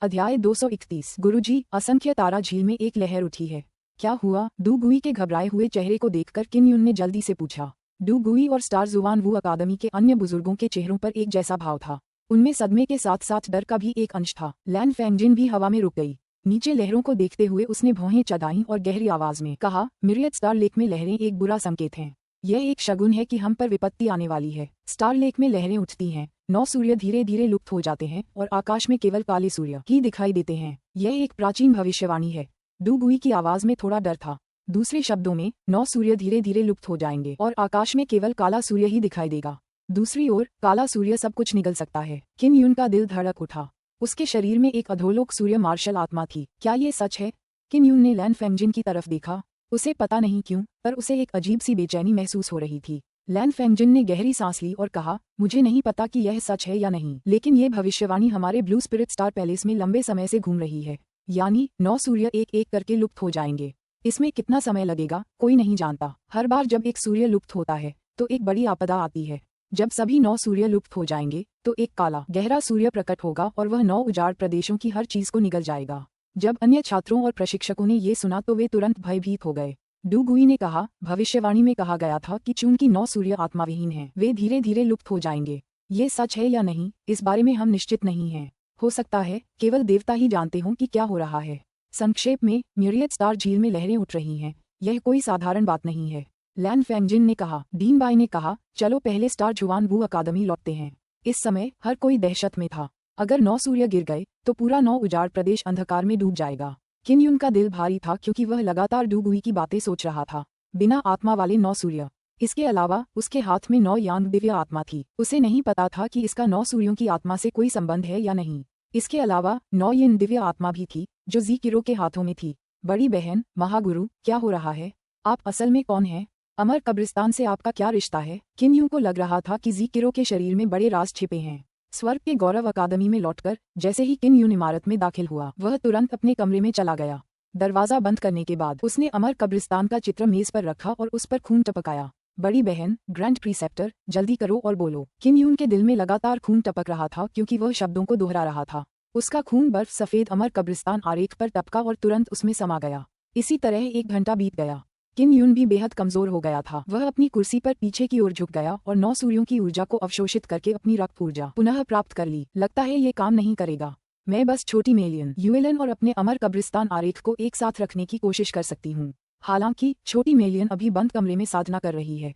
अध्याय 231। गुरुजी, असंख्य तारा झील में एक लहर उठी है। क्या हुआ? डू गुई के घबराए हुए चेहरे को देखकर किन युन ने जल्दी से पूछा। डू गुई और स्टार जुवान वू अकादमी के अन्य बुजुर्गों के चेहरों पर एक जैसा भाव था। उनमें सदमे के साथ साथ डर का भी एक अंश था। लैन फेंगजिन भी हवा में रुक गई। नीचे लहरों को देखते हुए उसने भौहें चढ़ाईं और गहरी आवाज में कहा, मिरियट स्टार लेक में लहरें एक बुरा संकेत हैं। यह एक शगुन है कि हम पर विपत्ति आने वाली है। स्टार लेक में लहरें उठती हैं, 9 सूर्य धीरे धीरे लुप्त हो जाते हैं और आकाश में केवल काले सूर्य ही दिखाई देते हैं। यह एक प्राचीन भविष्यवाणी है। डू गुई की आवाज में थोड़ा डर था। दूसरे शब्दों में, 9 सूर्य धीरे धीरे लुप्त हो जाएंगे और आकाश में केवल काला सूर्य ही दिखाई देगा। दूसरी ओर, काला सूर्य सब कुछ निगल सकता है। किन युन का दिल धड़क उठा। उसके शरीर में एक अधोलोक सूर्य मार्शल आत्मा थी। क्या ये सच है? किन युन ने लैन फेंगजिन की तरफ देखा। उसे पता नहीं क्यों, पर उसे एक अजीब सी बेचैनी महसूस हो रही थी। लैन फेंगजिन ने गहरी सांस ली और कहा, मुझे नहीं पता कि यह सच है या नहीं, लेकिन ये भविष्यवाणी हमारे ब्लू स्पिरिट स्टार पैलेस में लंबे समय से घूम रही है। यानी 9 सूर्य एक एक करके लुप्त हो जाएंगे। इसमें कितना समय लगेगा, कोई नहीं जानता। हर बार जब एक सूर्य लुप्त होता है तो एक बड़ी आपदा आती है। जब सभी 9 सूर्य लुप्त हो जाएंगे तो एक काला गहरा सूर्य प्रकट होगा और वह 9 उजाड़ प्रदेशों की हर चीज को निगल जाएगा। जब अन्य छात्रों और प्रशिक्षकों ने ये सुना तो वे तुरंत भयभीत हो गए। डू गुई ने कहा, भविष्यवाणी में कहा गया था कि चूंकि 9 सूर्य आत्माविहीन हैं, वे धीरे धीरे लुप्त हो जाएंगे। ये सच है या नहीं, इस बारे में हम निश्चित नहीं हैं। हो सकता है केवल देवता ही जानते हों कि क्या हो रहा है। संक्षेप में, म्यूरियट स्टार झील में लहरें उठ रही हैं। यह कोई साधारण बात नहीं है। लैन फेंगजिन ने कहा। डीन बाई ने कहा, चलो पहले स्टार जुवान वू अकादमी लौटते हैं। इस समय हर कोई दहशत में था। अगर 9 सूर्य गिर गए तो पूरा 9 उजाड़ प्रदेश अंधकार में डूब जाएगा। किन युन का दिल भारी था क्योंकि वह लगातार डू गुई की बातें सोच रहा था। बिना आत्मा वाले 9 सूर्य। इसके अलावा उसके हाथ में 9 यांग दिव्य आत्मा थी। उसे नहीं पता था कि इसका 9 सूर्यों की आत्मा से कोई संबंध है या नहीं। इसके अलावा 9 यिन दिव्य आत्मा भी थी जो जी किरो के हाथों में थी। बड़ी बहन, महागुरु, क्या हो रहा है? आप असल में कौन हैं? अमर कब्रिस्तान से आपका क्या रिश्ता है? किन युन को लग रहा था कि जी किरो के शरीर में बड़े राज छिपे हैं। स्वर्ग के गौरव अकादमी में लौटकर जैसे ही किन युन इमारत में दाखिल हुआ, वह तुरंत अपने कमरे में चला गया। दरवाजा बंद करने के बाद उसने अमर कब्रिस्तान का चित्र मेज पर रखा और उस पर खून टपकाया। बड़ी बहन, ग्रैंड प्रीसेप्टर, जल्दी करो और बोलो। किन युन के दिल में लगातार खून टपक रहा था क्योंकि वह शब्दों को दोहरा रहा था। उसका खून बर्फ सफेद अमर कब्रिस्तान आरेख पर टपका और तुरंत उसमें समा गया। इसी तरह 1 घंटा बीत गया। किन युन भी बेहद कमजोर हो गया था। वह अपनी कुर्सी पर पीछे की ओर झुक गया और 9 सूर्यों की ऊर्जा को अवशोषित करके अपनी रक्त ऊर्जा पुनः प्राप्त कर ली। लगता है ये काम नहीं करेगा। मैं बस छोटी मेलियन यूएलन और अपने अमर कब्रिस्तान आरेख को एक साथ रखने की कोशिश कर सकती हूँ। हालांकि छोटी मेलियन अभी बंद कमरे में साधना कर रही है।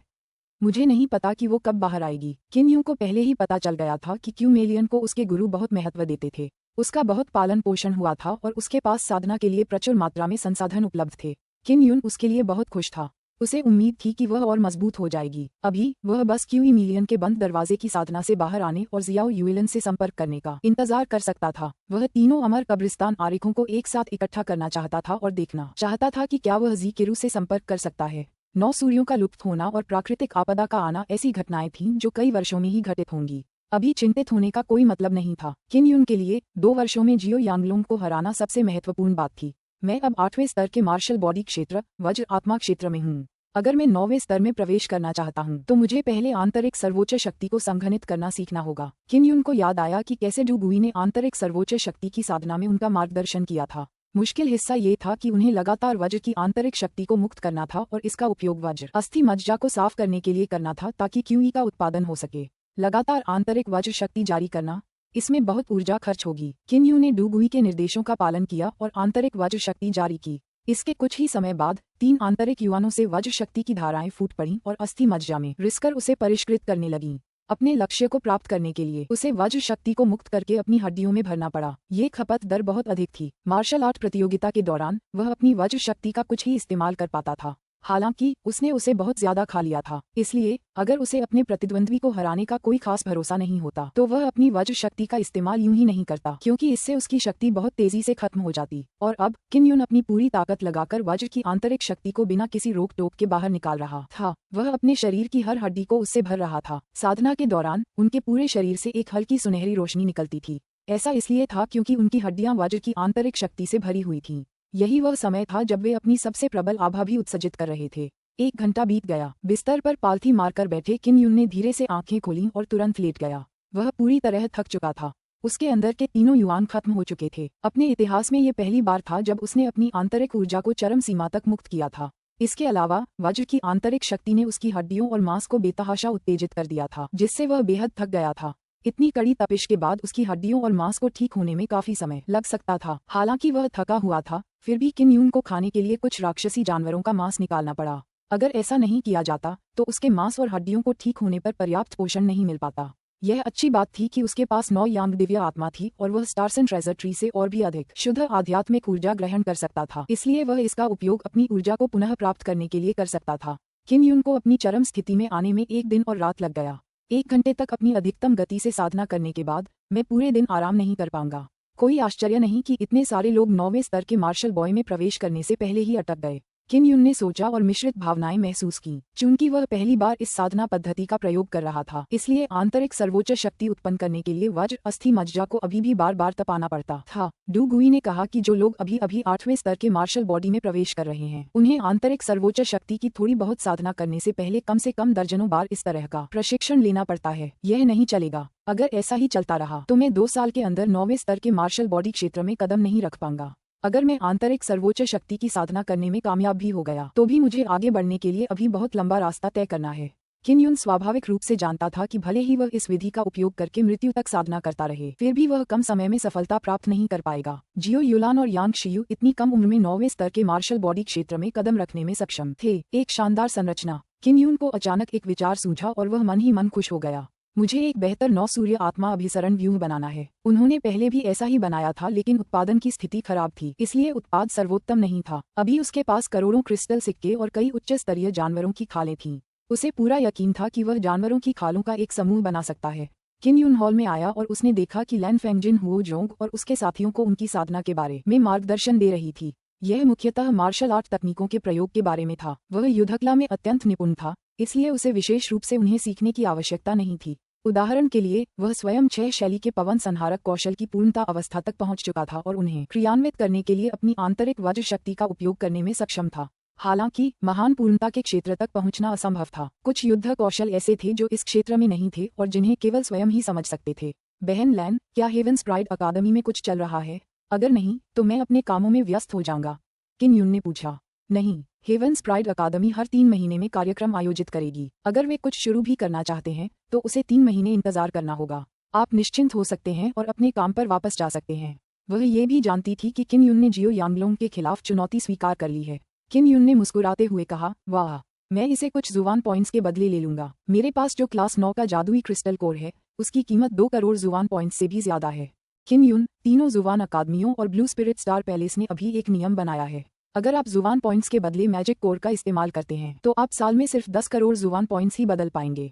मुझे नहीं पता कि वो कब बाहर आएगी। किन युन को पहले ही पता चल गया था कि क्यों मेलियन को उसके गुरु बहुत महत्व देते थे। उसका बहुत पालन पोषण हुआ था और उसके पास साधना के लिए प्रचुर मात्रा में संसाधन उपलब्ध थे। किन युन उसके लिए बहुत खुश था। उसे उम्मीद थी कि वह और मजबूत हो जाएगी। अभी वह बस क्यूई मिलियन के बंद दरवाजे की साधना से बाहर आने और जियाओ यूएलन से संपर्क करने का इंतजार कर सकता था। वह तीनों अमर कब्रिस्तान आरेखों को एक साथ इकट्ठा करना चाहता था और देखना चाहता था कि क्या वह जी किरू से संपर्क कर सकता है। 9 सूर्यों का लुप्त होना और प्राकृतिक आपदा का आना ऐसी घटनाएं थीं जो कई वर्षों में ही घटित होंगी। अभी चिंतित होने का कोई मतलब नहीं था। किन युन के लिए 2 वर्षों में जियो यांगलोंग को हराना सबसे महत्वपूर्ण बात थी। मैं अब 8वें स्तर के मार्शल बॉडी क्षेत्र, वज्र आत्मा क्षेत्र में हूँ। अगर मैं 9वें स्तर में प्रवेश करना चाहता हूँ तो मुझे पहले आंतरिक सर्वोच्च शक्ति को संघनित करना सीखना होगा। किन युन को याद आया कि कैसे डू गुई ने आंतरिक सर्वोच्च शक्ति की साधना में उनका मार्गदर्शन किया था। मुश्किल हिस्सा ये था कि उन्हें लगातार वज्र की आंतरिक शक्ति को मुक्त करना था और इसका उपयोग वज्र अस्थि मज्जा को साफ करने के लिए करना था ताकि क्यूई का उत्पादन हो सके। लगातार आंतरिक वज्र शक्ति जारी करना, इसमें बहुत ऊर्जा खर्च होगी। किन युन ने डू गुई के निर्देशों का पालन किया और आंतरिक वज्र शक्ति जारी की। इसके कुछ ही समय बाद 3 आंतरिक युवानों से वज्र शक्ति की धाराएं फूट पड़ीं और अस्थि मज्जा में रिसकर उसे परिष्कृत करने लगीं। अपने लक्ष्य को प्राप्त करने के लिए उसे वज्र शक्ति को मुक्त करके अपनी हड्डियों में भरना पड़ा। ये खपत दर बहुत अधिक थी। मार्शल आर्ट प्रतियोगिता के दौरान वह अपनी वज्र शक्ति का कुछ ही इस्तेमाल कर पाता था। हालांकि उसने उसे बहुत ज्यादा खा लिया था। इसलिए अगर उसे अपने प्रतिद्वंद्वी को हराने का कोई खास भरोसा नहीं होता तो वह अपनी वज्र शक्ति का इस्तेमाल यूं ही नहीं करता, क्योंकि इससे उसकी शक्ति बहुत तेजी से खत्म हो जाती। और अब किन युन अपनी पूरी ताकत लगाकर वज्र की आंतरिक शक्ति को बिना किसी रोक टोक के बाहर निकाल रहा था। वह अपने शरीर की हर हड्डी को उससे भर रहा था। साधना के दौरान उनके पूरे शरीर से एक हल्की सुनहरी रोशनी निकलती थी। ऐसा इसलिए था क्योंकि उनकी हड्डियां वज्र की आंतरिक शक्ति से भरी हुई थीं। यही वह समय था जब वे अपनी सबसे प्रबल आभा भी उत्सर्जित कर रहे थे। 1 घंटा बीत गया। बिस्तर पर पालथी मारकर बैठे किन युन ने धीरे से आंखें खोलीं और तुरंत लेट गया। वह पूरी तरह थक चुका था। उसके अंदर के तीनों युआन खत्म हो चुके थे। अपने इतिहास में ये पहली बार था जब उसने अपनी आंतरिक ऊर्जा को चरम सीमा तक मुक्त किया था। इसके अलावा वज्र की आंतरिक शक्ति ने उसकी हड्डियों और मांस को बेतहाशा उत्तेजित कर दिया था, जिससे वह बेहद थक गया था। इतनी कड़ी तपिश के बाद उसकी हड्डियों और मांस को ठीक होने में काफी समय लग सकता था। हालांकि वह थका हुआ था, फिर भी किन यून को खाने के लिए कुछ राक्षसी जानवरों का मांस निकालना पड़ा। अगर ऐसा नहीं किया जाता तो उसके मांस और हड्डियों को ठीक होने पर पर्याप्त पोषण नहीं मिल पाता। यह अच्छी बात थी कि उसके पास 9 यांग दिव्य आत्मा थी और वह स्टार्सन ट्रेजर ट्री से और भी अधिक शुद्ध आध्यात्मिक ऊर्जा ग्रहण कर सकता था, इसलिए वह इसका उपयोग अपनी ऊर्जा को पुनः प्राप्त करने के लिए कर सकता था। किन यून को अपनी चरम स्थिति में आने में 1 दिन और रात लग गया। 1 घंटे तक अपनी अधिकतम गति से साधना करने के बाद मैं पूरे दिन आराम नहीं कर पाऊंगा। कोई आश्चर्य नहीं कि इतने सारे लोग 9वें स्तर के मार्शल बॉय में प्रवेश करने से पहले ही अटक गए। किन यून ने सोचा और मिश्रित भावनाएं महसूस की। चूंकि वह पहली बार इस साधना पद्धति का प्रयोग कर रहा था, इसलिए आंतरिक सर्वोच्च शक्ति उत्पन्न करने के लिए वज्र अस्थि मज्जा को अभी भी बार बार तपाना पड़ता था। डू गुई ने कहा कि जो लोग अभी अभी 8वें स्तर के मार्शल बॉडी में प्रवेश कर रहे हैं, उन्हें आंतरिक सर्वोच्च शक्ति की थोड़ी बहुत साधना करने से पहले कम से कम दर्जनों बार इस तरह का प्रशिक्षण लेना पड़ता है। यह नहीं चलेगा। अगर ऐसा ही चलता रहा तो मैं 2 साल के अंदर 9वें स्तर के मार्शल बॉडी क्षेत्र में कदम नहीं रख पाऊंगा। अगर मैं आंतरिक सर्वोच्च शक्ति की साधना करने में कामयाब भी हो गया तो भी मुझे आगे बढ़ने के लिए अभी बहुत लंबा रास्ता तय करना है। किन यून स्वाभाविक रूप से जानता था कि भले ही वह इस विधि का उपयोग करके मृत्यु तक साधना करता रहे, फिर भी वह कम समय में सफलता प्राप्त नहीं कर पाएगा। जियो युलान और यांग शियू इतनी कम उम्र में 9वें स्तर के मार्शल बॉडी क्षेत्र में कदम रखने में सक्षम थे। एक शानदार संरचना। किन यून को अचानक एक विचार सूझा और वह मन ही मन खुश हो गया। मुझे एक बेहतर 9 सूर्य आत्मा अभिसरण व्यूह बनाना है। उन्होंने पहले भी ऐसा ही बनाया था, लेकिन उत्पादन की स्थिति खराब थी, इसलिए उत्पाद सर्वोत्तम नहीं था। अभी उसके पास करोड़ों क्रिस्टल सिक्के और कई उच्च स्तरीय जानवरों की खालें थीं। उसे पूरा यकीन था कि वह जानवरों की खालों का एक समूह बना सकता है। किन यून हॉल में आया और उसने देखा कि लैन फेंगजिन हुओ जोंग और उसके साथियों को उनकी साधना के बारे में मार्गदर्शन दे रही थी। यह मुख्यतः मार्शल आर्ट तकनीकों के प्रयोग के बारे में था। वह युद्धकला में अत्यंत निपुण था, इसलिए उसे विशेष रूप से उन्हें सीखने की आवश्यकता नहीं थी। उदाहरण के लिए, वह स्वयं 6 शैली के पवन संहारक कौशल की पूर्णता अवस्था तक पहुंच चुका था और उन्हें क्रियान्वित करने के लिए अपनी आंतरिक वज्र शक्ति का उपयोग करने में सक्षम था। हालांकि महान पूर्णता के क्षेत्र तक पहुंचना असंभव था। कुछ युद्ध कौशल ऐसे थे जो इस क्षेत्र में नहीं थे और जिन्हें केवल स्वयं ही समझ सकते थे। बहन लैन, क्या हेवंस प्राइड अकादमी में कुछ चल रहा है? अगर नहीं तो मैं अपने कामों में व्यस्त हो जाऊंगा, किन यून ने पूछा। नहीं, हेवंस प्राइड अकादमी हर 3 महीने में कार्यक्रम आयोजित करेगी। अगर वे कुछ शुरू भी करना चाहते हैं तो उसे 3 महीने इंतजार करना होगा। आप निश्चिंत हो सकते हैं और अपने काम पर वापस जा सकते हैं। वह ये भी जानती थी कि किन यून ने जियो यांगलोंग के खिलाफ चुनौती स्वीकार कर ली है। किन यून ने मुस्कुराते हुए कहा, वाह, मैं इसे कुछ जुवान पॉइंट्स के बदले ले लूंगा। मेरे पास जो क्लास 9 का जादुई क्रिस्टल कोर है, उसकी कीमत 2 करोड़ जुवान पॉइंट्स से भी ज्यादा है। किन यून, तीनों जुवान अकादमियों और ब्लू स्पिरिट स्टार पैलेस ने अभी एक नियम बनाया है। अगर आप जुवान पॉइंट्स के बदले मैजिक कोर का इस्तेमाल करते हैं तो आप साल में सिर्फ 10 करोड़ जुवान पॉइंट्स ही बदल पाएंगे।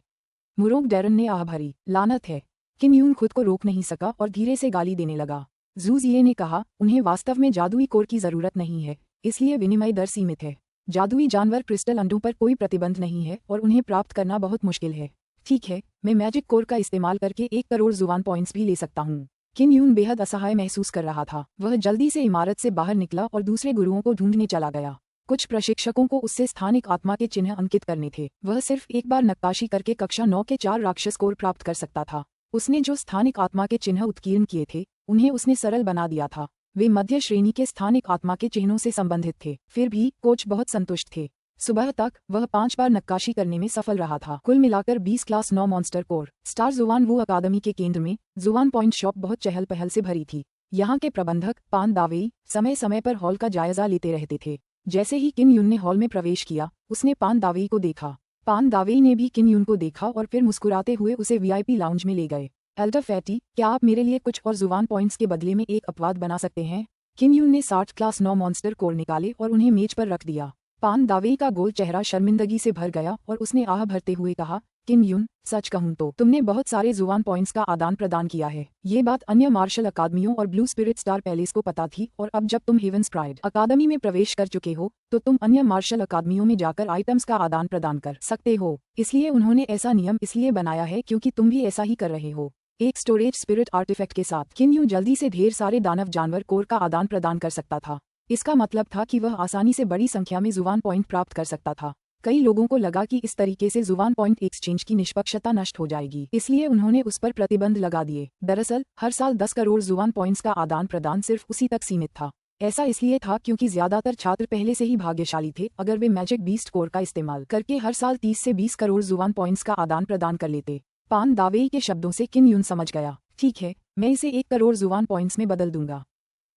मुरोंग डैरन ने आह भरी, लानत है। किन यून खुद को रोक नहीं सका और धीरे से गाली देने लगा। जू जिये ने कहा, उन्हें वास्तव में जादुई कोर की जरूरत नहीं है, इसलिए विनिमय दर सीमित है। जादुई जानवर क्रिस्टल अंडों पर कोई प्रतिबंध नहीं है और उन्हें प्राप्त करना बहुत मुश्किल है। ठीक है, मैं मैजिक कोर का इस्तेमाल करके 1 करोड़ जुवान पॉइंट्स भी ले सकता हूँ। किन यून बेहद असहाय महसूस कर रहा था। वह जल्दी से इमारत से बाहर निकला और दूसरे गुरुओं को ढूंढने चला गया। कुछ प्रशिक्षकों को उससे स्थानिक आत्मा के चिन्ह अंकित करने थे। वह सिर्फ एक बार नक्काशी करके कक्षा 9 के 4 राक्षस कोर प्राप्त कर सकता था। उसने जो स्थानिक आत्मा के चिन्ह उत्कीर्ण किए थे, उन्हें उसने सरल बना दिया था। वे मध्य श्रेणी के स्थानिक आत्मा के चिन्हों से संबंधित थे। फिर भी कोच बहुत संतुष्ट थे। सुबह तक वह 5 बार नक्काशी करने में सफल रहा था। कुल मिलाकर 20 क्लास 9 मॉन्स्टर कोर। स्टार जुवान वू अकादमी के केंद्र में जुवान पॉइंट शॉप बहुत चहल पहल से भरी थी। यहाँ के प्रबंधक पान दावेई समय समय पर हॉल का जायजा लेते रहते थे। जैसे ही किन यून ने हॉल में प्रवेश किया, उसने पान दावेई को देखा। पान दावेई ने भी किन यून को देखा और फिर मुस्कुराते हुए उसे वीआईपी लाउंज में ले गए। एल्डर फैटी, क्या आप मेरे लिए कुछ और जुवान पॉइंट्स के बदले में एक अपवाद बना सकते हैं? किन यून ने 60 क्लास 9 मॉन्स्टर कोर निकाले और उन्हें मेज पर रख दिया। पान दावेई का गोल चेहरा शर्मिंदगी से भर गया और उसने आह भरते हुए कहा, किन यून, सच कहूं तो तुमने बहुत सारे जुवान पॉइंट्स का आदान प्रदान किया है। ये बात अन्य मार्शल अकादमियों और ब्लू स्पिरिट स्टार पैलेस को पता थी और अब जब तुम हेवंस प्राइड अकादमी में प्रवेश कर चुके हो तो तुम अन्य मार्शल अकादमियों में जाकर आइटम्स का आदान प्रदान कर सकते हो। इसलिए उन्होंने ऐसा नियम इसलिए बनाया है क्योंकि तुम भी ऐसा ही कर रहे हो। एक स्टोरेज स्पिरिट आर्टिफैक्ट के साथ किन यून जल्दी से ढेर सारे दानव जानवर कोर का आदान प्रदान कर सकता था। इसका मतलब था कि वह आसानी से बड़ी संख्या में जुवान पॉइंट प्राप्त कर सकता था। कई लोगों को लगा कि इस तरीके से जुबान पॉइंट एक्सचेंज की निष्पक्षता नष्ट हो जाएगी, इसलिए उन्होंने उस पर प्रतिबंध लगा दिए। दरअसल हर साल 10 करोड़ जुबान पॉइंट्स का आदान प्रदान सिर्फ उसी तक सीमित था। ऐसा इसलिए था क्योंकि ज्यादातर छात्र पहले से ही भाग्यशाली थे। अगर वे मैजिक बीस्ट कोर का इस्तेमाल करके हर साल 30 से 20 करोड़ जुबान पॉइंट्स का आदान प्रदान कर लेते। पान दावेई के शब्दों से किन यून समझ गया, ठीक है, मैं इसे 1 करोड़ जुबान पॉइंट्स में बदल दूंगा।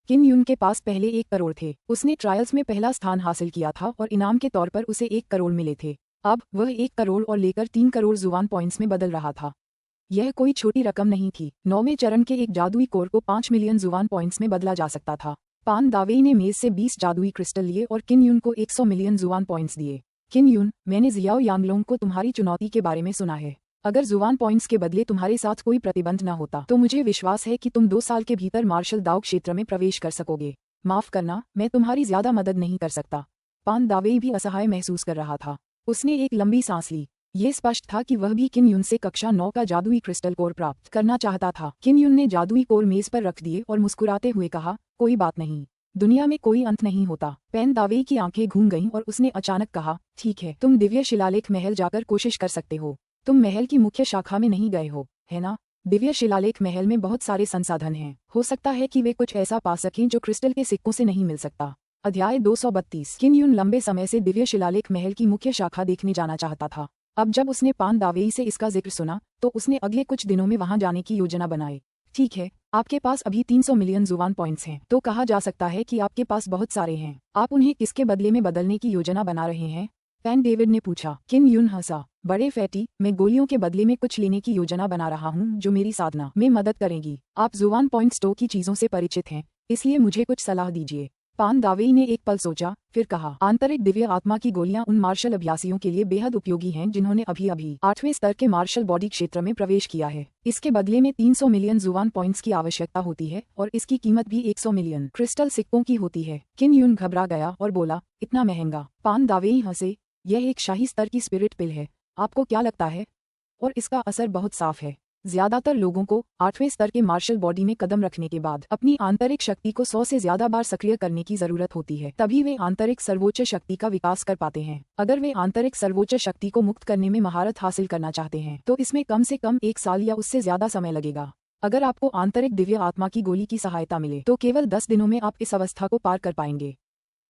किन यून के पास पहले 1 करोड़ थे। उसने ट्रायल्स में पहला स्थान हासिल किया था और इनाम के तौर पर उसे 1 करोड़ मिले थे। अब वह 1 करोड़ और लेकर 3 करोड़ जुबान पॉइंट्स में बदल रहा था। यह कोई छोटी रकम नहीं थी। 9वें चरण के एक जादुई कोर को 5 मिलियन जुबान पॉइंट्स में बदला जा सकता था। पान दावेई ने मेज से 20 जादुई क्रिस्टल लिए और किन यून को 100 मिलियन जुबान पॉइंट्स दिए। किन यून, मैंने जियाओ यांगलोंग को तुम्हारी चुनौती के बारे में सुना है। अगर जुबान पॉइंट्स के बदले तुम्हारे साथ कोई प्रतिबंध न होता तो मुझे विश्वास है कि तुम 2 साल के भीतर मार्शल दाओ क्षेत्र में प्रवेश कर सकोगे। माफ करना, मैं तुम्हारी ज्यादा मदद नहीं कर सकता। पान दावेई भी असहाय महसूस कर रहा था। उसने एक लंबी सांस ली। ये स्पष्ट था कि वह भी किन यून से कक्षा 9 का जादुई क्रिस्टल कोर प्राप्त करना चाहता था। किन यून ने जादुई कोर मेज पर रख दिए और मुस्कुराते हुए कहा, कोई बात नहीं, दुनिया में कोई अंत नहीं होता। पैन दावेई की आंखें घूम गईं और उसने अचानक कहा, ठीक है, तुम दिव्य शिलालेख महल जाकर कोशिश कर सकते हो। तुम महल की मुख्य शाखा में नहीं गए हो, है ना? दिव्य शिलालेख महल में बहुत सारे संसाधन हैं। हो सकता है कि वे कुछ ऐसा पा सकें जो क्रिस्टल के सिक्कों से नहीं मिल सकता। अध्याय 232। किन यून लंबे समय से दिव्य शिलालेख महल की मुख्य शाखा देखने जाना चाहता था। अब जब उसने पान दावेई से इसका जिक्र सुना तो उसने अगले कुछ दिनों में वहां जाने की योजना बनाई। ठीक है, आपके पास अभी 300 मिलियन जुबान पॉइंट्स हैं, तो कहा जा सकता है कि आपके पास बहुत सारे हैं। आप उन्हें किसके बदले में बदलने की योजना बना रहे हैं? पैन डेविड ने पूछा। किन यून हंसा। बड़े फैटी, मैं गोलियों के बदले में कुछ लेने की योजना बना रहा हूँ जो मेरी साधना में मदद करेगी। आप जुबान पॉइंट स्टोर की चीजों से परिचित हैं, इसलिए मुझे कुछ सलाह दीजिए। पान दावेई ने एक पल सोचा, फिर कहा, आंतरिक दिव्य आत्मा की गोलियां उन मार्शल अभ्यासियों के लिए बेहद उपयोगी हैं जिन्होंने अभी 8वें स्तर के मार्शल बॉडी क्षेत्र में प्रवेश किया है। इसके बदले में 300 मिलियन जुबान पॉइंट्स की आवश्यकता होती है और इसकी कीमत भी 100 मिलियन क्रिस्टल सिक्कों की होती है। किन यून घबरा गया और बोला, इतना महंगा? पान दावेई हंसे, यह एक शाही स्तर की स्पिरिट पिल है, आपको क्या लगता है? और इसका असर बहुत साफ है। ज्यादातर लोगों को 8वें स्तर के मार्शल बॉडी में कदम रखने के बाद अपनी आंतरिक शक्ति को 100 से ज्यादा बार सक्रिय करने की जरूरत होती है, तभी वे आंतरिक सर्वोच्च शक्ति का विकास कर पाते हैं। अगर वे आंतरिक सर्वोच्च शक्ति को मुक्त करने में महारत हासिल करना चाहते हैं तो इसमें कम से कम 1 साल या उससे ज्यादा समय लगेगा। अगर आपको आंतरिक दिव्य आत्मा की गोली की सहायता मिले तो केवल 10 दिनों में आप इस अवस्था को पार कर पाएंगे।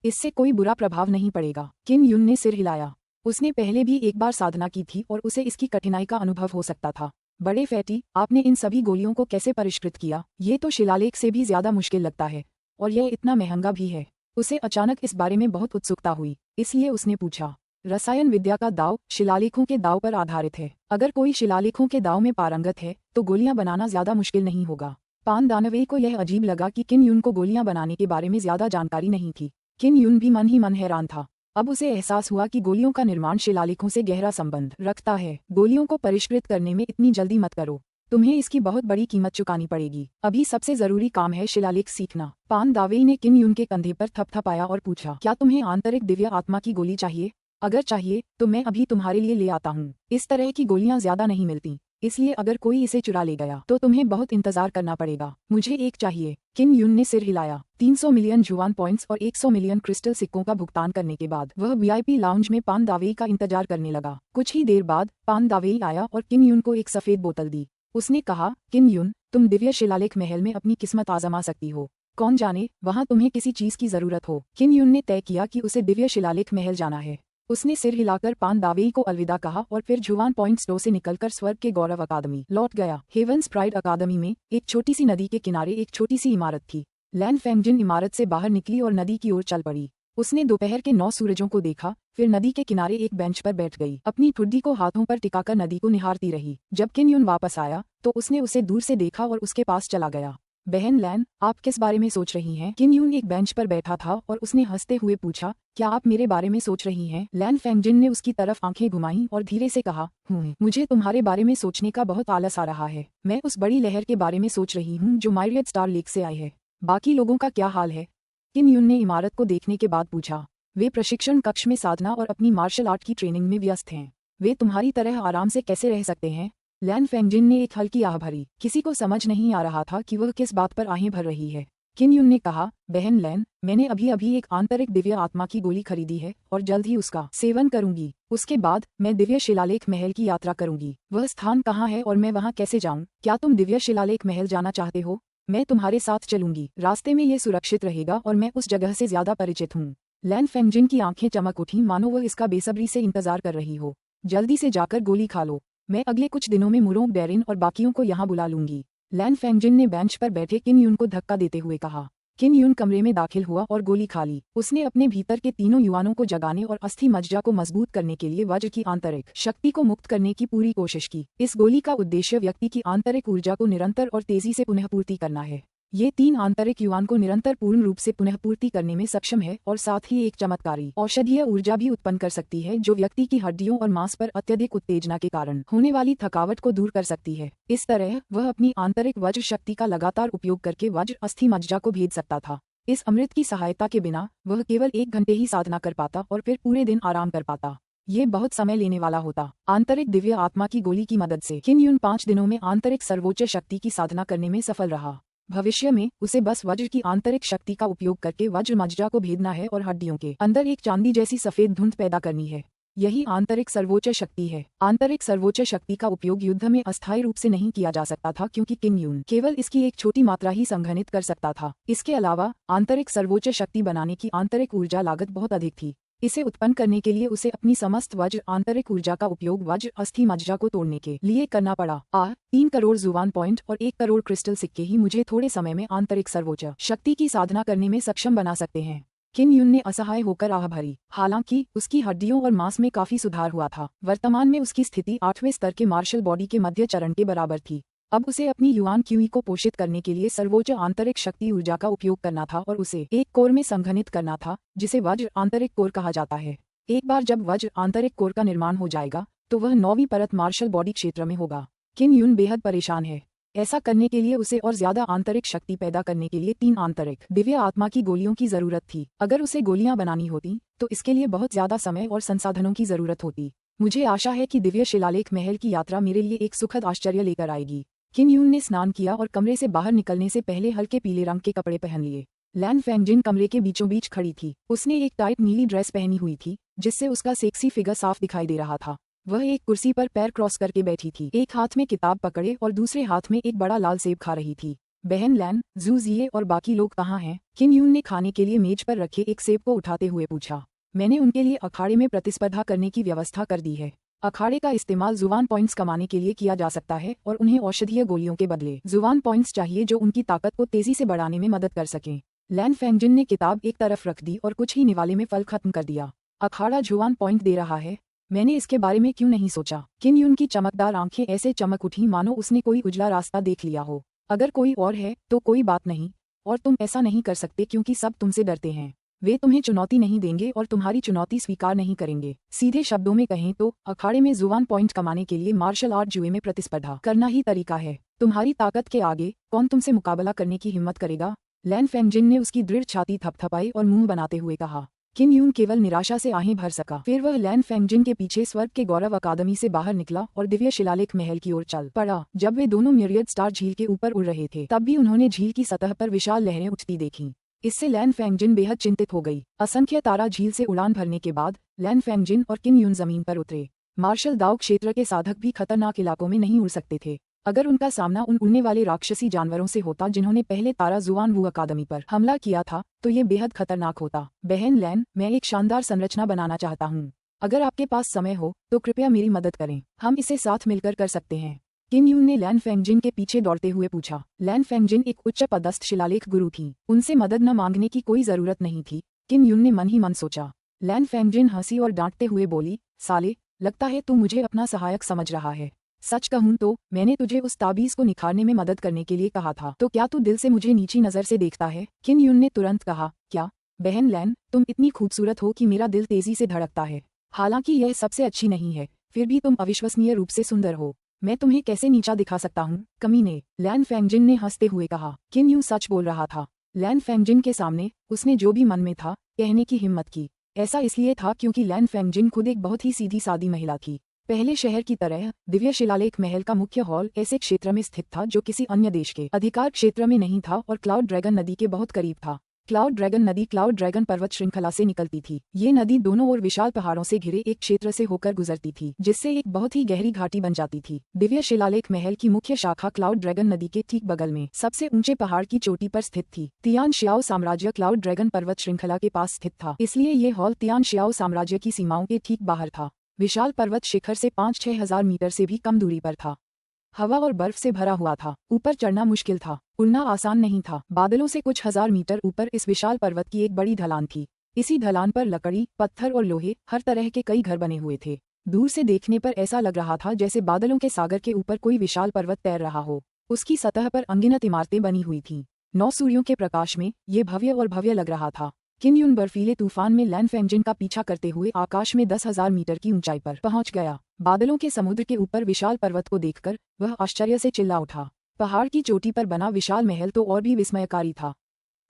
इससे कोई बुरा प्रभाव नहीं पड़ेगा। किन यून ने सिर हिलाया। उसने पहले भी एक बार साधना की थी और उसे इसकी कठिनाई का अनुभव हो सकता था। बड़े फैटी, आपने इन सभी गोलियों को कैसे परिष्कृत किया? ये तो शिलालेख से भी ज्यादा मुश्किल लगता है और यह इतना महंगा भी है। उसे अचानक इस बारे में बहुत उत्सुकता हुई, इसलिए उसने पूछा। रसायन विद्या का दाव शिलालेखों के दाव पर आधारित है। अगर कोई शिलालेखों के दाव में पारंगत है तो गोलियां बनाना ज्यादा मुश्किल नहीं होगा। पान दानवे को यह अजीब लगा कि किन यून को गोलियां बनाने के बारे में ज्यादा जानकारी नहीं थी। किन यून भी मन ही मन हैरान था। अब उसे एहसास हुआ कि गोलियों का निर्माण शिलालेखों से गहरा संबंध रखता है। गोलियों को परिष्कृत करने में इतनी जल्दी मत करो, तुम्हें इसकी बहुत बड़ी कीमत चुकानी पड़ेगी। अभी सबसे जरूरी काम है शिलालेख सीखना। पान दावेई ने किन यून के कंधे पर थपथपाया और पूछा, क्या तुम्हें आंतरिक दिव्य आत्मा की गोली चाहिए? अगर चाहिए तो मैं अभी तुम्हारे लिए ले आता हूँ। इस तरह की गोलियां ज्यादा नहीं मिलती, इसलिए अगर कोई इसे चुरा ले गया तो तुम्हें बहुत इंतजार करना पड़ेगा। मुझे एक चाहिए। किन यून ने सिर हिलाया। 300 मिलियन जुबान पॉइंट्स और 100 मिलियन क्रिस्टल सिक्कों का भुगतान करने के बाद वह वीआईपी लाउंज में पान दावेई का इंतजार करने लगा। कुछ ही देर बाद पान दावेई आया और किन यून को एक सफेद बोतल दी। उसने कहा, किन यून, तुम दिव्य शिलालेख महल में अपनी किस्मत आजमा सकती हो। कौन जाने वहाँ तुम्हें किसी चीज की जरूरत हो। किन यून ने तय किया कि उसे दिव्य शिलालेख महल जाना है। उसने सिर हिलाकर पान दावेई को अलविदा कहा और फिर जुबान पॉइंट स्टोर से निकलकर स्वर्ग के गौरव अकादमी लौट गया। हेवंस प्राइड अकादमी में एक छोटी सी नदी के किनारे एक छोटी सी इमारत थी। लैन फेंगजिन इमारत से बाहर निकली और नदी की ओर चल पड़ी। उसने दोपहर के 9 सूरजों को देखा, फिर नदी के किनारे एक बेंच पर बैठ गई। अपनी ठुड्डी को हाथों पर टिकाकर नदी को निहारती रही। जब किन यून वापस आया तो उसने उसे दूर से देखा और उसके पास चला गया। बहन लैन, आप किस बारे में सोच रही हैं? किन यून एक बेंच पर बैठा था और उसने हंसते हुए पूछा, क्या आप मेरे बारे में सोच रही हैं? लैन फेंगजिन ने उसकी तरफ आंखें घुमाईं और धीरे से कहा, मुझे तुम्हारे बारे में सोचने का बहुत आलस आ रहा है। मैं उस बड़ी लहर के बारे में सोच रही हूँ जो माइरियट स्टार लेक से आई है। बाकी लोगों का क्या हाल है? किन यून ने इमारत को देखने के बाद पूछा। वे प्रशिक्षण कक्ष में साधना और अपनी मार्शल आर्ट की ट्रेनिंग में व्यस्त हैं। वे तुम्हारी तरह आराम से कैसे रह सकते हैं? लैन फेंगजिन ने एक हल्की आह भरी। किसी को समझ नहीं आ रहा था कि वह किस बात पर आहें भर रही है। किन युन ने कहा, बहन लैन, मैंने अभी अभी एक आंतरिक दिव्य आत्मा की गोली खरीदी है और जल्द ही उसका सेवन करूंगी। उसके बाद मैं दिव्य शिलालेख महल की यात्रा करूंगी। वह स्थान कहाँ है और मैं वहाँ कैसे जाऊँ? क्या तुम दिव्य शिलालेख महल जाना चाहते हो? मैं तुम्हारे साथ चलूंगी। रास्ते में ये सुरक्षित रहेगा और मैं उस जगह से ज्यादा परिचित हूँ। लैन फेंगजिन की आंखें चमक उठी, मानो वह इसका बेसब्री से इंतजार कर रही हो। जल्दी से जाकर गोली खा लो। मैं अगले कुछ दिनों में मुरोंग डेरिन और बाकियों को यहाँ बुला लूंगी। लैन फेंगजिन ने बेंच पर बैठे किन युन को धक्का देते हुए कहा। किन युन कमरे में दाखिल हुआ और गोली खा ली। उसने अपने भीतर के तीनों युवानों को जगाने और अस्थि मज्जा को मजबूत करने के लिए वज्र की आंतरिक शक्ति को मुक्त करने की पूरी कोशिश की। इस गोली का उद्देश्य व्यक्ति की आंतरिक ऊर्जा को निरंतर और तेजी से पुनःपूर्ति करना है। ये 3 आंतरिक युवान को निरंतर पूर्ण रूप से पुनःपूर्ति करने में सक्षम है और साथ ही एक चमत्कारी औषधीय ऊर्जा भी उत्पन्न कर सकती है, जो व्यक्ति की हड्डियों और मांस पर अत्यधिक उत्तेजना के कारण होने वाली थकावट को दूर कर सकती है। इस तरह वह अपनी आंतरिक वज्र शक्ति का लगातार उपयोग करके वज्र अस्थि मज्जा को भेद सकता था। इस अमृत की सहायता के बिना वह केवल 1 घंटे ही साधना कर पाता और फिर पूरे दिन आराम कर पाता। ये बहुत समय लेने वाला होता। आंतरिक दिव्य आत्मा की गोली की मदद से किन युन 5 दिनों में आंतरिक सर्वोच्च शक्ति की साधना करने में सफल रहा। भविष्य में उसे बस वज्र की आंतरिक शक्ति का उपयोग करके वज्र मज्जा को भेदना है और हड्डियों के अंदर एक चांदी जैसी सफेद धुंध पैदा करनी है। यही आंतरिक सर्वोच्च शक्ति है। आंतरिक सर्वोच्च शक्ति का उपयोग युद्ध में अस्थायी रूप से नहीं किया जा सकता था, क्योंकि किन युन केवल इसकी एक छोटी मात्रा ही संघनित कर सकता था। इसके अलावा आंतरिक सर्वोच्च शक्ति बनाने की आंतरिक ऊर्जा लागत बहुत अधिक थी। इसे उत्पन्न करने के लिए उसे अपनी समस्त वज्र आंतरिक ऊर्जा का उपयोग वज्र अस्थि मज्जा को तोड़ने के लिए करना पड़ा। 3 करोड़ जुवान पॉइंट और 1 करोड़ क्रिस्टल सिक्के ही मुझे थोड़े समय में आंतरिक सर्वोच्च शक्ति की साधना करने में सक्षम बना सकते हैं। किन युन ने असहाय होकर आह भरी। हालांकि उसकी हड्डियों और मांस में काफी सुधार हुआ था। वर्तमान में उसकी स्थिति 8वें स्तर के मार्शल बॉडी के मध्य चरण के बराबर थी। अब उसे अपनी युवान क्यूई को पोषित करने के लिए सर्वोच्च आंतरिक शक्ति ऊर्जा का उपयोग करना था और उसे एक कोर में संघनित करना था, जिसे वज्र आंतरिक कोर कहा जाता है। एक बार जब वज्र आंतरिक कोर का निर्माण हो जाएगा तो वह 9वीं परत मार्शल बॉडी क्षेत्र में होगा। किन युन बेहद परेशान है। ऐसा करने के लिए उसे और ज्यादा आंतरिक शक्ति पैदा करने के लिए 3 आंतरिक दिव्य आत्मा की गोलियों की जरूरत थी। अगर उसे गोलियां बनानी होती तो इसके लिए बहुत ज्यादा समय और संसाधनों की जरूरत होती। मुझे आशा है कि दिव्य शिलालेख महल की यात्रा मेरे लिए एक सुखद आश्चर्य लेकर आएगी। किन युन ने स्नान किया और कमरे से बाहर निकलने से पहले हल्के पीले रंग के कपड़े पहन लिए। लैन फेंगजिन कमरे के बीचों बीच खड़ी थी। उसने एक टाइट नीली ड्रेस पहनी हुई थी, जिससे उसका सेक्सी फिगर साफ दिखाई दे रहा था। वह एक कुर्सी पर पैर क्रॉस करके बैठी थी, एक हाथ में किताब पकड़े और दूसरे हाथ में एक बड़ा लाल सेब खा रही थी। बहन लैन, जू जिए और बाकी लोग कहाँ हैं? किन युन ने खाने के लिए मेज पर रखे एक सेब को उठाते हुए पूछा। मैंने उनके लिए अखाड़े में प्रतिस्पर्धा करने की व्यवस्था कर दी है। अखाड़े का इस्तेमाल जुबान पॉइंट्स कमाने के लिए किया जा सकता है और उन्हें औषधीय गोलियों के बदले जुबान पॉइंट्स चाहिए जो उनकी ताकत को तेजी से बढ़ाने में मदद कर सकें। लैन फेंगजिन ने किताब एक तरफ रख दी और कुछ ही निवाले में फल खत्म कर दिया। अखाड़ा जुबान पॉइंट दे रहा है, मैंने इसके बारे में क्यों नहीं सोचा? किन युन की चमकदार आंखें ऐसे चमक उठी मानो उसने कोई उजला रास्ता देख लिया हो। अगर कोई और है तो कोई बात नहीं, और तुम ऐसा नहीं कर सकते क्योंकि सब तुमसे डरते हैं। वे तुम्हें चुनौती नहीं देंगे और तुम्हारी चुनौती स्वीकार नहीं करेंगे। सीधे शब्दों में कहें तो अखाड़े में जुबान पॉइंट कमाने के लिए मार्शल आर्ट जुए में प्रतिस्पर्धा करना ही तरीका है। तुम्हारी ताकत के आगे कौन तुमसे मुकाबला करने की हिम्मत करेगा? लैन फेंगजिन ने उसकी दृढ़ छाती थपथपाई और मुंह बनाते हुए कहा। किन युन केवल निराशा से आहें भर सका। फिर वह लैन फेंगजिन के पीछे स्वर्ग के गौरव अकादमी से बाहर निकला और दिव्य शिलालेख महल की ओर चल पड़ा। जब वे दोनों मिरियड स्टार झील के ऊपर उड़ रहे थे तब भी उन्होंने झील की सतह पर विशाल लहरें उठती देखीं। इससे लैन फेंगजिन बेहद चिंतित हो गई। असंख्य तारा झील से उड़ान भरने के बाद लैन फेंगजिन और किन युन जमीन पर उतरे। मार्शल दाव क्षेत्र के साधक भी खतरनाक इलाकों में नहीं उड़ सकते थे। अगर उनका सामना उन उड़ने वाले राक्षसी जानवरों से होता जिन्होंने पहले तारा जुआन वू अकादमी पर हमला किया था तो ये बेहद खतरनाक होता। बहन लैन, मैं एक शानदार संरचना बनाना चाहता हूँ। अगर आपके पास समय हो तो कृपया मेरी मदद करें। हम इसे साथ मिलकर कर सकते हैं। किन युन ने लैन फेंगजिन के पीछे दौड़ते हुए पूछा। लैन फेंगजिन एक उच्च पदस्थ शिलालेख गुरु थी, उनसे मदद न मांगने की कोई जरूरत नहीं थी। किन युन ने मन ही मन सोचा। लैन फेंगजिन हंसी और डांटते हुए बोली, साले, लगता है तू मुझे अपना सहायक समझ रहा है। सच कहूँ तो मैंने तुझे उस ताबीज को निखारने में मदद करने के लिए कहा था, तो क्या तू दिल से मुझे नीची नजर से देखता है? किन युन ने तुरंत कहा, क्या? बहन लैन, तुम इतनी खूबसूरत हो कि मेरा दिल तेजी से धड़कता है। हालांकि यह सबसे अच्छी नहीं है, फिर भी तुम अविश्वसनीय रूप से सुंदर हो। मैं तुम्हें कैसे नीचा दिखा सकता हूँ, कमीने? लैन फेंगजिन ने हंसते हुए कहा। किन युन सच बोल रहा था। लैन फेंगजिन के सामने उसने जो भी मन में था कहने की हिम्मत की। ऐसा इसलिए था क्योंकि लैन फेंगजिन खुद एक बहुत ही सीधी सादी महिला थी। पहले शहर की तरह दिव्य शिलालेख महल का मुख्य हॉल ऐसे क्षेत्र में स्थित था जो किसी अन्य देश के अधिकार क्षेत्र में नहीं था और क्लाउड ड्रैगन नदी के बहुत करीब था। क्लाउड ड्रैगन नदी क्लाउड ड्रैगन पर्वत श्रृंखला से निकलती थी। ये नदी दोनों ओर विशाल पहाड़ों से घिरे एक क्षेत्र से होकर गुजरती थी, जिससे एक बहुत ही गहरी घाटी बन जाती थी। दिव्य शिलालेख महल की मुख्य शाखा क्लाउड ड्रैगन नदी के ठीक बगल में सबसे ऊंचे पहाड़ की चोटी पर स्थित थी। तियान शियाओ साम्राज्य क्लाउड ड्रैगन पर्वत श्रृंखला के पास स्थित था, इसलिए ये हॉल तियान शियाओ साम्राज्य की सीमाओं के ठीक बाहर था। विशाल पर्वत शिखर से 5-6 हजार मीटर से भी कम दूरी पर था। हवा और बर्फ से भरा हुआ था। ऊपर चढ़ना मुश्किल था, उड़ना आसान नहीं था। बादलों से कुछ हजार मीटर ऊपर इस विशाल पर्वत की एक बड़ी ढलान थी। इसी ढलान पर लकड़ी, पत्थर और लोहे, हर तरह के कई घर बने हुए थे। दूर से देखने पर ऐसा लग रहा था जैसे बादलों के सागर के ऊपर कोई विशाल पर्वत तैर रहा हो। उसकी सतह पर अनगिनत इमारतें बनी हुई थीं। 9 सूर्यों के प्रकाश में ये भव्य और भव्य लग रहा था। किन यून बर्फीले तूफान में लैनफेंजिन का पीछा करते हुए आकाश में 10,000 मीटर की ऊंचाई पर पहुंच गया। बादलों के समुद्र के ऊपर विशाल पर्वत को देखकर वह आश्चर्य से चिल्ला उठा। पहाड़ की चोटी पर बना विशाल महल तो और भी विस्मयकारी था।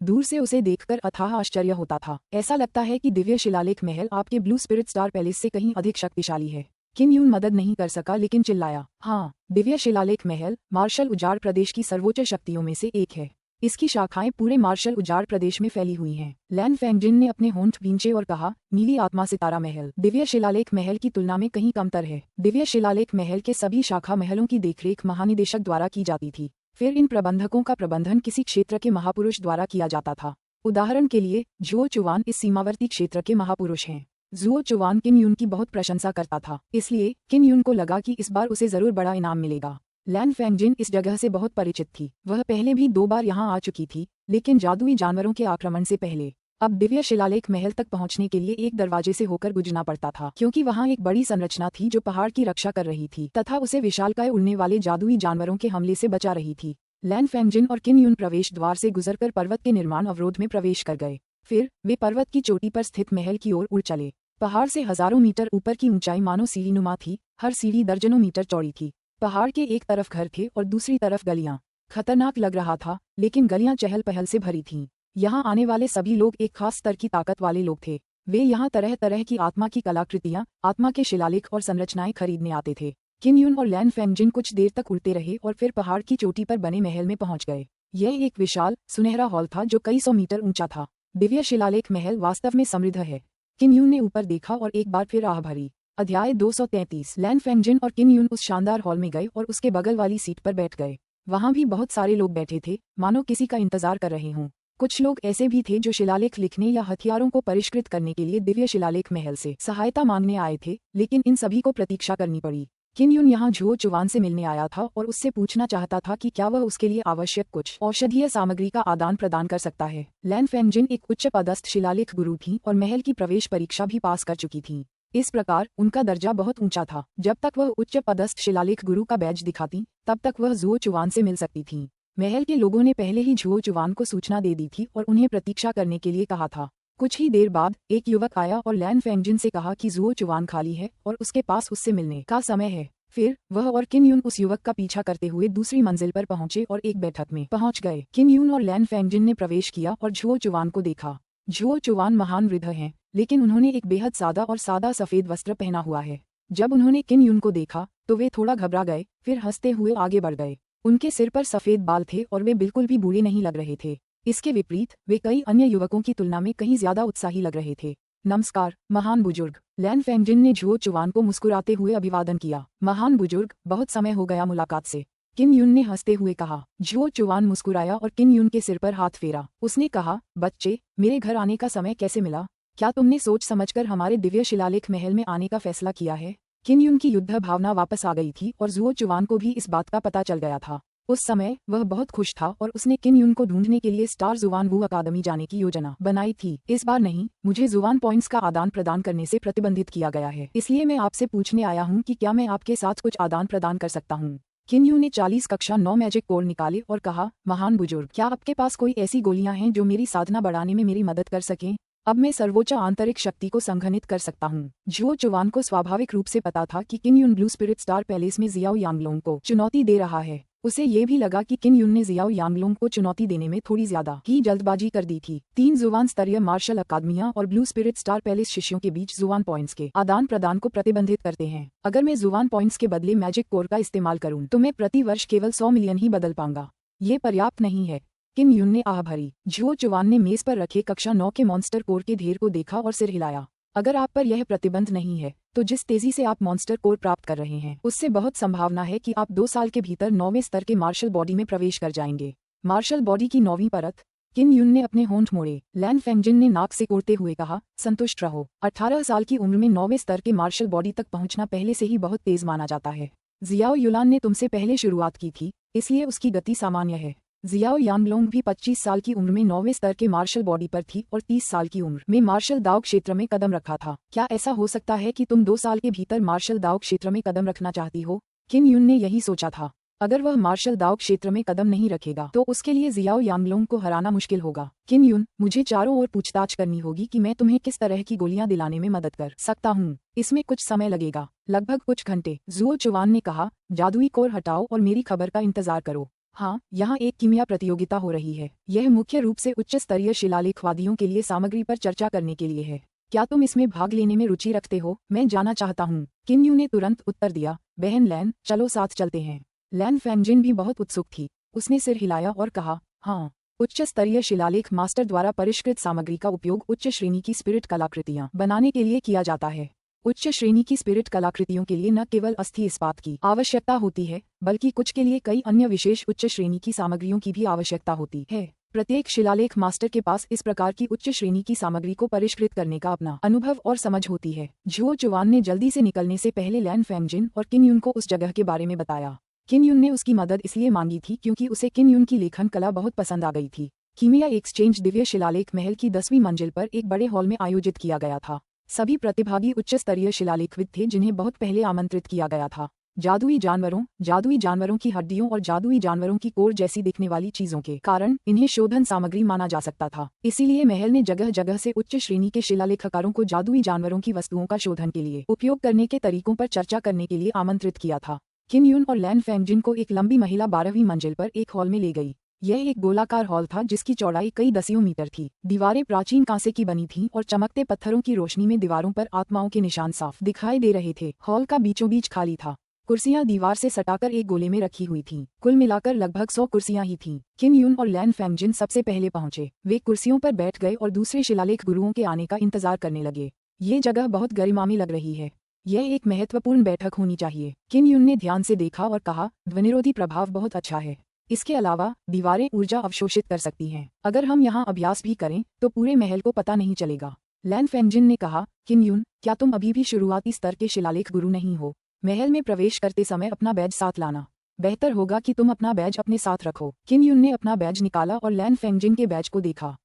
दूर से उसे देखकर अथाह आश्चर्य होता था। ऐसा लगता है कि दिव्य शिलालेख महल आपके ब्लू स्पिरिट स्टार पैलेस से कहीं अधिक शक्तिशाली है। किन यून मदद नहीं कर सका लेकिन चिल्लाया, हाँ, दिव्य शिलालेख महल मार्शल उजाड़ प्रदेश की सर्वोच्च शक्तियों में से एक है। इसकी शाखाएं पूरे मार्शल उजाड़ प्रदेश में फैली हुई हैं। लैन फेंगजिन ने अपने होंठ भींचे और कहा, नीली आत्मा सितारा महल दिव्य शिलालेख महल की तुलना में कहीं कमतर है। दिव्य शिलालेख महल के सभी शाखा महलों की देखरेख महानिदेशक द्वारा की जाती थी। फिर इन प्रबंधकों का प्रबंधन किसी क्षेत्र के महापुरुष द्वारा किया जाता था। उदाहरण के लिए झुओ चुवान इस सीमावर्ती क्षेत्र के महापुरुष हैं। झुओ चुवान किन यून की बहुत प्रशंसा करता था, इसलिए किन यून को लगा कि इस बार उसे जरूर बड़ा इनाम मिलेगा। लैन फेंगजिन इस जगह से बहुत परिचित थी। वह पहले भी 2 बार यहाँ आ चुकी थी, लेकिन जादुई जानवरों के आक्रमण से पहले। अब दिव्य शिलालेख महल तक पहुंचने के लिए एक दरवाजे से होकर गुजरना पड़ता था, क्योंकि वहां एक बड़ी संरचना थी जो पहाड़ की रक्षा कर रही थी तथा उसे विशालकाय उड़ने वाले जादुई जानवरों के हमले से बचा रही थी। लैन फेंगजिन और किन यून प्रवेश द्वार से गुजरकर पर्वत के निर्माण अवरोध में प्रवेश कर गए। फिर वे पर्वत की चोटी पर स्थित महल की ओर उड़ चले। पहाड़ से हजारों मीटर ऊपर की ऊंचाई मानो सीढ़ीनुमा थी। हर सीढ़ी दर्जनों मीटर चौड़ी थी। पहाड़ के एक तरफ घर थे और दूसरी तरफ गलियां। खतरनाक लग रहा था, लेकिन गलियां चहल पहल से भरी थीं। यहाँ आने वाले सभी लोग एक खास स्तर की ताकत वाले लोग थे। वे यहाँ तरह तरह की आत्मा की कलाकृतियाँ, आत्मा के शिलालेख और संरचनाएं खरीदने आते थे। किन यून और लैन फेंगजिन कुछ देर तक उड़ते रहे और फिर पहाड़ की चोटी पर बने महल में पहुंच गए। यह एक विशाल सुनहरा हॉल था जो कई 100 मीटर ऊंचा था। दिव्य शिलालेख महल वास्तव में समृद्ध है। किन यून ने ऊपर देखा और एक बार फिर आह भरी। अध्याय 233। लैन फेंगजिन और किन यून उस शानदार हॉल में गए और उसके बगल वाली सीट पर बैठ गए। वहां भी बहुत सारे लोग बैठे थे, मानो किसी का इंतजार कर रहे हों। कुछ लोग ऐसे भी थे जो शिलालेख लिखने या हथियारों को परिष्कृत करने के लिए दिव्य शिलालेख महल से सहायता मांगने आए थे, लेकिन इन सभी को प्रतीक्षा करनी पड़ी। किन यून यहाँ झुओ चुवान से मिलने आया था और उससे पूछना चाहता था कि क्या वह उसके लिए आवश्यक कुछ औषधीय सामग्री का आदान प्रदान कर सकता है। लैन फेंगजिन एक उच्च पदस्थ शिलालेख गुरु थी और महल की प्रवेश परीक्षा भी पास कर चुकी थी। इस प्रकार उनका दर्जा बहुत ऊंचा था। जब तक वह उच्च पदस्थ शिलालेख गुरु का बैज दिखाती, तब तक वह झुओ चुवान से मिल सकती थी। महल के लोगों ने पहले ही झुओ चुवान को सूचना दे दी थी और उन्हें प्रतीक्षा करने के लिए कहा था। कुछ ही देर बाद एक युवक आया और लैन फेंगजिन से कहा कि झुओ चुवान खाली है और उसके पास उससे मिलने का समय है। फिर वह और किन यून उस युवक का पीछा करते हुए दूसरी मंजिल पर पहुंचे और एक बैठक में पहुंच गए। किन यून और लैन फेंगजिन ने प्रवेश किया और झुओ चुवान को देखा। झुओ चुवान महान वृद्ध हैं, लेकिन उन्होंने एक बेहद सादा सफेद वस्त्र पहना हुआ है। जब उन्होंने किन यून को देखा तो वे थोड़ा घबरा गए, फिर हंसते हुए आगे बढ़ गए। उनके सिर पर सफेद बाल थे और वे बिल्कुल भी बूढ़े नहीं लग रहे थे। इसके विपरीत वे कई अन्य युवकों की तुलना में कहीं ज्यादा उत्साही लग रहे थे। नमस्कार महान बुजुर्ग। लैन फेंगजिन ने झुओ चुवान को मुस्कुराते हुए अभिवादन किया। महान बुजुर्ग, बहुत समय हो गया मुलाकात से, किन यून ने हंसते हुए कहा। झुओ चुवान मुस्कुराया और किन यून के सिर पर हाथ फेरा। उसने कहा, बच्चे, मेरे घर आने का समय कैसे मिला? क्या तुमने सोच समझकर हमारे दिव्य शिलालेख महल में आने का फैसला किया है? किन यून की युद्ध भावना वापस आ गई थी और झुओ चुवान को भी इस बात का पता चल गया था। उस समय वह बहुत खुश था और उसने किन यून को ढूंढने के लिए स्टार जुवान वू अकादमी जाने की योजना बनाई थी। इस बार नहीं, मुझे जुवान पॉइंट्स का आदान प्रदान करने से प्रतिबंधित किया गया है, इसलिए मैं आपसे पूछने आया हूँ कि क्या मैं आपके साथ कुछ आदान प्रदान कर सकता हूँ। किन यून ने 40 कक्षा 9 मैजिक कोड निकाले और कहा, महान बुजुर्ग, क्या आपके पास कोई ऐसी गोलियां हैं जो मेरी साधना बढ़ाने में मेरी मदद कर सकें? अब मैं सर्वोच्च आंतरिक शक्ति को संघनित कर सकता हूँ। झुओ चुवान को स्वाभाविक रूप से पता था कि किन यून ब्लू स्पिरिट स्टार पैलेस में जियाओ यांगलोंग को चुनौती दे रहा है। उसे ये भी लगा कि किन युन ने जियाओ यांगलोंग को चुनौती देने में थोड़ी ज्यादा ही जल्दबाजी कर दी थी। 3 जुबान स्तरीय मार्शल अकादमियां और ब्लू स्पिरिट स्टार पैलेस शिष्यों के बीच जुबान पॉइंट्स के आदान प्रदान को प्रतिबंधित करते हैं। अगर मैं जुबान पॉइंट्स के बदले मैजिक कोर का इस्तेमाल करूं तो मैं प्रति वर्ष केवल 100 मिलियन ही बदल पाऊंगा। ये पर्याप्त नहीं है। किन युन ने आह भरी। झुओ चुवान ने मेज पर रखे कक्षा 9 के मॉन्स्टर कोर के ढेर को देखा और सिर हिलाया। अगर आप पर यह प्रतिबंध नहीं है तो जिस तेजी से आप मॉन्स्टर कोर प्राप्त कर रहे हैं उससे बहुत संभावना है कि आप 2 साल के भीतर 9वें स्तर के मार्शल बॉडी में प्रवेश कर जाएंगे। मार्शल बॉडी की 9वीं परत। किन युन ने अपने होंठ मोड़े। लैन फेंगजिन ने नाक से कोड़ते हुए कहा, संतुष्ट रहो। 18 साल की उम्र में 9वें स्तर के मार्शल बॉडी तक पहुंचना पहले से ही बहुत तेज माना जाता है। जियाओ युलान ने तुमसे पहले शुरुआत की थी, इसलिए उसकी गति सामान्य है। जियाओ यांगलोंग भी 25 साल की उम्र में 9वें स्तर के मार्शल बॉडी पर थी और 30 साल की उम्र में मार्शल दाव क्षेत्र में कदम रखा था। क्या ऐसा हो सकता है कि तुम 2 साल के भीतर मार्शल दाव क्षेत्र में कदम रखना चाहती हो? किन युन ने यही सोचा था। अगर वह मार्शल दाव क्षेत्र में कदम नहीं रखेगा तो उसके लिए जियाओ यांगलोंग को हराना मुश्किल होगा। किन युन, मुझे चारों ओर पूछताछ करनी होगी कि मैं तुम्हें किस तरह की गोलियां दिलाने में मदद कर सकता हूँ। इसमें कुछ समय लगेगा, लगभग कुछ घंटे। जुओ चुवान ने कहा, जादुई कोर हटाओ और मेरी खबर का इंतजार करो। हाँ, यहाँ एक कीमिया प्रतियोगिता हो रही है। यह मुख्य रूप से उच्च स्तरीय शिलालेखवादियों के लिए सामग्री पर चर्चा करने के लिए है। क्या तुम इसमें भाग लेने में रुचि रखते हो? मैं जाना चाहता हूँ। किन यू ने तुरंत उत्तर दिया, बहन लैन, चलो साथ चलते हैं। लैन फेंगजिन भी बहुत उत्सुक थी। उसने सिर हिलाया और कहा, हाँ। उच्च स्तरीय शिलालेख मास्टर द्वारा परिष्कृत सामग्री का उपयोग उच्च श्रेणी की स्पिरिट कलाकृतियाँ बनाने के लिए किया जाता है। उच्च श्रेणी की स्पिरिट कलाकृतियों के लिए न केवल अस्थि इस्पात की आवश्यकता होती है, बल्कि कुछ के लिए कई अन्य विशेष उच्च श्रेणी की सामग्रियों की भी आवश्यकता होती है। प्रत्येक शिलालेख मास्टर के पास इस प्रकार की उच्च श्रेणी की सामग्री को परिष्कृत करने का अपना अनुभव और समझ होती है। झुओ चुवान ने जल्दी से निकलने से पहले लैन फेंगजिन और किन युन को उस जगह के बारे में बताया। किन युन ने उसकी मदद इसलिए मांगी थी क्योंकि उसे किन युन की लेखन कला बहुत पसंद आ गई थी। कीमिया एक्सचेंज दिव्य शिलालेख महल की 10वीं मंजिल पर एक बड़े हॉल में आयोजित किया गया था। सभी प्रतिभागी उच्च स्तरीय शिलालेखविद थे जिन्हें बहुत पहले आमंत्रित किया गया था। जादुई जानवरों की हड्डियों और जादुई जानवरों की कोर जैसी दिखने वाली चीजों के कारण इन्हें शोधन सामग्री माना जा सकता था। इसीलिए महल ने जगह जगह से उच्च श्रेणी के शिलालेखकारों को जादुई जानवरों की वस्तुओं का शोधन के लिए उपयोग करने के तरीकों पर चर्चा करने के लिए आमंत्रित किया था। किन युन और लैन फेंगजिन को एक लंबी महिला 12वीं मंजिल पर एक हॉल में ले गई। यह एक गोलाकार हॉल था जिसकी चौड़ाई कई दसियों मीटर थी। दीवारें प्राचीन कांसे की बनी थीं और चमकते पत्थरों की रोशनी में दीवारों पर आत्माओं के निशान साफ दिखाई दे रहे थे। हॉल का बीचों बीच खाली था। कुर्सियां दीवार से सटाकर एक गोले में रखी हुई थीं। कुल मिलाकर लगभग 100 कुर्सियां ही थीं। किन युन और लैन फेंगजिन सबसे पहले पहुंचे। वे कुर्सियों पर बैठ गए और दूसरे शिलालेख गुरुओं के आने का इंतजार करने लगे। ये जगह बहुत गरिमा में लग रही है। यह एक महत्वपूर्ण बैठक होनी चाहिए। किन युन ने ध्यान से देखा और कहा, ध्वनिरोधी प्रभाव बहुत अच्छा है। इसके अलावा दीवारें ऊर्जा अवशोषित कर सकती हैं। अगर हम यहाँ अभ्यास भी करें तो पूरे महल को पता नहीं चलेगा। लैन फेंगजिन ने कहा, किन युन, क्या तुम अभी भी शुरुआती स्तर के शिलालेख गुरु नहीं हो? महल में प्रवेश करते समय अपना बैज साथ लाना। बेहतर होगा कि तुम अपना बैज अपने साथ रखो। किन युन ने अपना बैज निकाला और लैन फेंगजिन के बैज को देखा।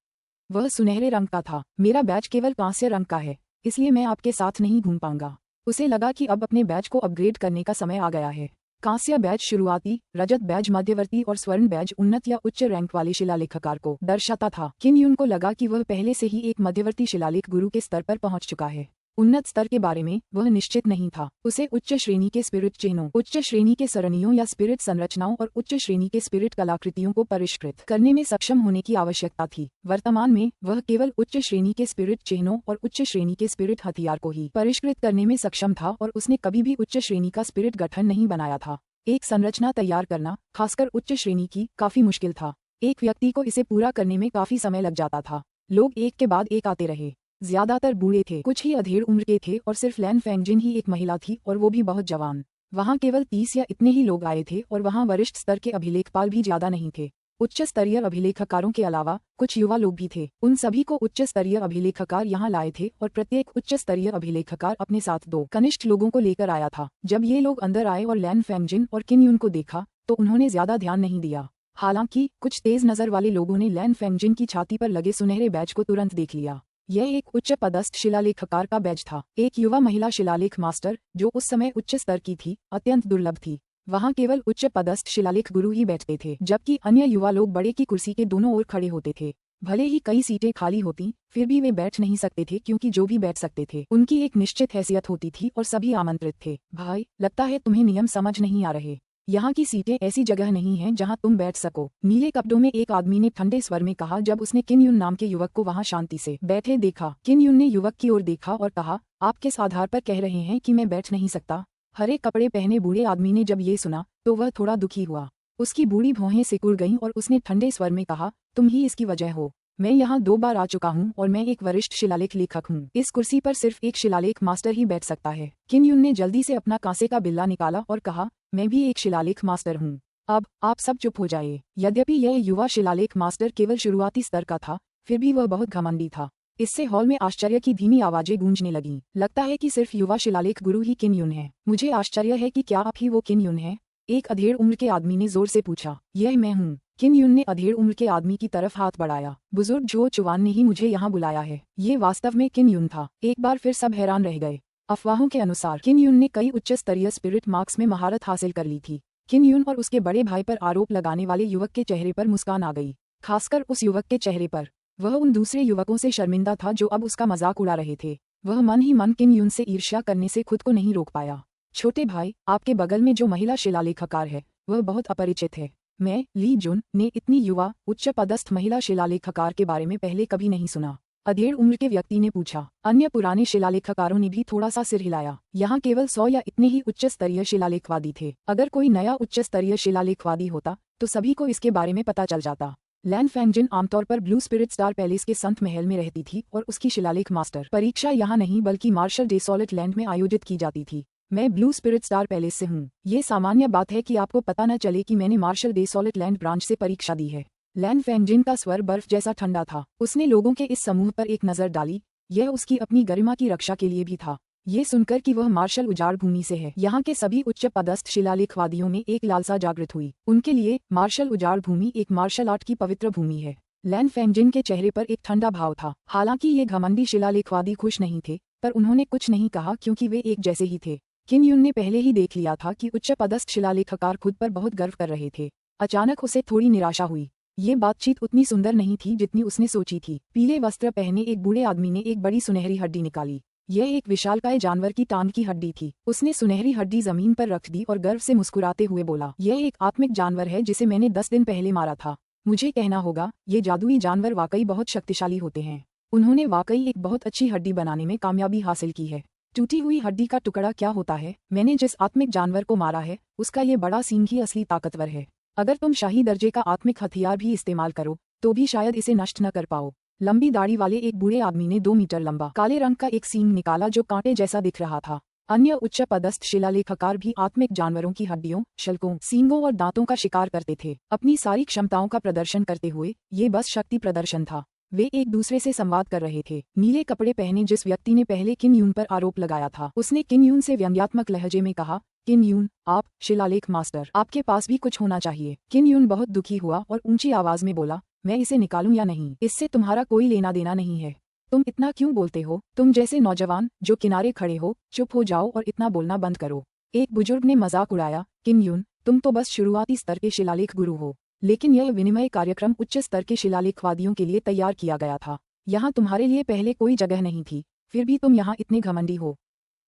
वह सुनहरे रंग का था। मेरा बैज केवल कांस्य रंग का है, इसलिए मैं आपके साथ नहीं घूम पाऊंगा। उसे लगा कि अब अपने बैज को अपग्रेड करने का समय आ गया है। कांस्य बैज शुरुआती, रजत बैज मध्यवर्ती और स्वर्ण बैज उन्नत या उच्च रैंक वाले शिलालेखकार को दर्शाता था। किन युन को लगा कि वह पहले से ही एक मध्यवर्ती शिलालेख गुरु के स्तर पर पहुंच चुका है। उन्नत स्तर के बारे में वह निश्चित नहीं था। उसे उच्च श्रेणी के स्पिरिट चिन्हों, उच्च श्रेणी के सरणियों या स्पिरिट संरचनाओं और उच्च श्रेणी के स्पिरिट कलाकृतियों को परिष्कृत करने में सक्षम होने की आवश्यकता थी। वर्तमान में वह केवल उच्च श्रेणी के स्पिरिट चिन्हों और उच्च श्रेणी के स्पिरिट हथियार को ही परिष्कृत करने में सक्षम था और उसने कभी भी उच्च श्रेणी का स्पिरिट गठन नहीं बनाया था। एक संरचना तैयार करना, खासकर उच्च श्रेणी की, काफी मुश्किल था। एक व्यक्ति को इसे पूरा करने में काफी समय लग जाता था। लोग एक के बाद एक आते रहे। ज्यादातर बूढ़े थे, कुछ ही अधेड़ उम्र के थे और सिर्फ लैन फेंगजिन ही एक महिला थी और वो भी बहुत जवान। वहाँ केवल 30 या इतने ही लोग आए थे और वहाँ वरिष्ठ स्तर के अभिलेखपाल भी ज्यादा नहीं थे। उच्च स्तरीय अभिलेखकारों के अलावा कुछ युवा लोग भी थे। उन सभी को उच्च स्तरीय अभिलेखकार यहाँ लाए थे और प्रत्येक उच्च स्तरीय अभिलेखकार अपने साथ 2 कनिष्ठ लोगों को लेकर आया था। जब ये लोग अंदर आए और लैन फेंगजिन और किन युन को देखा तो उन्होंने ज्यादा ध्यान नहीं दिया। हालांकि कुछ तेज नजर वाले लोगों ने लैन फेंगजिन की छाती पर लगे सुनहरे बैज को तुरंत देख लिया। यह एक उच्च पदस्थ शिलालेखकार का बैज था। एक युवा महिला शिलालेख मास्टर, जो उस समय उच्च स्तर की थी, अत्यंत दुर्लभ थी। वहाँ केवल उच्च पदस्थ शिलालेख गुरु ही बैठते थे, जबकि अन्य युवा लोग बड़े की कुर्सी के दोनों ओर खड़े होते थे। भले ही कई सीटें खाली होती, फिर भी वे बैठ नहीं सकते थे क्योंकि जो भी बैठ सकते थे उनकी एक निश्चित हैसियत होती थी और सभी आमंत्रित थे। भाई, लगता है तुम्हें नियम समझ नहीं आ रहे। यहाँ की सीटें ऐसी जगह नहीं हैं जहाँ तुम बैठ सको। नीले कपड़ों में एक आदमी ने ठंडे स्वर में कहा जब उसने किन युन नाम के युवक को वहाँ शांति से बैठे देखा। किन युन ने युवक की ओर देखा और कहा, आप किस आधार पर कह रहे हैं कि मैं बैठ नहीं सकता? हरे कपड़े पहने बूढ़े आदमी ने जब ये सुना तो वह थोड़ा दुखी हुआ। उसकी बूढ़ी भौहें सिकुड़ गईं और उसने ठंडे स्वर में कहा, तुम ही इसकी वजह हो। मैं यहाँ 2 बार आ चुका हूँ और मैं एक वरिष्ठ शिलालेख लेखक हूँ। इस कुर्सी पर सिर्फ एक शिलालेख मास्टर ही बैठ सकता है। किन युन ने जल्दी से अपना कांसे का बिल्ला निकाला और कहा, मैं भी एक शिलालेख मास्टर हूँ। अब आप सब चुप हो जाइए। यद्यपि यह युवा शिलालेख मास्टर केवल शुरुआती स्तर का था, फिर भी वह बहुत घमंडी था। इससे हॉल में आश्चर्य की धीमी आवाजें गूंजने लगीं। लगता है कि सिर्फ युवा शिलालेख गुरु ही किन युन है। मुझे आश्चर्य है कि क्या आप ही वो किन युन है? एक अधेड़ उम्र के आदमी ने जोर से पूछा। यह मैं हूँ। किन युन ने अधेड़ उम्र के आदमी की तरफ हाथ बढ़ाया। बुजुर्ग जो चुवान ने ही मुझे यहाँ बुलाया है। ये वास्तव में किन युन था। एक बार फिर सब हैरान रह गए। अफवाहों के अनुसार किन युन ने कई उच्च स्तरीय स्पिरिट मार्क्स में महारत हासिल कर ली थी। किन युन और उसके बड़े भाई पर आरोप लगाने वाले युवक के चेहरे पर मुस्कान आ गई, खासकर उस युवक के चेहरे पर। वह उन दूसरे युवकों से शर्मिंदा था जो अब उसका मजाक उड़ा रहे थे। वह मन ही मन किन युन से ईर्ष्या करने से खुद को नहीं रोक पाया। छोटे भाई, आपके बगल में जो महिला शिलालेखकार है वह बहुत अपरिचित है। मैं, ली जुन, ने इतनी युवा उच्च पदस्थ महिला शिलालेखकार के बारे में पहले कभी नहीं सुना। अधेड़ उम्र के व्यक्ति ने पूछा। अन्य पुराने शिलालेखकारों ने भी थोड़ा सा सिर हिलाया। यहाँ केवल 100 या इतने ही उच्च स्तरीय शिलालेखवादी थे। अगर कोई नया उच्च स्तरीय शिलालेखवादी होता तो सभी को इसके बारे में पता चल जाता। लैन फेंगजिन आमतौर पर ब्लू स्पिरिट स्टार पैलेस के संत महल में रहती थी और उसकी शिलालेख मास्टर परीक्षा यहाँ नहीं बल्कि मार्शल डेसोलेट लैंड में आयोजित की जाती थी। मैं ब्लू स्पिरिट स्टार पैलेस से हूँ। ये सामान्य बात है कि आपको पता न चले कि मैंने मार्शल डेसोलेट लैंड ब्रांच से परीक्षा दी है। लैन फेंगजिन का स्वर बर्फ जैसा ठंडा था। उसने लोगों के इस समूह पर एक नजर डाली। यह उसकी अपनी गरिमा की रक्षा के लिए भी था। ये सुनकर कि वह मार्शल उजाड़ भूमि से है, यहाँ के सभी उच्च पदस्थ शिलालेखवादियों में एक लालसा जागृत हुई। उनके लिए मार्शल उजाड़ भूमि एक मार्शल आर्ट की पवित्र भूमि है। लैन फेंगजिन के चेहरे पर एक ठंडा भाव था। हालांकि ये घमंडी शिलालेखवादी खुश नहीं थे, पर उन्होंने कुछ नहीं कहा क्योंकि वे एक जैसे ही थे। किन युन ने पहले ही देख लिया था कि उच्च पदस्थ शिलालेखकार खुद पर बहुत गर्व कर रहे थे। अचानक उसे थोड़ी निराशा हुई। ये बातचीत उतनी सुंदर नहीं थी जितनी उसने सोची थी। पीले वस्त्र पहने एक बूढ़े आदमी ने एक बड़ी सुनहरी हड्डी निकाली। यह एक विशालकाय जानवर की टांग की हड्डी थी। उसने सुनहरी हड्डी जमीन पर रख दी और गर्व से मुस्कुराते हुए बोला, यह एक आत्मिक जानवर है जिसे मैंने 10 दिन पहले मारा था। मुझे कहना होगा, ये जादुई जानवर वाकई बहुत शक्तिशाली होते हैं। उन्होंने वाकई एक बहुत अच्छी हड्डी बनाने में कामयाबी हासिल की है। टूटी हुई हड्डी का टुकड़ा क्या होता है? मैंने जिस आत्मिक जानवर को मारा है उसका ये बड़ा सींग ही असली ताकतवर है। अगर तुम शाही दर्जे का आत्मिक हथियार भी इस्तेमाल करो तो भी शायद इसे नष्ट न कर पाओ। लंबी दाढ़ी वाले एक बूढ़े आदमी ने 2 मीटर लंबा काले रंग का एक सींग निकाला जो कांटे जैसा दिख रहा था। अन्य उच्च पदस्थ शिलालेखकार भी आत्मिक जानवरों की हड्डियों, शल्कों, सींगों और दांतों का शिकार करते थे। अपनी सारी क्षमताओं का प्रदर्शन करते हुए ये बस शक्ति प्रदर्शन था। वे एक दूसरे से संवाद कर रहे थे। नीले कपड़े पहने जिस व्यक्ति ने पहले किन यून पर आरोप लगाया था उसने किन यून से व्यंग्यात्मक लहजे में कहा, किन यून, आप शिलालेख मास्टर, आपके पास भी कुछ होना चाहिए। किन यून बहुत दुखी हुआ और ऊंची आवाज में बोला, मैं इसे निकालूं या नहीं, इससे तुम्हारा कोई लेना देना नहीं है। तुम इतना क्यों बोलते हो? तुम जैसे नौजवान जो किनारे खड़े हो, चुप हो जाओ और इतना बोलना बंद करो। एक बुजुर्ग ने मजाक उड़ाया, किन यून, तुम तो बस शुरुआती स्तर के शिलालेख गुरु हो, लेकिन यह विनिमय कार्यक्रम उच्च स्तर के शिलालेखवादियों के लिए तैयार किया गया था। यहाँ तुम्हारे लिए पहले कोई जगह नहीं थी, फिर भी तुम यहाँ इतने घमंडी हो।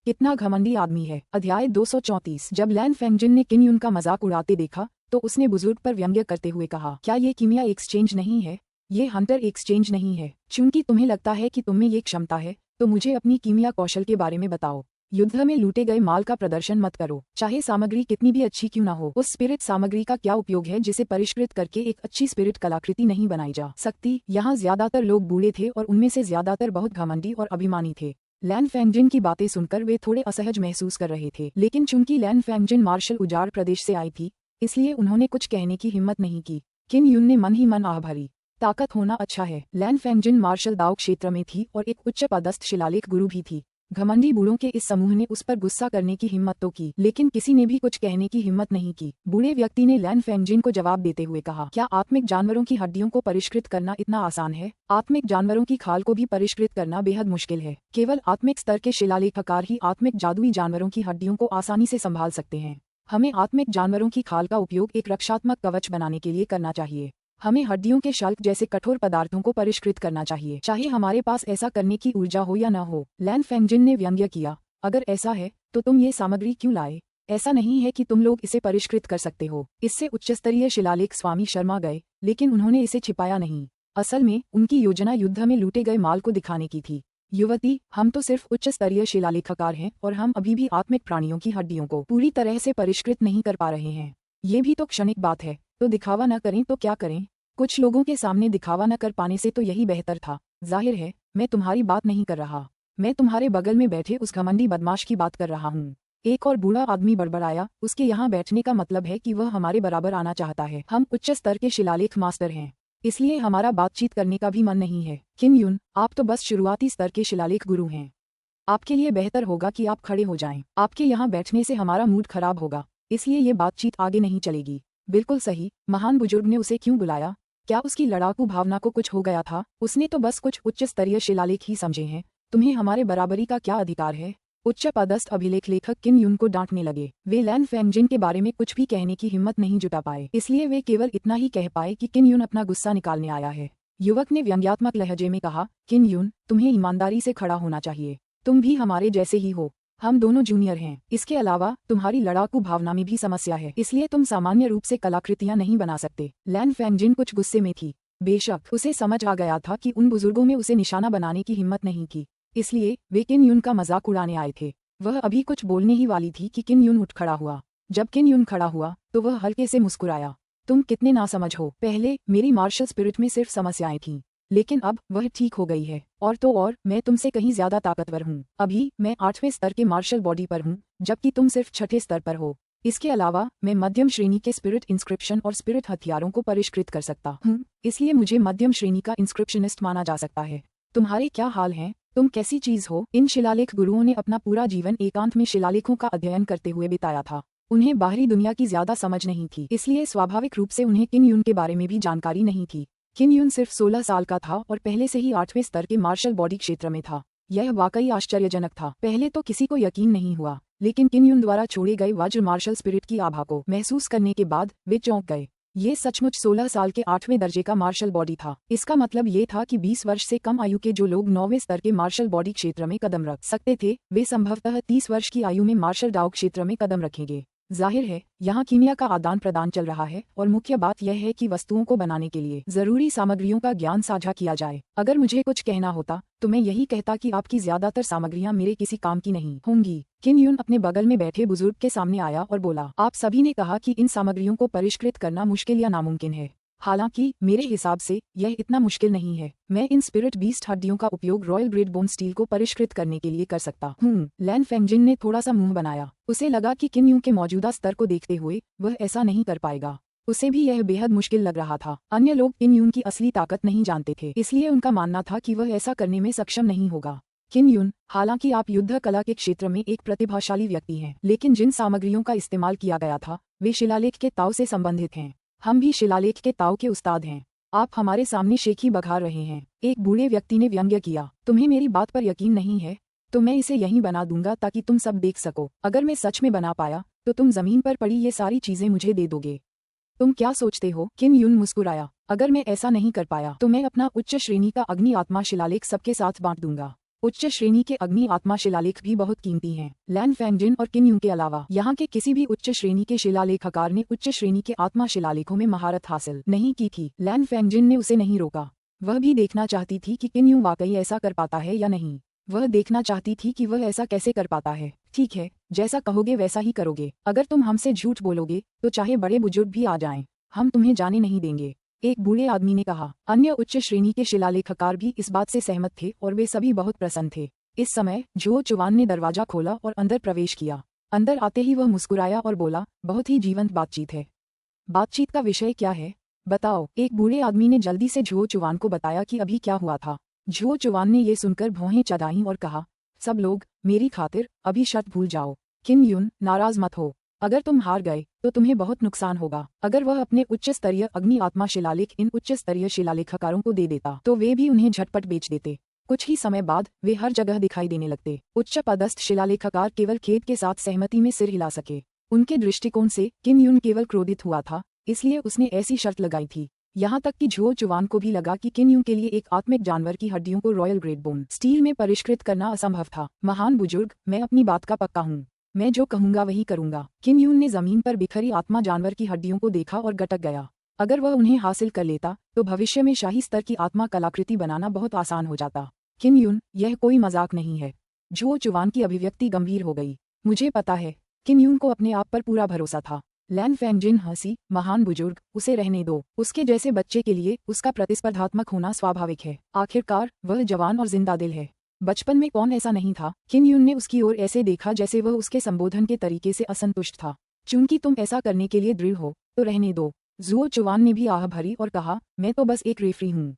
कितना घमंडी आदमी है। अध्याय 234। जब लैन फेंगजिन ने किन यून का मजाक उड़ाते देखा तो उसने बुजुर्ग पर व्यंग्य करते हुए कहा, क्या ये कीमिया एक्सचेंज नहीं है? ये हंटर एक्सचेंज नहीं है। चूंकि तुम्हें लगता है कि तुम में ये क्षमता है तो मुझे अपनी कीमिया कौशल के बारे में बताओ। युद्ध में लूटे गए माल का प्रदर्शन मत करो, चाहे सामग्री कितनी भी अच्छी क्यों न हो। उस स्पिरिट सामग्री का क्या उपयोग है जिसे परिष्कृत करके एक अच्छी स्पिरिट कलाकृति नहीं बनाई जा सकती। यहाँ ज्यादातर लोग बूढ़े थे और उनमें से ज्यादातर बहुत घमंडी और अभिमानी थे। लैन फेंगजिन की बातें सुनकर वे थोड़े असहज महसूस कर रहे थे, लेकिन चूंकि लैन फेंगजिन मार्शल उजाड़ प्रदेश से आई थी इसलिए उन्होंने कुछ कहने की हिम्मत नहीं की। किन यून ने मन ही मन आह भरी, ताकत होना अच्छा है। लैन फेंगजिन मार्शल दाव क्षेत्र में थी और एक उच्च पदस्थ शिलालेख गुरु भी थी। घमंडी बूढ़ों के इस समूह ने उस पर गुस्सा करने की हिम्मत तो की, लेकिन किसी ने भी कुछ कहने की हिम्मत नहीं की। बूढ़े व्यक्ति ने लैन फेंगजिन को जवाब देते हुए कहा, क्या आत्मिक जानवरों की हड्डियों को परिष्कृत करना इतना आसान है? आत्मिक जानवरों की खाल को भी परिष्कृत करना बेहद मुश्किल है। केवल आत्मिक स्तर के शिलालेखकार ही आत्मिक जादुई जानवरों की हड्डियों को आसानी से संभाल सकते हैं। हमें आत्मिक जानवरों की खाल का उपयोग एक रक्षात्मक कवच बनाने के लिए करना चाहिए। हमें हड्डियों के शल्क जैसे कठोर पदार्थों को परिष्कृत करना चाहिए, चाहे हमारे पास ऐसा करने की ऊर्जा हो या न हो। लैन फेंगजिन ने व्यंग्य किया, अगर ऐसा है तो तुम ये सामग्री क्यों लाए? ऐसा नहीं है कि तुम लोग इसे परिष्कृत कर सकते हो। इससे उच्च स्तरीय शिलालेख स्वामी शर्मा गए, लेकिन उन्होंने इसे छिपाया नहीं। असल में उनकी योजना युद्ध में लूटे गए माल को दिखाने की थी। युवती, हम तो सिर्फ उच्च स्तरीय शिलालेखकार हैं और हम अभी भी आत्मिक प्राणियों की हड्डियों को पूरी तरह से परिष्कृत नहीं कर पा रहे हैं। ये भी तो क्षणिक बात है, तो दिखावा न करें तो क्या करें? कुछ लोगों के सामने दिखावा न कर पाने से तो यही बेहतर था। जाहिर है मैं तुम्हारी बात नहीं कर रहा, मैं तुम्हारे बगल में बैठे उस घमंडी बदमाश की बात कर रहा हूँ। एक और बूढ़ा आदमी बड़बड़ाया, उसके यहाँ बैठने का मतलब है कि वह हमारे बराबर आना चाहता है। हम उच्च स्तर के शिलालेख मास्टर हैं, इसलिए हमारा बातचीत करने का भी मन नहीं है। किन युन, आप तो बस शुरुआती स्तर के शिलालेख गुरु हैं। आपके लिए बेहतर होगा कि आप खड़े हो जाएं। आपके यहाँ बैठने से हमारा मूड खराब होगा, इसलिए ये बातचीत आगे नहीं चलेगी। बिल्कुल सही, महान बुजुर्ग ने उसे क्यों बुलाया? क्या उसकी लड़ाकू भावना को कुछ हो गया था? उसने तो बस कुछ उच्च स्तरीय शिलालेख ही समझे हैं। तुम्हें हमारे बराबरी का क्या अधिकार है? उच्च पदस्थ अभिलेख लेखक किन युन को डांटने लगे। वे लैन फेंगजिन के बारे में कुछ भी कहने की हिम्मत नहीं जुटा पाए, इसलिए वे केवल इतना ही कह पाए कि किन युन अपना गुस्सा निकालने आया है। युवक ने व्यंग्यात्मक लहजे में कहा, किन युन, तुम्हें ईमानदारी से खड़ा होना चाहिए। तुम भी हमारे जैसे ही हो, हम दोनों जूनियर हैं। इसके अलावा तुम्हारी लड़ाकू भावना में भी समस्या है, इसलिए तुम सामान्य रूप से कलाकृतियां नहीं बना सकते। लैन फेंगजिन कुछ गुस्से में थी। बेशक उसे समझ आ गया था कि उन बुजुर्गों में उसे निशाना बनाने की हिम्मत नहीं थी, इसलिए वे किन युन का मजाक उड़ाने आए थे। वह अभी कुछ बोलने ही वाली थी कि किन युन उठ खड़ा हुआ। जब किन युन खड़ा हुआ तो वह हल्के से मुस्कुराया। तुम कितने नासमझ हो। पहले मेरी मार्शल स्पिरिट में सिर्फ समस्याएं थीं, लेकिन अब वह ठीक हो गई है। और तो और मैं तुमसे कहीं ज्यादा ताकतवर हूँ। अभी मैं 8वें स्तर के मार्शल बॉडी पर हूँ, जबकि तुम सिर्फ 6ठे स्तर पर हो। इसके अलावा मैं मध्यम श्रेणी के स्पिरिट इंस्क्रिप्शन और स्पिरिट हथियारों को परिष्कृत कर सकता हूँ, इसलिए मुझे मध्यम श्रेणी का इंस्क्रिप्शनिस्ट माना जा सकता है। तुम्हारे क्या हाल हैं? तुम कैसी चीज हो? इन शिलालेख गुरुओं ने अपना पूरा जीवन एकांत में शिलालेखों का अध्ययन करते हुए बिताया था। उन्हें बाहरी दुनिया की ज्यादा समझ नहीं थी, इसलिए स्वाभाविक रूप से उन्हें किन युन के बारे में भी जानकारी नहीं थी। किन युन सिर्फ 16 साल का था और पहले से ही 8वें स्तर के मार्शल बॉडी क्षेत्र में था। यह वाकई आश्चर्यजनक था। पहले तो किसी को यकीन नहीं हुआ, लेकिन किन युन द्वारा छोड़े गए वज्र मार्शल स्पिरिट की आभा को महसूस करने के बाद वे चौंक गए। ये सचमुच 16 साल के 8वें दर्जे का मार्शल बॉडी था। इसका मतलब ये था कि 20 वर्ष से कम आयु के जो लोग 9वें स्तर के मार्शल बॉडी क्षेत्र में कदम रख सकते थे, वे संभवतः 30 वर्ष की आयु में मार्शल डाउ क्षेत्र में कदम रखेंगे। जाहिर है यहाँ कीमिया का आदान प्रदान चल रहा है और मुख्य बात यह है कि वस्तुओं को बनाने के लिए जरूरी सामग्रियों का ज्ञान साझा किया जाए। अगर मुझे कुछ कहना होता तो मैं यही कहता कि आपकी ज्यादातर सामग्रियां मेरे किसी काम की नहीं होंगी। किन युन अपने बगल में बैठे बुजुर्ग के सामने आया और बोला, आप सभी ने कहा कि इन सामग्रियों को परिष्कृत करना मुश्किल या नामुमकिन है। हालांकि मेरे हिसाब से यह इतना मुश्किल नहीं है। मैं इन स्पिरिट बीस्ट हड्डियों का उपयोग रॉयल ग्रेड बोन स्टील को परिष्कृत करने के लिए कर सकता हूँ। लैन फेंगजिन ने थोड़ा सा मुंह बनाया। उसे लगा कि किन युन के मौजूदा स्तर को देखते हुए वह ऐसा नहीं कर पाएगा। उसे भी यह बेहद मुश्किल लग रहा था। अन्य लोग किन युन की असली ताकत नहीं जानते थे, इसलिए उनका मानना था कि वह ऐसा करने में सक्षम नहीं होगा। किन युन, हालांकि आप युद्ध कला के क्षेत्र में एक प्रतिभाशाली व्यक्ति हैं, लेकिन जिन सामग्रियों का इस्तेमाल किया गया था वे शिलालेख के ताव से संबंधित हैं। हम भी शिलालेख के ताव के उस्ताद हैं। आप हमारे सामने शेखी बघार रहे हैं। एक बूढ़े व्यक्ति ने व्यंग्य किया। तुम्हें मेरी बात पर यकीन नहीं है तो मैं इसे यहीं बना दूंगा ताकि तुम सब देख सको। अगर मैं सच में बना पाया तो तुम जमीन पर पड़ी ये सारी चीजें मुझे दे दोगे। तुम क्या सोचते हो? किन युन मुस्कुराया। अगर मैं ऐसा नहीं कर पाया तो मैं अपना उच्च श्रेणी का अग्नि आत्मा शिलालेख सबके साथ बांट दूंगा। उच्च श्रेणी के अग्नि आत्मा शिलालेख भी बहुत कीमती हैं। लैन फेंगजिन और किन युन के अलावा यहाँ के किसी भी उच्च श्रेणी के शिलालेखकार ने उच्च श्रेणी के आत्मा शिलालेखों में महारत हासिल नहीं की थी। लैन फेंगजिन ने उसे नहीं रोका। वह भी देखना चाहती थी कि किन युन वाकई ऐसा कर पाता है या नहीं। वह देखना चाहती थी कि वह ऐसा कैसे कर पाता है। ठीक है, जैसा कहोगे वैसा ही करोगे। अगर तुम हमसे झूठ बोलोगे तो चाहे बड़े बुजुर्ग भी आ जाएं, हम तुम्हें जाने नहीं देंगे। एक बूढ़े आदमी ने कहा। अन्य उच्च श्रेणी के शिलालेखकार भी इस बात से सहमत थे और वे सभी बहुत प्रसन्न थे। इस समय झुओ चुवान ने दरवाजा खोला और अंदर प्रवेश किया। अंदर आते ही वह मुस्कुराया और बोला, बहुत ही जीवंत बातचीत है। बातचीत का विषय क्या है? बताओ। एक बूढ़े आदमी ने जल्दी से झुओ चुवान को बताया कि अभी क्या हुआ था। झुओ चुवान ने ये सुनकर भौहें चढ़ाईं और कहा, सब लोग मेरी खातिर अभी शर्त भूल जाओ। किन युन, नाराज मत हो। अगर तुम हार गए तो तुम्हें बहुत नुकसान होगा। अगर वह अपने उच्च स्तरीय अग्नि आत्मा शिलालेख इन उच्च स्तरीय शिलालेखकारों को दे देता तो वे भी उन्हें झटपट बेच देते। कुछ ही समय बाद वे हर जगह दिखाई देने लगते। उच्च पदस्थ शिलालेखकार केवल खेद के साथ सहमति में सिर हिला सके। उनके दृष्टिकोण से किन युन केवल क्रोधित हुआ था, इसलिए उसने ऐसी शर्त लगाई थी। यहाँ तक कि झुओ चुवान को भी लगा कि किन युन के लिए एक आत्मिक जानवर की हड्डियों को रॉयल ग्रेड बोन स्टील में परिष्कृत करना असंभव था। महान बुजुर्ग, मैं अपनी बात का पक्का हूँ। मैं जो कहूंगा वही करूंगा। किम यून ने जमीन पर बिखरी आत्मा जानवर की हड्डियों को देखा और गटक गया। अगर वह उन्हें हासिल कर लेता तो भविष्य में शाही स्तर की आत्मा कलाकृति बनाना बहुत आसान हो जाता। किम यून, यह कोई मजाक नहीं है। झुओ चुवान की अभिव्यक्ति गंभीर हो गई। मुझे पता है। किम यून को अपने आप पर पूरा भरोसा था। लैन फेंगजिन हंसी, महान बुजुर्ग, उसे रहने दो। उसके जैसे बच्चे के लिए उसका प्रतिस्पर्धात्मक होना स्वाभाविक है। आखिरकार वह जवान और जिंदा दिल है। बचपन में कौन ऐसा नहीं था। किम यून ने उसकी ओर ऐसे देखा जैसे वह उसके संबोधन के तरीके से असंतुष्ट था। चूंकि तुम ऐसा करने के लिए दृढ़ हो तो रहने दो। झुओ चुवान ने भी आह भरी और कहा, मैं तो बस एक रेफरी हूँ।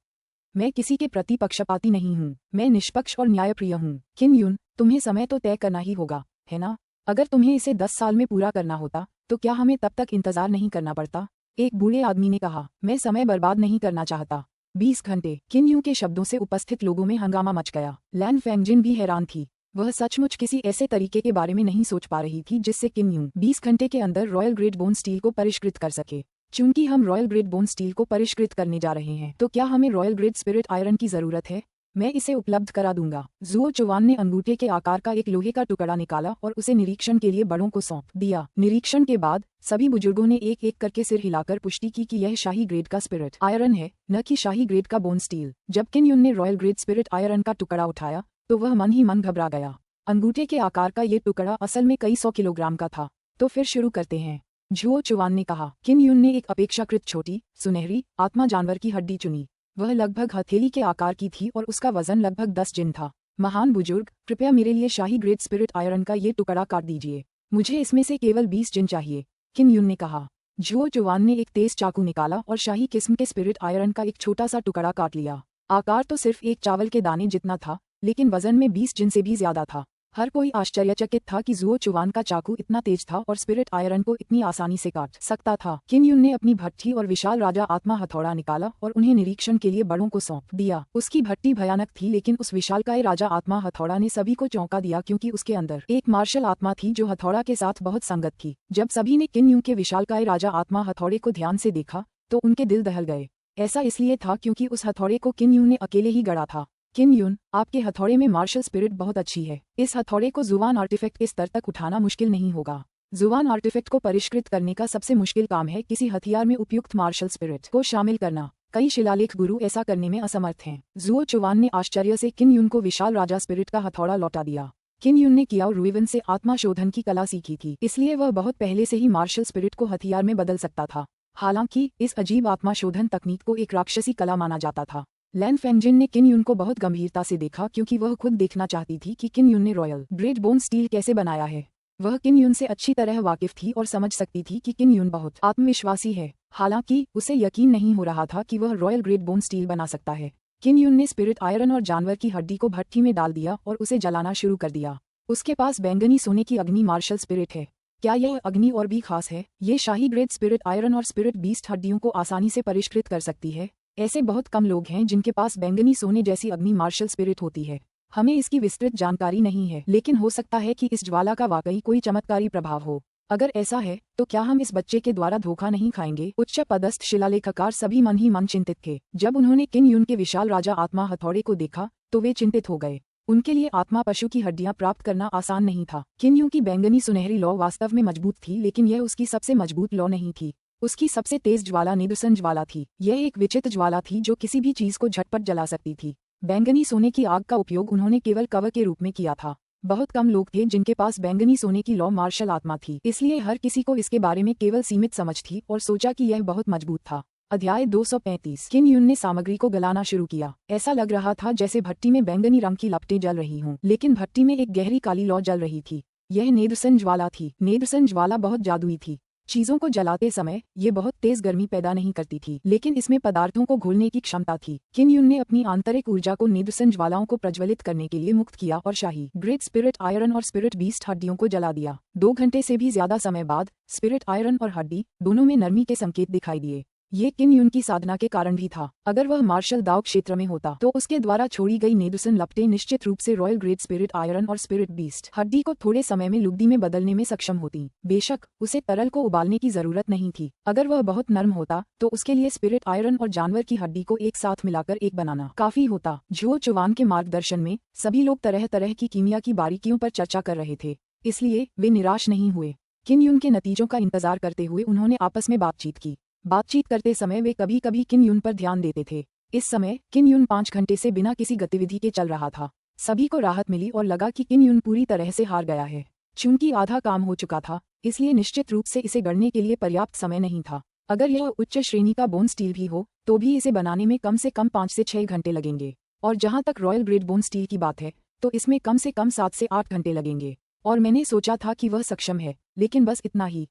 मैं किसी के प्रति पक्षपाती नहीं हूँ। मैं निष्पक्ष और न्यायप्रिय हूँ। किम यून, तुम्हें समय तो तय करना ही होगा, है ना? अगर तुम्हें इसे 10 साल में पूरा करना होता तो क्या हमें तब तक इंतजार नहीं करना पड़ता? एक बूढ़े आदमी ने कहा, मैं समय बर्बाद नहीं करना चाहता। 20 घंटे। किम यून के शब्दों से उपस्थित लोगों में हंगामा मच गया। लैन फेंगजिन भी हैरान थी। वह सचमुच किसी ऐसे तरीके के बारे में नहीं सोच पा रही थी जिससे किम यून 20 घंटे के अंदर रॉयल ग्रेट बोन स्टील को परिष्कृत कर सके। चूंकि हम रॉयल ग्रेट बोन स्टील को परिष्कृत करने जा रहे हैं तो क्या हमें रॉयल ग्रेट स्पिरिट आयरन की जरूरत है? मैं इसे उपलब्ध करा दूंगा। झुओ चुवान ने अंगूठे के आकार का एक लोहे का टुकड़ा निकाला और उसे निरीक्षण के लिए बड़ों को सौंप दिया। निरीक्षण के बाद सभी बुजुर्गों ने एक एक करके सिर हिलाकर पुष्टि की कि यह शाही ग्रेड का स्पिरिट आयरन है, न कि शाही ग्रेड का बोन स्टील। जब किम यून ने रॉयल ग्रेड स्पिरिट आयरन का टुकड़ा उठाया तो वह मन ही मन घबरा गया। अंगूठे के आकार का ये टुकड़ा असल में कई 100 किलोग्राम का था। तो फिर शुरू करते हैं, झुओ चुवान ने कहा। किम यून ने एक अपेक्षाकृत छोटी, सुनहरी आत्मा जानवर की हड्डी चुनी। वह लगभग हथेली के आकार की थी और उसका वजन लगभग 10 जिन था। महान बुजुर्ग, कृपया मेरे लिए शाही ग्रेड स्पिरिट आयरन का ये टुकड़ा काट दीजिए। मुझे इसमें से केवल 20 जिन चाहिए, किम यून ने कहा। झुओ चुवान ने एक तेज चाकू निकाला और शाही किस्म के स्पिरिट आयरन का एक छोटा सा टुकड़ा काट लिया। आकार तो सिर्फ एक चावल के दाने जितना था, लेकिन वजन में 20 जिन से भी ज्यादा था। हर कोई आश्चर्यचकित था कि झुओ चुवान का चाकू इतना तेज था और स्पिरिट आयरन को इतनी आसानी से काट सकता था। किम यून ने अपनी भट्ठी और विशाल राजा आत्मा हथौड़ा निकाला और उन्हें निरीक्षण के लिए बड़ों को सौंप दिया। उसकी भट्ठी भयानक थी, लेकिन उस विशालकाय राजा आत्मा हथौड़ा ने सभी को चौंका दिया क्योंकि उसके अंदर एक मार्शल आत्मा थी जो हथौड़ा के साथ बहुत संगत थी। जब सभी ने किम यून के विशालकाय राजा आत्मा हथौड़े को ध्यान से देखा तो उनके दिल दहल गए। ऐसा इसलिए था क्योंकि उस हथौड़े को किम यून ने अकेले ही गढ़ा था। किम यून, आपके हथौड़े में मार्शल स्पिरिट बहुत अच्छी है। इस हथौड़े को जुवान आर्टिफैक्ट के स्तर तक उठाना मुश्किल नहीं होगा। जुवान आर्टिफैक्ट को परिष्कृत करने का सबसे मुश्किल काम है किसी हथियार में उपयुक्त मार्शल स्पिरिट को शामिल करना। कई शिलालेख गुरु ऐसा करने में असमर्थ हैं। झुओ चुवान ने आश्चर्य से किम यून को विशाल राजा स्पिरिट का हथौड़ा लौटा दिया। किम यून ने कियाओ रुइवन से आत्मा शोधन की कला सीखी थी, इसलिए वह बहुत पहले से ही मार्शल स्पिरिट को हथियार में बदल सकता था। हालांकि इस अजीब आत्मा शोधन तकनीक को एक राक्षसी कला माना जाता था। लैन फेंगजिन ने किम यून को बहुत गंभीरता से देखा क्योंकि वह खुद देखना चाहती थी कि किम यून ने रॉयल ग्रेट बोन स्टील कैसे बनाया है। वह किम यून से अच्छी तरह वाकिफ थी और समझ सकती थी कि किम यून बहुत आत्मविश्वासी है। हालांकि उसे यकीन नहीं हो रहा था कि वह रॉयल ग्रेट बोन स्टील बना सकता है। किम यून ने स्पिरिट आयरन और जानवर की हड्डी को भट्ठी में डाल दिया और उसे जलाना शुरू कर दिया। उसके पास बैंगनी सोने की अग्नि मार्शल स्पिरिट है। क्या यह अग्नि और भी खास है? ये शाही ग्रेड स्पिरिट आयरन और स्पिरिट बीस्ट हड्डियों को आसानी से परिष्कृत कर सकती है। ऐसे बहुत कम लोग हैं जिनके पास बैंगनी सोने जैसी अग्नि मार्शल स्पिरिट होती है। हमें इसकी विस्तृत जानकारी नहीं है, लेकिन हो सकता है कि इस ज्वाला का वाकई कोई चमत्कारी प्रभाव हो। अगर ऐसा है तो क्या हम इस बच्चे के द्वारा धोखा नहीं खाएंगे? उच्च पदस्थ शिलालेखकार सभी मन ही मन चिंतित थे। जब उन्होंने किम यून के विशाल राजा आत्मा हथौड़े को देखा तो वे चिंतित हो गए। उनके लिए आत्मा पशु की हड्डियां प्राप्त करना आसान नहीं था। किम यून की बैंगनी सुनहरी लौ वास्तव में मजबूत थी, लेकिन यह उसकी सबसे मजबूत लौ नहीं थी। उसकी सबसे तेज ज्वाला निदर्शन ज्वाला थी। यह एक विचित्र ज्वाला थी जो किसी भी चीज को झटपट जला सकती थी। बैंगनी सोने की आग का उपयोग उन्होंने केवल कवर के रूप में किया था। बहुत कम लोग थे जिनके पास बैंगनी सोने की लौ मार्शल आत्मा थी, इसलिए हर किसी को इसके बारे में केवल सीमित समझ थी और सोचा कि यह बहुत मजबूत था। अध्याय 235। किम यून ने सामग्री को गलाना शुरू किया। ऐसा लग रहा था जैसे भट्टी में बैंगनी रंग की लपटें जल रही हों, लेकिन भट्टी में एक गहरी काली लौ जल रही थी। यह नेदर्सन ज्वाला थी। नेदर्सन ज्वाला बहुत जादुई थी। चीजों को जलाते समय ये बहुत तेज गर्मी पैदा नहीं करती थी, लेकिन इसमें पदार्थों को घोलने की क्षमता थी। किम यून ने अपनी आंतरिक ऊर्जा को नेदर्सन ज्वालाओं को प्रज्वलित करने के लिए मुक्त किया और शाही ग्रेट स्पिरिट आयरन और स्पिरिट बीस्ट हड्डियों को जला दिया। 2 घंटे से भी ज्यादा समय बाद स्पिरिट आयरन और हड्डी दोनों में नरमी के संकेत दिखाई दिए। ये किम यून की साधना के कारण भी था। अगर वह मार्शल दाव क्षेत्र में होता तो उसके द्वारा छोड़ी गई नेदर्सन लपटें निश्चित रूप से रॉयल ग्रेट स्पिरिट आयरन और स्पिरिट बीस्ट हड्डी को थोड़े समय में लुगदी में बदलने में सक्षम होती। बेशक उसे तरल को उबालने की जरूरत नहीं थी। अगर वह बहुत नरम होता तो उसके लिए स्पिरिट आयरन और जानवर की हड्डी को एक साथ मिलाकर एक बनाना काफी होता। झुओ चुवान के मार्गदर्शन में सभी लोग तरह तरह की कीमिया की बारीकियों पर चर्चा कर रहे थे। इसलिए वे निराश नहीं हुए। किन युन के नतीजों का इंतजार करते हुए उन्होंने आपस में बातचीत की। बातचीत करते समय वे कभी कभी किन युन पर ध्यान देते थे। इस समय किन युन 5 घंटे से बिना किसी गतिविधि के चल रहा था। सभी को राहत मिली और लगा कि किन युन पूरी तरह से हार गया है। चूंकि आधा काम हो चुका था, इसलिए निश्चित रूप से इसे गढ़ने के लिए पर्याप्त समय नहीं था। अगर यह उच्च श्रेणी का बोन स्टील भी हो तो भी इसे बनाने में कम से कम 5 से 6 घंटे लगेंगे। और जहां तक रॉयल ग्रेड बोन स्टील की बात है तो इसमें कम से कम 7 से 8 घंटे लगेंगे। और मैंने सोचा था कि वह सक्षम है, लेकिन बस इतना ही।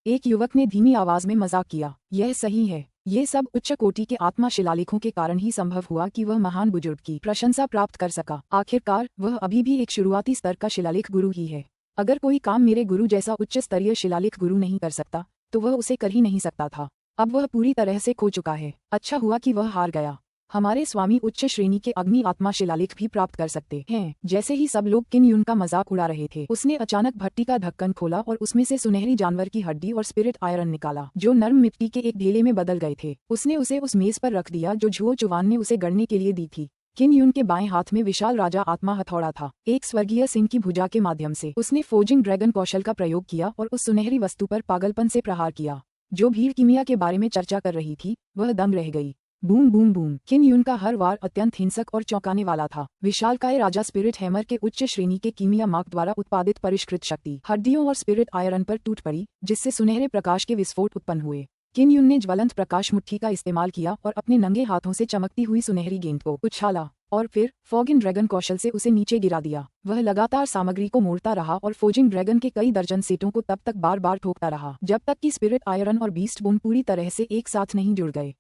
एक युवक ने धीमी आवाज में मजाक किया। यह सही है। ये सब उच्च कोटि के आत्मा शिलालेखों के कारण ही संभव हुआ कि वह महान बुजुर्ग की प्रशंसा प्राप्त कर सका। आखिरकार वह अभी भी एक शुरुआती स्तर का शिलालेख गुरु ही है। अगर कोई काम मेरे गुरु जैसा उच्च स्तरीय शिलालेख गुरु नहीं कर सकता तो वह उसे कर ही नहीं सकता था। अब वह पूरी तरह से खो चुका है। अच्छा हुआ कि वह हार गया। हमारे स्वामी उच्च श्रेणी के अग्नि आत्मा शिलालेख भी प्राप्त कर सकते हैं। जैसे ही सब लोग किन युन का मजाक उड़ा रहे थे, उसने अचानक भट्टी का ढक्कन खोला और उसमें से सुनहरी जानवर की हड्डी और स्पिरिट आयरन निकाला, जो नर्म मिट्टी के एक ढेले में बदल गए थे। उसने उसे उस मेज पर रख दिया जो झुओ चुवान ने उसे गढ़ने के लिए दी थी। किन युन के बाएं हाथ में विशाल राजा आत्मा हथौड़ा था। एक स्वर्गीय सिंह की भुजा के माध्यम से उसने फोर्जिंग ड्रैगन कौशल का प्रयोग किया और उस सुनहरी वस्तु पर पागलपन से प्रहार किया। जो भीड़ कीमिया के बारे में चर्चा कर रही थी वह दंग रह गई। Boom boom boom. किन युन का हर वार अत्यंत हिंसक और चौंकाने वाला था। विशालकाय राजा स्पिरिट हैमर के उच्च श्रेणी के कीमिया मार्क द्वारा उत्पादित परिष्कृत शक्ति हड्डियों और स्पिरिट आयरन पर टूट पड़ी, जिससे सुनहरे प्रकाश के विस्फोट उत्पन्न हुए। किन युन ने ज्वलंत प्रकाश मुट्ठी का इस्तेमाल किया और अपने नंगे हाथों से चमकती हुई सुनहरी गेंद को उछाला और फिर फॉगिंग ड्रैगन कौशल से उसे नीचे गिरा दिया। वह लगातार सामग्री को मोड़ता रहा और फोर्जिंग ड्रैगन के कई दर्जन सेटों को तब तक बार बार ठोकता रहा जब तक कि स्पिरिट आयरन और बीस्ट बोन पूरी तरह से एक साथ नहीं जुड़ गए।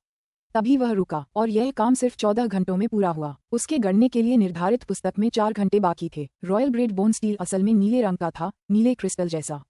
तभी वह रुका और यह काम सिर्फ 14 घंटों में पूरा हुआ। उसके गढ़ने के लिए निर्धारित पुस्तक में 4 घंटे बाकी थे। रॉयल ग्रेड बोन स्टील असल में नीले रंग का था, नीले क्रिस्टल जैसा।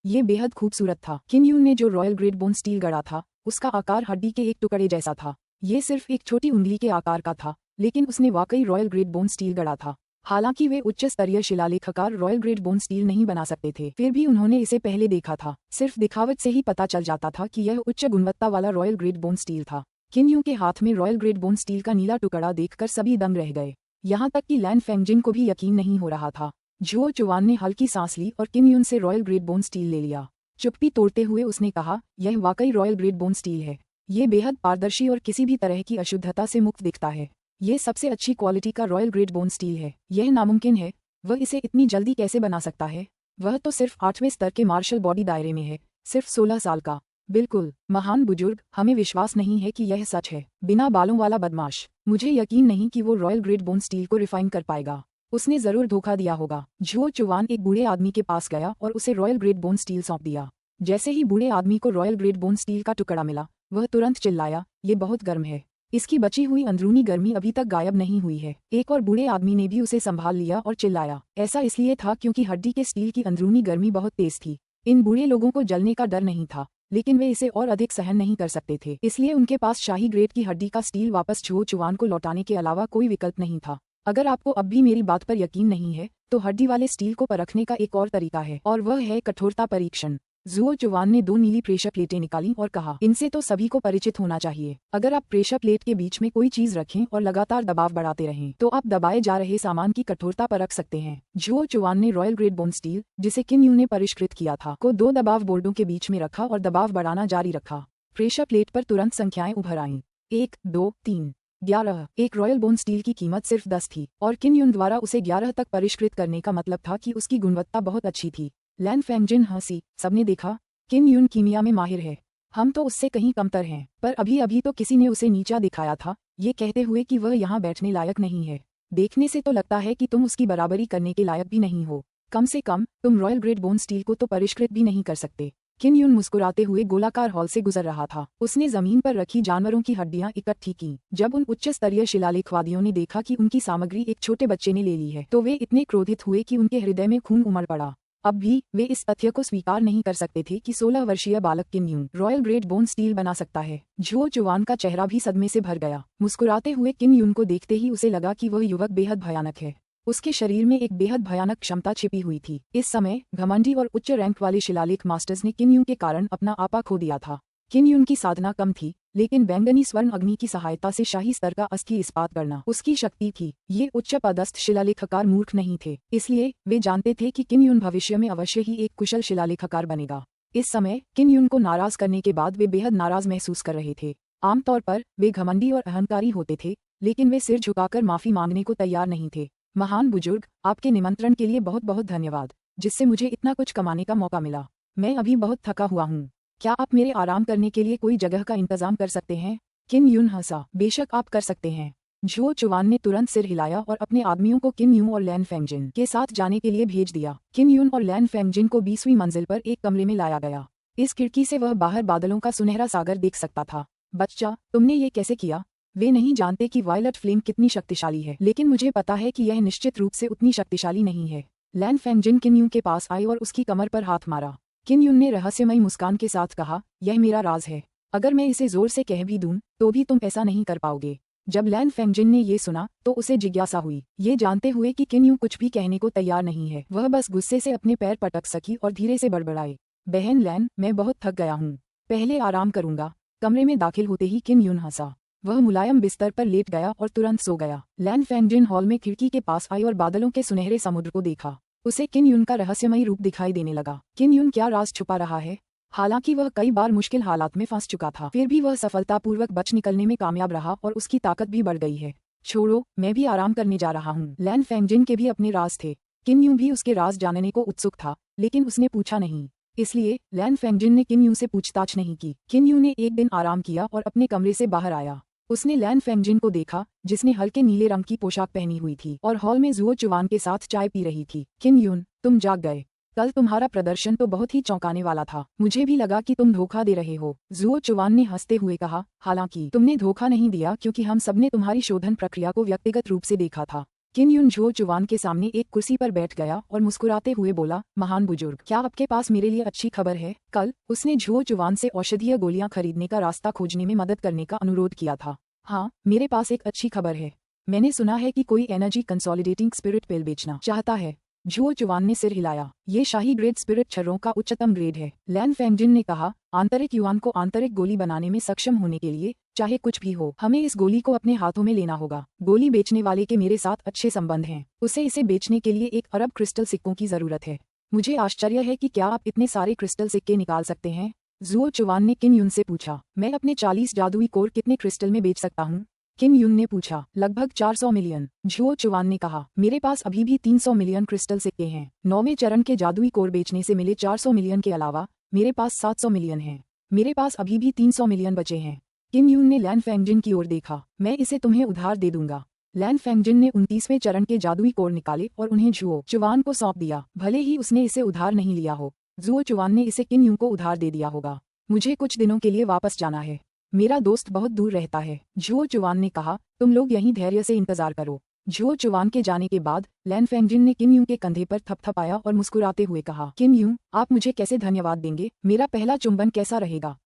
ये बेहद खूबसूरत था। किन युन ने जो रॉयल ग्रेड बोन स्टील गढ़ा था उसका आकार हड्डी के एक टुकड़े जैसा था। ये सिर्फ एक छोटी उंगली के आकार का था, लेकिन उसने वाकई रॉयल ग्रेड बोन स्टील गढ़ा था। हालांकि वे उच्च स्तरीय शिलालेखकार रॉयल ग्रेड बोन स्टील नहीं बना सकते थे, फिर भी उन्होंने इसे पहले देखा था। सिर्फ दिखावट से ही पता चल जाता था कि यह उच्च गुणवत्ता वाला रॉयल ग्रेड बोन स्टील था। किन युन के हाथ में रॉयल ग्रेड बोन स्टील का नीला टुकड़ा देखकर सभी दंग रह गए। यहाँ तक कि लैन फेंगजिन को भी यकीन नहीं हो रहा था। झुओ चुवान ने हल्की सांस ली और किन युन से रॉयल ग्रेड बोन स्टील ले लिया। चुप्पी तोड़ते हुए उसने कहा, यह वाकई रॉयल ग्रेड बोन स्टील है। ये बेहद पारदर्शी और किसी भी तरह की अशुद्धता से मुक्त दिखता है। ये सबसे अच्छी क्वालिटी का रॉयल ग्रेड बोन स्टील है। यह नामुमकिन है। वह इसे इतनी जल्दी कैसे बना सकता है? वह तो सिर्फ 8वें स्तर के मार्शल बॉडी दायरे में है, सिर्फ 16 साल का। बिल्कुल महान बुजुर्ग, हमें विश्वास नहीं है कि यह सच है। बिना बालों वाला बदमाश, मुझे यकीन नहीं कि वो रॉयल ग्रेड बोन स्टील को रिफाइन कर पाएगा। उसने जरूर धोखा दिया होगा। झुओ चुवान एक बूढ़े आदमी के पास गया और उसे रॉयल ग्रेड बोन स्टील सौंप दिया। जैसे ही बूढ़े आदमी को रॉयल ग्रेड बोन स्टील का टुकड़ा मिला, वह तुरंत चिल्लाया, ये बहुत गर्म है। इसकी बची हुई अंदरूनी गर्मी अभी तक गायब नहीं हुई है। एक और बूढ़े आदमी ने भी उसे संभाल लिया और चिल्लाया। ऐसा इसलिए था क्योंकि हड्डी के स्टील की अंदरूनी गर्मी बहुत तेज थी। इन बूढ़े लोगों को जलने का डर नहीं था, लेकिन वे इसे और अधिक सहन नहीं कर सकते थे, इसलिए उनके पास शाही ग्रेड की हड्डी का स्टील वापस झुओ चुवान को लौटाने के अलावा कोई विकल्प नहीं था। अगर आपको अब भी मेरी बात पर यकीन नहीं है तो हड्डी वाले स्टील को परखने का एक और तरीका है, और वह है कठोरता परीक्षण। झुओ चुवान ने 2 नीली प्रेशर प्लेटें निकाली और कहा, इनसे तो सभी को परिचित होना चाहिए। अगर आप प्रेशर प्लेट के बीच में कोई चीज रखें और लगातार दबाव बढ़ाते रहें तो आप दबाए जा रहे सामान की कठोरता परख सकते हैं। झुओ चुवान ने रॉयल ग्रेड बोन स्टील, जिसे किन युन ने परिष्कृत किया था, को 2 दबाव बोर्डों के बीच में रखा और दबाव बढ़ाना जारी रखा। प्रेशर प्लेट पर तुरंत संख्याएं उभर आईं। 1, 2, 3, 11। एक रॉयल बोन स्टील की कीमत सिर्फ 10 थी और किन युन द्वारा उसे 11 तक परिष्कृत करने का मतलब था कि उसकी गुणवत्ता बहुत अच्छी थी। लैन फेंगजिन हंसी। सबने देखा, किन युन कीमिया में माहिर है। हम तो उससे कहीं कमतर हैं, पर अभी अभी तो किसी ने उसे नीचा दिखाया था, ये कहते हुए कि वह यहाँ बैठने लायक नहीं है। देखने से तो लगता है कि तुम उसकी बराबरी करने के लायक भी नहीं हो। कम से कम तुम रॉयल ग्रेड बोन स्टील को तो परिष्कृत भी नहीं कर सकते। किन युन मुस्कुराते हुए गोलाकार हॉल से गुजर रहा था। उसने जमीन पर रखी जानवरों की हड्डियां इकट्ठी की। जब उन उच्च स्तरीय शिलालेखवादियों ने देखा कि उनकी सामग्री एक छोटे बच्चे ने ले ली है तो वे इतने क्रोधित हुए कि उनके हृदय में खून उमड़ पड़ा। अब भी वे इस तथ्य को स्वीकार नहीं कर सकते थे कि 16 वर्षीय बालक किन युन रॉयल ग्रेड बोन स्टील बना सकता है। झुओ चुवान का चेहरा भी सदमे से भर गया। मुस्कुराते हुए किन युन को देखते ही उसे लगा कि वह युवक बेहद भयानक है। उसके शरीर में एक बेहद भयानक क्षमता छिपी हुई थी। इस समय घमंडी और उच्च रैंक वाले शिलालेख मास्टर्स ने किन युन के कारण अपना आपा खो दिया था। किन युन की साधना कम थी, लेकिन बैंगनी स्वर्ण अग्नि की सहायता से शाही स्तर का अस्थि इस्पात करना उसकी शक्ति थी। ये उच्च पदस्थ शिलालेखकार मूर्ख नहीं थे, इसलिए वे जानते थे कि किम यून भविष्य में अवश्य ही एक कुशल शिलालेखकार बनेगा। इस समय किम यून को नाराज करने के बाद वे बेहद नाराज महसूस कर रहे थे। आमतौर पर वे घमंडी और अहंकारी होते थे, लेकिन वे सिर झुकाकर माफी मांगने को तैयार नहीं थे। महान बुजुर्ग, आपके निमंत्रण के लिए बहुत बहुत धन्यवाद, जिससे मुझे इतना कुछ कमाने का मौका मिला। मैं अभी बहुत थका हुआ हूँ। क्या आप मेरे आराम करने के लिए कोई जगह का इंतजाम कर सकते हैं? किम यून हंसा। बेशक आप कर सकते हैं। झुओ चुवान ने तुरंत सिर हिलाया और अपने आदमियों को किम यून और लैन फेंगजिन के साथ जाने के लिए भेज दिया। किम यून और लैन फेंगजिन को 20वीं मंजिल पर एक कमरे में लाया गया। इस खिड़की से वह बाहर बादलों का सुनहरा सागर देख सकता था। बच्चा, तुमने ये कैसे किया? वे नहीं जानते कि वायलट फ्लेम कितनी शक्तिशाली है, लेकिन मुझे पता है कि यह निश्चित रूप से उतनी शक्तिशाली नहीं है। लैन फेंगजिन किम यून के पास आई और उसकी कमर पर हाथ मारा। किम यून ने रहस्यमयी मुस्कान के साथ कहा, यह मेरा राज है। अगर मैं इसे जोर से कह भी दूं, तो भी तुम ऐसा नहीं कर पाओगे। जब लैन फेंगजिन ने ये सुना तो उसे जिज्ञासा हुई, ये जानते हुए कि किम यून कुछ भी कहने को तैयार नहीं है। वह बस गुस्से से अपने पैर पटक सकी और धीरे से बड़बड़ाई, बहन लैन, मैं बहुत थक गया हूँ, पहले आराम करूंगा। कमरे में दाखिल होते ही किम यून हंसा। वह मुलायम बिस्तर पर लेट गया और तुरंत सो गया। लैन फेंगजिन हॉल में खिड़की के पास आई और बादलों के सुनहरे समुद्र को देखा। उसे किम यून का रहस्यमयी रूप दिखाई देने लगा। किम यून क्या राज छुपा रहा है? हालांकि वह कई बार मुश्किल हालात में फंस चुका था, फिर भी वह सफलतापूर्वक बच निकलने में कामयाब रहा और उसकी ताकत भी बढ़ गई है। छोड़ो, मैं भी आराम करने जा रहा हूँ। लैन फेंगजिन के भी अपने राज थे। किम यून भी उसके राज जानने को उत्सुक था, लेकिन उसने पूछा नहीं। इसलिए लैन फेंगजिन ने किम यून से पूछताछ नहीं की। किम यून ने एक दिन आराम किया और अपने कमरे से बाहर आया। उसने लैन फेंगजिन को देखा, जिसने हल्के नीले रंग की पोशाक पहनी हुई थी और हॉल में झुओ चुवान के साथ चाय पी रही थी। किम यून, तुम जाग गए। कल तुम्हारा प्रदर्शन तो बहुत ही चौंकाने वाला था। मुझे भी लगा कि तुम धोखा दे रहे हो। झुओ चुवान ने हंसते हुए कहा, हालांकि तुमने धोखा नहीं दिया, क्योंकि हम सबने तुम्हारी शोधन प्रक्रिया को व्यक्तिगत रूप से देखा था। किम यून झुओ चुवान के सामने एक कुर्सी पर बैठ गया और मुस्कुराते हुए बोला, महान बुजुर्ग, क्या आपके पास मेरे लिए अच्छी खबर है? कल उसने झुओ चुवान से औषधीय गोलियां खरीदने का रास्ता खोजने में मदद करने का अनुरोध किया था। हाँ, मेरे पास एक अच्छी खबर है। मैंने सुना है कि कोई एनर्जी कंसोलिडेटिंग स्पिरिट पिल बेचना चाहता है। झुओ चुवान ने सिर हिलाया। ये शाही ग्रेड स्पिरिट छर्रों का उच्चतम ग्रेड है। लैन फेंगजिन ने कहा, आंतरिक युआन को आंतरिक गोली बनाने में सक्षम होने के लिए, चाहे कुछ भी हो, हमें इस गोली को अपने हाथों में लेना होगा। गोली बेचने वाले के मेरे साथ अच्छे संबंध हैं। उसे इसे बेचने के लिए 1 अरब क्रिस्टल सिक्कों की जरूरत है। मुझे आश्चर्य है कि क्या आप इतने सारे क्रिस्टल सिक्के निकाल सकते हैं? झुओ चुवान ने किम यून से पूछा। मैं अपने 40 जादुई कोर कितने क्रिस्टल में बेच सकता हूँ? किम यून ने पूछा। लगभग 400 मिलियन। झुओ चुवान ने कहा, मेरे पास अभी भी 300 मिलियन क्रिस्टल सिक्के हैं। 9वें चरण के जादुई कोर बेचने से मिले 400 मिलियन के अलावा मेरे पास 700 मिलियन हैं। मेरे पास अभी भी 300 मिलियन बचे हैं। किम यून ने लैन फेंगजिन की ओर देखा। मैं इसे तुम्हें उधार दे दूंगा। लैन फेंगजिन ने 29वें चरण के जादुई कोर निकाले और उन्हें झुओ चुवान को सौंप दिया। भले ही उसने इसे उधार नहीं लिया हो, झुओ चुवान ने इसे किम यून को उधार दे दिया होगा। मुझे कुछ दिनों के लिए वापस जाना है। मेरा दोस्त बहुत दूर रहता है। झुओ चुवान ने कहा, तुम लोग यहीं धैर्य से इंतजार करो। झुओ चुवान के जाने के बाद लैन फेंगजिन ने किम यून के कंधे पर थपथपाया और मुस्कुराते हुए कहा, किम यून, आप मुझे कैसे धन्यवाद देंगे? मेरा पहला चुंबन कैसा रहेगा?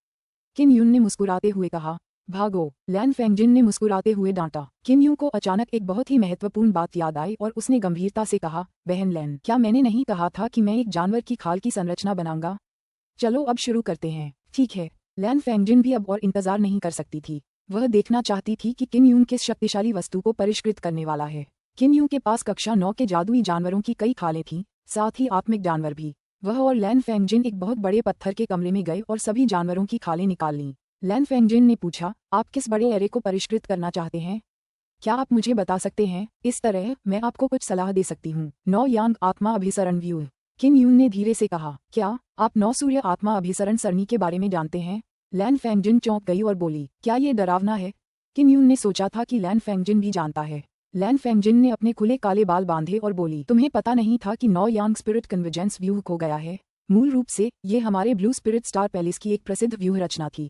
किम यून ने मुस्कुराते हुए कहा, भागो। लैन फेंगजिन ने मुस्कुराते हुए डांटा। किम यून को अचानक एक बहुत ही महत्वपूर्ण बात याद आई और उसने गंभीरता से कहा, बहन लैन, क्या मैंने नहीं कहा था कि मैं एक जानवर की खाल की संरचना बनाऊंगा? चलो अब शुरू करते हैं। ठीक है। लैन फेंगजिन भी अब और इंतजार नहीं कर सकती थी। वह देखना चाहती थी कि किम यून किस शक्तिशाली वस्तु को परिष्कृत करने वाला है। किम यून के पास कक्षा 9 के जादुई जानवरों की कई खालें थीं, साथ ही आत्मिक जानवर भी। वह और लैन फेंगजिन एक बहुत बड़े पत्थर के कमरे में गए और सभी जानवरों की खालें निकाल लीं। लैन फेंगजिन ने पूछा, आप किस बड़े एरे को परिष्कृत करना चाहते हैं? क्या आप मुझे बता सकते हैं? इस तरह मैं आपको कुछ सलाह दे सकती हूँ। 9 यांग आत्मा अभिसरण व्यूह। किम यून ने धीरे से कहा, क्या आप 9 सूर्य आत्मा अभिसरण सरणी के बारे में जानते हैं? लैन फेंगजिन चौंक गई और बोली, क्या ये डरावना है? किम यून ने सोचा था कि लैन फेंगजिन भी जानता है। लैन फेंगजिन ने अपने खुले काले बाल बांधे और बोली, तुम्हें पता नहीं था कि 9 यांग स्पिरिट कन्वर्जेंस व्यूह खो गया है? मूल रूप से ये हमारे ब्लू स्पिरिट स्टार पैलेस की एक प्रसिद्ध व्यूह रचना थी।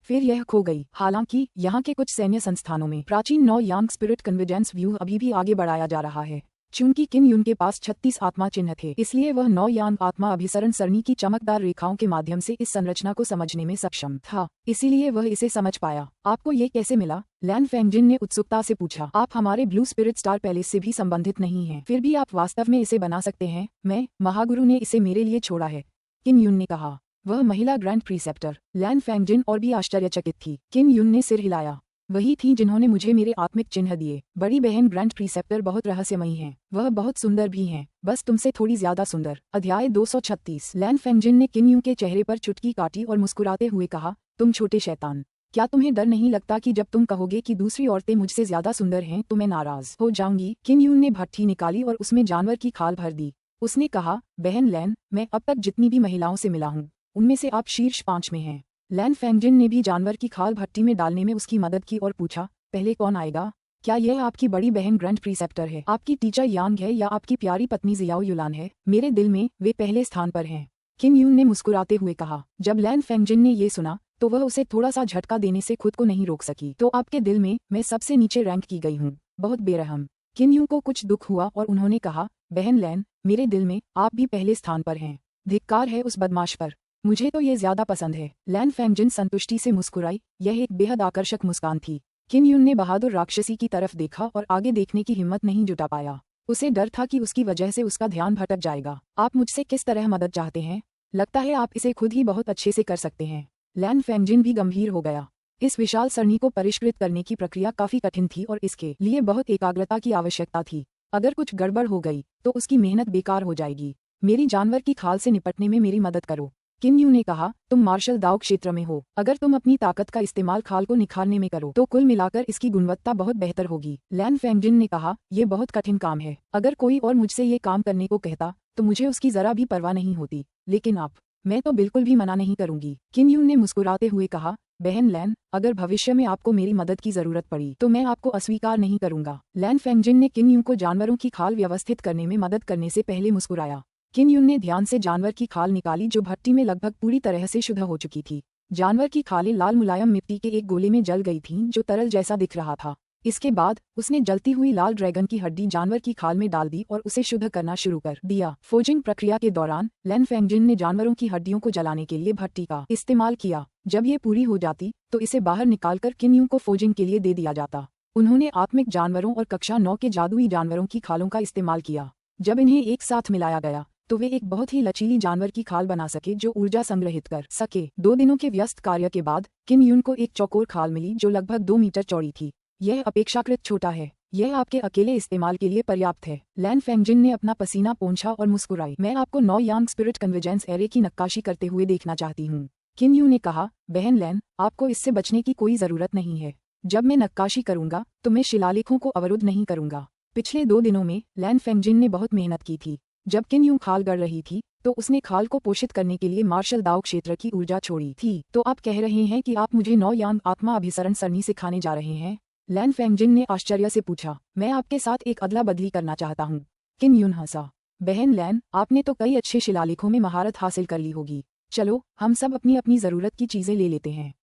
फिर यह खो गई। हालांकि यहाँ के कुछ सैन्य संस्थानों में प्राचीन 9 यांग स्पिरिट कन्वर्जेंस व्यूह अभी भी आगे बढ़ाया जा रहा है। चूंकि किम यून के पास 36 आत्मा चिन्ह थे, इसलिए वह 9 यांग आत्मा अभिसरण सरणी की चमकदार रेखाओं के माध्यम से इस संरचना को समझने में सक्षम था। इसीलिए वह इसे समझ पाया। आपको ये कैसे मिला? लैन फेंगजिन ने उत्सुकता से पूछा। आप हमारे ब्लू स्पिरिट स्टार पैलेस से भी संबंधित नहीं हैं, फिर भी आप वास्तव में इसे बना सकते हैं। मैं महागुरु ने इसे मेरे लिए छोड़ा है, किम यून ने कहा। वह महिला ग्रैंड प्रीसेप्टर लैन फेंगजिन और भी आश्चर्यचकित थी। किन युन ने सिर हिलाया। वही थी जिन्होंने मुझे मेरे आत्मिक चिन्ह दिए। बड़ी बहन ग्रैंड प्रीसेप्टर बहुत रहस्यमयी हैं। वह बहुत सुंदर भी हैं, बस तुमसे थोड़ी ज्यादा सुंदर। अध्याय 236। लैन फेंगजिन ने किन युन के चेहरे पर चुटकी काटी और मुस्कुराते हुए कहा, तुम छोटे शैतान, क्या तुम्हें डर नहीं लगता कि जब तुम कहोगे कि दूसरी औरतें मुझसे ज्यादा सुंदर हैं तो मैं नाराज हो जाऊंगी। किन युन ने भट्ठी निकाली और उसमें जानवर की खाल भर दी। उसने कहा, बहन लैन, मैं अब तक जितनी भी महिलाओं से मिला हूँ उनमें से आप शीर्ष 5 में हैं। लैन फेंगजिन ने भी जानवर की खाल भट्टी में डालने में उसकी मदद की और पूछा, पहले कौन आएगा? क्या यह आपकी बड़ी बहन ग्रैंड प्रीसेप्टर है, आपकी टीचर यांग है या आपकी प्यारी पत्नी जियाओ युलान है? मेरे दिल में वे पहले स्थान पर हैं। किन युन ने मुस्कुराते हुए कहा। जब लैन फेंगजिन ने ये सुना तो वह उसे थोड़ा सा झटका देने से खुद को नहीं रोक सकी। तो आपके दिल में मैं सबसे नीचे रैंक की गई हूँ, बहुत बेरहम। किन युन को कुछ दुख हुआ और उन्होंने कहा, बहन लैन, मेरे दिल में आप भी पहले स्थान पर हैं। धिक्कार है उस बदमाश पर, मुझे तो ये ज्यादा पसंद है। लैन फेंगजिन संतुष्टि से मुस्कुराई। यह एक बेहद आकर्षक मुस्कान थी। किन युन ने बहादुर राक्षसी की तरफ देखा और आगे देखने की हिम्मत नहीं जुटा पाया। उसे डर था कि उसकी वजह से उसका ध्यान भटक जाएगा। आप मुझसे किस तरह मदद चाहते हैं? लगता है आप इसे खुद ही बहुत अच्छे से कर सकते हैं। लैन फेंगजिन भी गंभीर हो गया। इस विशाल सरणी को परिष्कृत करने की प्रक्रिया काफी कठिन थी और इसके लिए बहुत एकाग्रता की आवश्यकता थी। अगर कुछ गड़बड़ हो गई तो उसकी मेहनत बेकार हो जाएगी। मेरी जानवर की खाल से निपटने में मेरी मदद करो। किन यू ने कहा, तुम मार्शल दाव क्षेत्र में हो। अगर तुम अपनी ताकत का इस्तेमाल खाल को निखारने में करो तो कुल मिलाकर इसकी गुणवत्ता बहुत बेहतर होगी। लैन फेंगजिन ने कहा, यह बहुत कठिन काम है। अगर कोई और मुझसे ये काम करने को कहता तो मुझे उसकी जरा भी परवाह नहीं होती, लेकिन मैं तो बिल्कुल भी मना नहीं करूंगी। किन यू ने मुस्कुराते हुए कहा, बहन लैन, अगर भविष्य में आपको मेरी मदद की जरूरत पड़ी तो मैं आपको अस्वीकार नहीं करूंगा। लैन फेंगजिन ने किन यू को जानवरों की खाल व्यवस्थित करने में मदद करने से पहले मुस्कुराया। किन युन ने ध्यान से जानवर की खाल निकाली जो भट्टी में लगभग पूरी तरह से शुद्ध हो चुकी थी। जानवर की खालें लाल मुलायम मिट्टी के एक गोले में जल गई थीं जो तरल जैसा दिख रहा था। इसके बाद उसने जलती हुई लाल ड्रैगन की हड्डी जानवर की खाल में डाल दी और उसे शुद्ध करना शुरू कर दिया। फोजिंग प्रक्रिया के दौरान लैन फेंगजिन ने जानवरों की हड्डियों को जलाने के लिए भट्टी का इस्तेमाल किया। जब ये पूरी हो जाती तो इसे बाहर निकालकर किन यू को फोजिंग के लिए दे दिया जाता। उन्होंने आत्मिक जानवरों और कक्षा 9 के जादुई जानवरों की खालों का इस्तेमाल किया। जब इन्हें एक साथ मिलाया गया तो वे एक बहुत ही लचीली जानवर की खाल बना सके जो ऊर्जा संग्रहित कर सके। 2 दिनों के व्यस्त कार्य के बाद किन युन को एक चौकोर खाल मिली जो लगभग 2 मीटर चौड़ी थी। यह अपेक्षाकृत छोटा है, यह आपके अकेले इस्तेमाल के लिए पर्याप्त है। लैन फेंगजिन ने अपना पसीना पोंछा और मुस्कुराई। मैं आपको 9 यांग स्पिरिट कन्वर्जेंस एरे की नक्काशी करते हुए देखना चाहती हूँ। किन यू ने कहा, बहन लैन, आपको इससे बचने की कोई जरूरत नहीं है। जब मैं नक्काशी करूंगा तो मैं शिलालेखों को अवरुद्ध नहीं करूंगा। पिछले 2 दिनों में लैन फेंगजिन ने बहुत मेहनत की थी। जब किन यू खाल गढ़ रही थी तो उसने खाल को पोषित करने के लिए मार्शल दाव क्षेत्र की ऊर्जा छोड़ी थी। तो आप कह रहे हैं कि आप मुझे 9 यांग आत्मा अभिसरण सरणी सिखाने जा रहे हैं? लैन फेंगजिन ने आश्चर्य से पूछा। मैं आपके साथ एक अदला बदली करना चाहता हूँ। किन यून हंसा। बहन लैन, आपने तो कई अच्छे शिलालेखों में महारत हासिल कर ली होगी। चलो हम सब अपनी अपनी जरूरत की चीजें ले लेते हैं।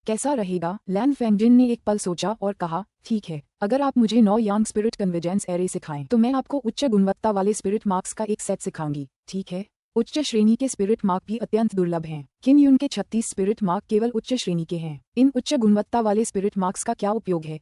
कैसा रहेगा? लैन फेंगजिन ने एक पल सोचा और कहा, ठीक है, अगर आप मुझे 9 यांग स्पिरिट कन्वर्जेंस एरे सिखाएं तो मैं आपको उच्च गुणवत्ता वाले स्पिरिट मार्क्स का एक सेट सिखाऊंगी, ठीक है? उच्च श्रेणी के स्पिरिट मार्क भी अत्यंत दुर्लभ हैं। किन युन के 36 स्पिरिट मार्क केवल उच्च श्रेणी के हैं। इन उच्च गुणवत्ता वाले स्पिरिट मार्क्स का क्या उपयोग है?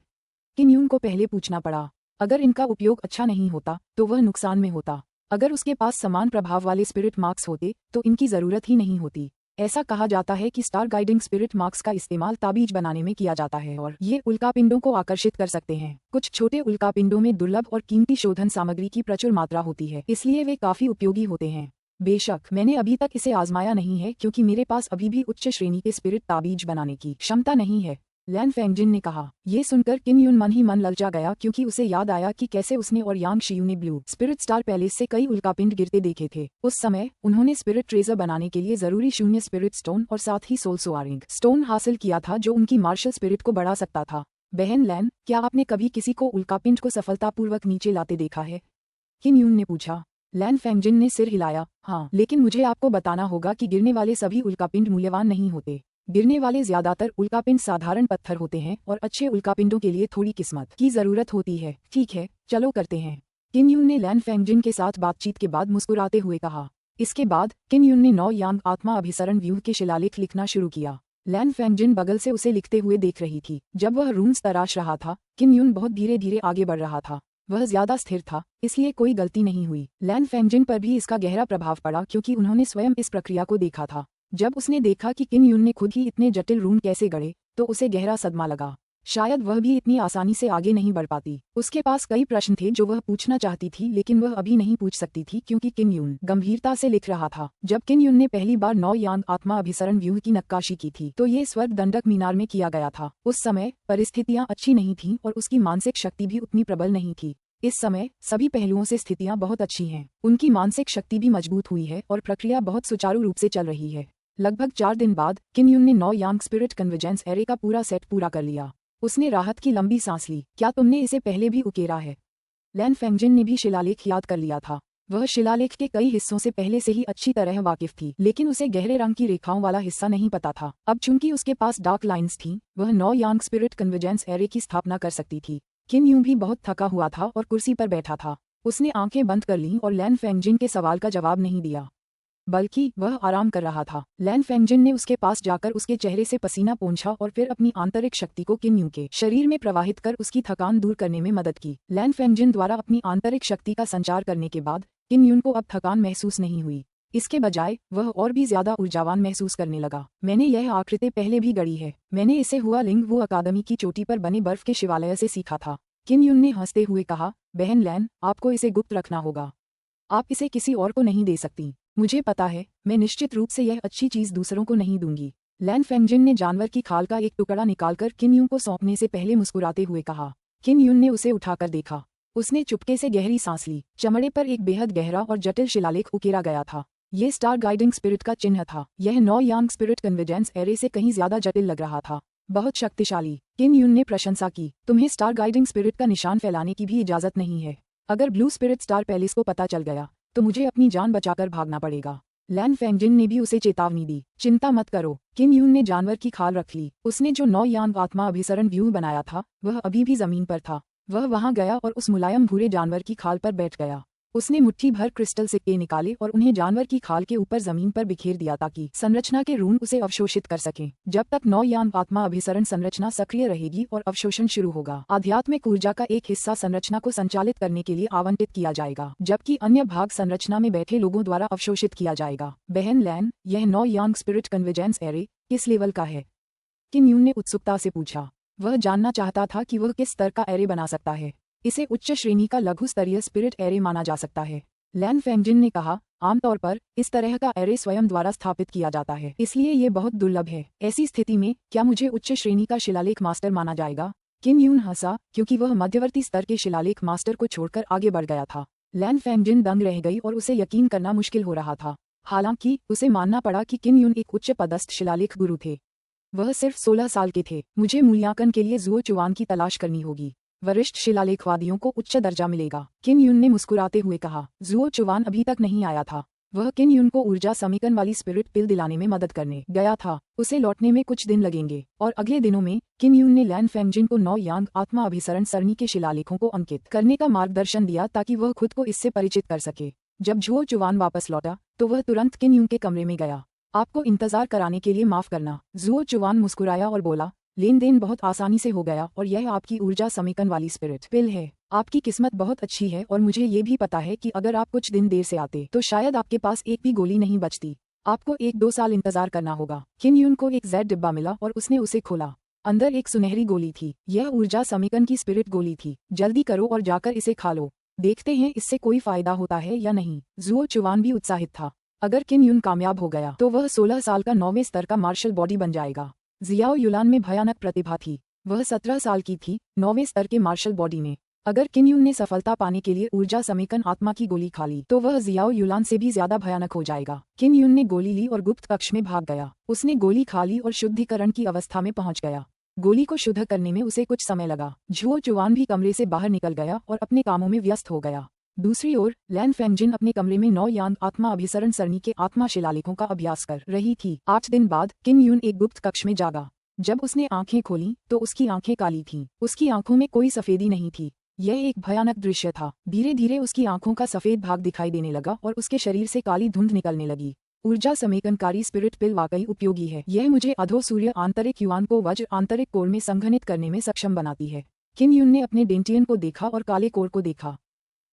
किन युन को पहले पूछना पड़ा। अगर इनका उपयोग अच्छा नहीं होता तो वह नुकसान में होता। अगर उसके पास समान प्रभाव वाले स्पिरिट मार्क्स होते तो इनकी जरूरत ही नहीं होती। ऐसा कहा जाता है कि स्टार गाइडिंग स्पिरिट मार्क्स का इस्तेमाल ताबीज बनाने में किया जाता है और ये उल्कापिंडों को आकर्षित कर सकते हैं। कुछ छोटे उल्कापिंडों में दुर्लभ और कीमती शोधन सामग्री की प्रचुर मात्रा होती है, इसलिए वे काफी उपयोगी होते हैं। बेशक मैंने अभी तक इसे आजमाया नहीं है क्योंकि मेरे पास अभी भी उच्च श्रेणी के स्पिरिट ताबीज बनाने की क्षमता नहीं है, लैन फेंगजिन ने कहा। ये सुनकर किन युन मन ही मन ललचा गया क्योंकि उसे याद आया कि कैसे उसने और यांग शियू ने ब्लू स्पिरिट स्टार पैलेस से कई उल्कापिंड गिरते देखे थे। उस समय उन्होंने स्पिरिट ट्रेजर बनाने के लिए जरूरी शून्य स्पिरिट स्टोन और साथ ही सोल सोआरिंग स्टोन हासिल किया था जो उनकी मार्शल स्पिरिट को बढ़ा सकता था। बहन लैन, क्या आपने कभी किसी को उल्कापिंड को सफलतापूर्वक नीचे लाते देखा है? किन युन ने पूछा। लैन फेंगजिन ने सिर हिलाया। हाँ, लेकिन मुझे आपको बताना होगा कि गिरने वाले सभी उल्कापिंड मूल्यवान नहीं होते। गिरने वाले ज्यादातर उल्कापिंड साधारण पत्थर होते हैं और अच्छे उल्कापिंडों के लिए थोड़ी किस्मत की जरूरत होती है। ठीक है, चलो करते हैं, किन युन ने लैन फेंगजिन के साथ बातचीत के बाद मुस्कुराते हुए कहा। इसके बाद किन युन ने 9 यांग आत्मा अभिसरण व्यूह के शिलालेख लिखना शुरू किया। लैन फेंगजिन बगल से उसे लिखते हुए देख रही थी। जब वह रूम्स तराश रहा था, किन युन बहुत धीरे धीरे आगे बढ़ रहा था। वह ज्यादा स्थिर था, इसलिए कोई गलती नहीं हुई। लैन फेंगजिन पर भी इसका गहरा प्रभाव पड़ा क्योंकि उन्होंने स्वयं इस प्रक्रिया को देखा था। जब उसने देखा कि किन यून ने खुद ही इतने जटिल रूम कैसे गढ़े तो उसे गहरा सदमा लगा। शायद वह भी इतनी आसानी से आगे नहीं बढ़ पाती। उसके पास कई प्रश्न थे जो वह पूछना चाहती थी, लेकिन वह अभी नहीं पूछ सकती थी क्योंकि किन यून गंभीरता से लिख रहा था। जब किन यून ने पहली बार 9 यांग आत्मा अभिसरण व्यूह की नक्काशी की थी तो ये स्वर्ग दंडक मीनार में किया गया था। उस समय परिस्थितियां अच्छी नहीं थीं और उसकी मानसिक शक्ति भी उतनी प्रबल नहीं थी। इस समय सभी पहलुओं से स्थितियां बहुत अच्छी हैं। उनकी मानसिक शक्ति भी मजबूत हुई है और प्रक्रिया बहुत सुचारू रूप से चल रही है। लगभग 4 दिन बाद किन यून ने 9 यांग स्पिरिट कन्वर्जेंस एरे का पूरा सेट पूरा कर लिया। उसने राहत की लंबी सांस ली। क्या तुमने इसे पहले भी उकेरा है? लैन फेंगजिन ने भी शिलालेख याद कर लिया था। वह शिलालेख के कई हिस्सों से पहले से ही अच्छी तरह वाकिफ थी, लेकिन उसे गहरे रंग की रेखाओं वाला हिस्सा नहीं पता था। अब चूंकि उसके पास डार्क लाइंस थीं, वह 9 यांग स्पिरिट कन्वर्जेंस एरे की स्थापना कर सकती थी। किन यून भी बहुत थका हुआ था और कुर्सी पर बैठा था। उसने आंखें बंद कर लीं और लैन फेंगजिन के सवाल का जवाब नहीं दिया, बल्कि वह आराम कर रहा था। लैन फेंगजिन ने उसके पास जाकर उसके चेहरे से पसीना पोंछा और फिर अपनी आंतरिक शक्ति को किन यून के शरीर में प्रवाहित कर उसकी थकान दूर करने में मदद की। लैन फेंगजिन द्वारा अपनी आंतरिक शक्ति का संचार करने के बाद किन यून को अब थकान महसूस नहीं हुई। इसके बजाय वह और भी ज्यादा ऊर्जावान महसूस करने लगा। मैंने यह आकृति पहले भी गढ़ी है। मैंने इसे हुआ लिंग वू अकादमी की चोटी पर बने बर्फ के शिवालय से सीखा था। किन यून ने हंसते हुए कहा, बहन लैन, आपको इसे गुप्त रखना होगा। आप इसे किसी और को नहीं दे सकती। मुझे पता है, मैं निश्चित रूप से यह अच्छी चीज दूसरों को नहीं दूंगी। लैन फेंगजिन ने जानवर की खाल का एक टुकड़ा निकालकर किन यून को सौंपने से पहले मुस्कुराते हुए कहा। किन यून ने उसे उठाकर देखा। उसने चुपके से गहरी सांस ली। चमड़े पर एक बेहद गहरा और जटिल शिलालेख उकेरा गया था। ये स्टार गाइडिंग स्पिरिट का चिन्ह था। यह 9 यांग स्पिरिट कन्वर्जेंस एरे से कहीं ज्यादा जटिल लग रहा था। बहुत शक्तिशाली। किन यून ने प्रशंसा की। तुम्हें स्टार गाइडिंग स्पिरिट का निशान फैलाने की भी इजाजत नहीं है। अगर ब्लू स्पिरिट स्टार पैलेस को पता चल गया तो मुझे अपनी जान बचाकर भागना पड़ेगा। लैन फेंगजिन ने भी उसे चेतावनी दी। चिंता मत करो। किन यून ने जानवर की खाल रख ली। उसने जो 9 यांग आत्मा अभिसरण व्यूह बनाया था वह अभी भी जमीन पर था। वह वहां गया और उस मुलायम भूरे जानवर की खाल पर बैठ गया। उसने मुट्ठी भर क्रिस्टल सिक्के निकाले और उन्हें जानवर की खाल के ऊपर जमीन पर बिखेर दिया ताकि संरचना के रून उसे अवशोषित कर सकें। जब तक 9 यांग आत्मा अभिसरण संरचना सक्रिय रहेगी और अवशोषण शुरू होगा, आध्यात्मिक ऊर्जा का एक हिस्सा संरचना को संचालित करने के लिए आवंटित किया जाएगा, जबकि अन्य भाग संरचना में बैठे लोगों द्वारा अवशोषित किया जाएगा। बहन लैन, यह 9 यांग स्पिरिट कन्वर्जेंस एरे किस लेवल का है? किन यून ने उत्सुकता से पूछा। वह जानना चाहता था कि वह किस स्तर का एरे बना सकता है। इसे उच्च श्रेणी का लघु स्तरीय स्पिरिट एरे माना जा सकता है। लैन फेंगजिन ने कहा, आमतौर पर इस तरह का एरे स्वयं द्वारा स्थापित किया जाता है, इसलिए ये बहुत दुर्लभ है। ऐसी स्थिति में क्या मुझे उच्च श्रेणी का शिलालेख मास्टर माना जाएगा? किन यून हंसा, क्योंकि वह मध्यवर्ती स्तर के शिलालेख मास्टर को छोड़कर आगे बढ़ गया था। लैन फेंगजिन दंग रह गई और उसे यकीन करना मुश्किल हो रहा था। हालांकि उसे मानना पड़ा कि किन यून एक उच्च पदस्थ शिलालेख गुरु थे। वह सिर्फ 16 साल के थे। मुझे मूल्यांकन के लिए जुओ चुवान की तलाश करनी होगी। वरिष्ठ शिलालेखवादियों को उच्च दर्जा मिलेगा। किन यून ने मुस्कुराते हुए कहा। जुओ चुवान अभी तक नहीं आया था। वह किन यून को ऊर्जा समीकरण वाली स्पिरिट पिल दिलाने में मदद करने गया था। उसे लौटने में कुछ दिन लगेंगे और अगले दिनों में किन यून ने लैन फेंगजिन को 9 यांग आत्मा अभिसरण सरणी के शिलालेखों को अंकित करने का मार्गदर्शन दिया ताकि वह खुद को इससे परिचित कर सके। जब जुओ चुवान वापस लौटा तो वह तुरंत किन यून के कमरे में गया। आपको इंतजार कराने के लिए माफ करना। जुओ चुवान मुस्कुराया और बोला, लेन देन बहुत आसानी से हो गया और यह आपकी ऊर्जा समीकरण वाली स्पिरिट पिल है। आपकी किस्मत बहुत अच्छी है और मुझे ये भी पता है कि अगर आप कुछ दिन देर से आते तो शायद आपके पास एक भी गोली नहीं बचती। आपको 1-2 साल इंतजार करना होगा। किन यून को एक जेड डिब्बा मिला और उसने उसे खोला। अंदर एक सुनहरी गोली थी। यह ऊर्जा समीकरण की स्पिरिट गोली थी। जल्दी करो और जाकर इसे खा लो। देखते हैं इससे कोई फायदा होता है या नहीं। जुओ चुवान भी उत्साहित था। अगर किन यून कामयाब हो गया तो वह 16 साल का 9वें स्तर का मार्शल बॉडी बन जाएगा। जियाओ युलान में भयानक प्रतिभा थी। वह 17 साल की थी, 9वें स्तर के मार्शल बॉडी में। अगर किन यून ने सफलता पाने के लिए ऊर्जा समीकरण आत्मा की गोली खा ली तो वह जियाओ युलान से भी ज्यादा भयानक हो जाएगा। किन यून ने गोली ली और गुप्त कक्ष में भाग गया। उसने गोली खा ली और शुद्धिकरण की अवस्था में पहुंच गया। गोली को शुद्ध करने में उसे कुछ समय लगा। जुओ चुवान भी कमरे से बाहर निकल गया और अपने कामों में व्यस्त हो गया। दूसरी ओर लैन फेंगजिन अपने कमरे में 9 यांग आत्मा अभिसरण सरणी के आत्मा शिलालेखों का अभ्यास कर रही थी। 8 दिन बाद किन यून एक गुप्त कक्ष में जागा। जब उसने आंखें खोलीं तो उसकी आंखें काली थीं। उसकी आंखों में कोई सफेदी नहीं थी। यह एक भयानक दृश्य था। धीरे धीरे उसकी आंखों का सफेद भाग दिखाई देने लगा और उसके शरीर से काली धुंध निकलने लगी। ऊर्जा समेकनकारी स्पिरिट पिल वाकई उपयोगी है। यह मुझे अधो सूर्य आंतरिक युवान को वज्र आंतरिक कोर में संघनित करने में सक्षम बनाती है। किन यून ने अपने डेंटियन को देखा और काले कोर को देखा।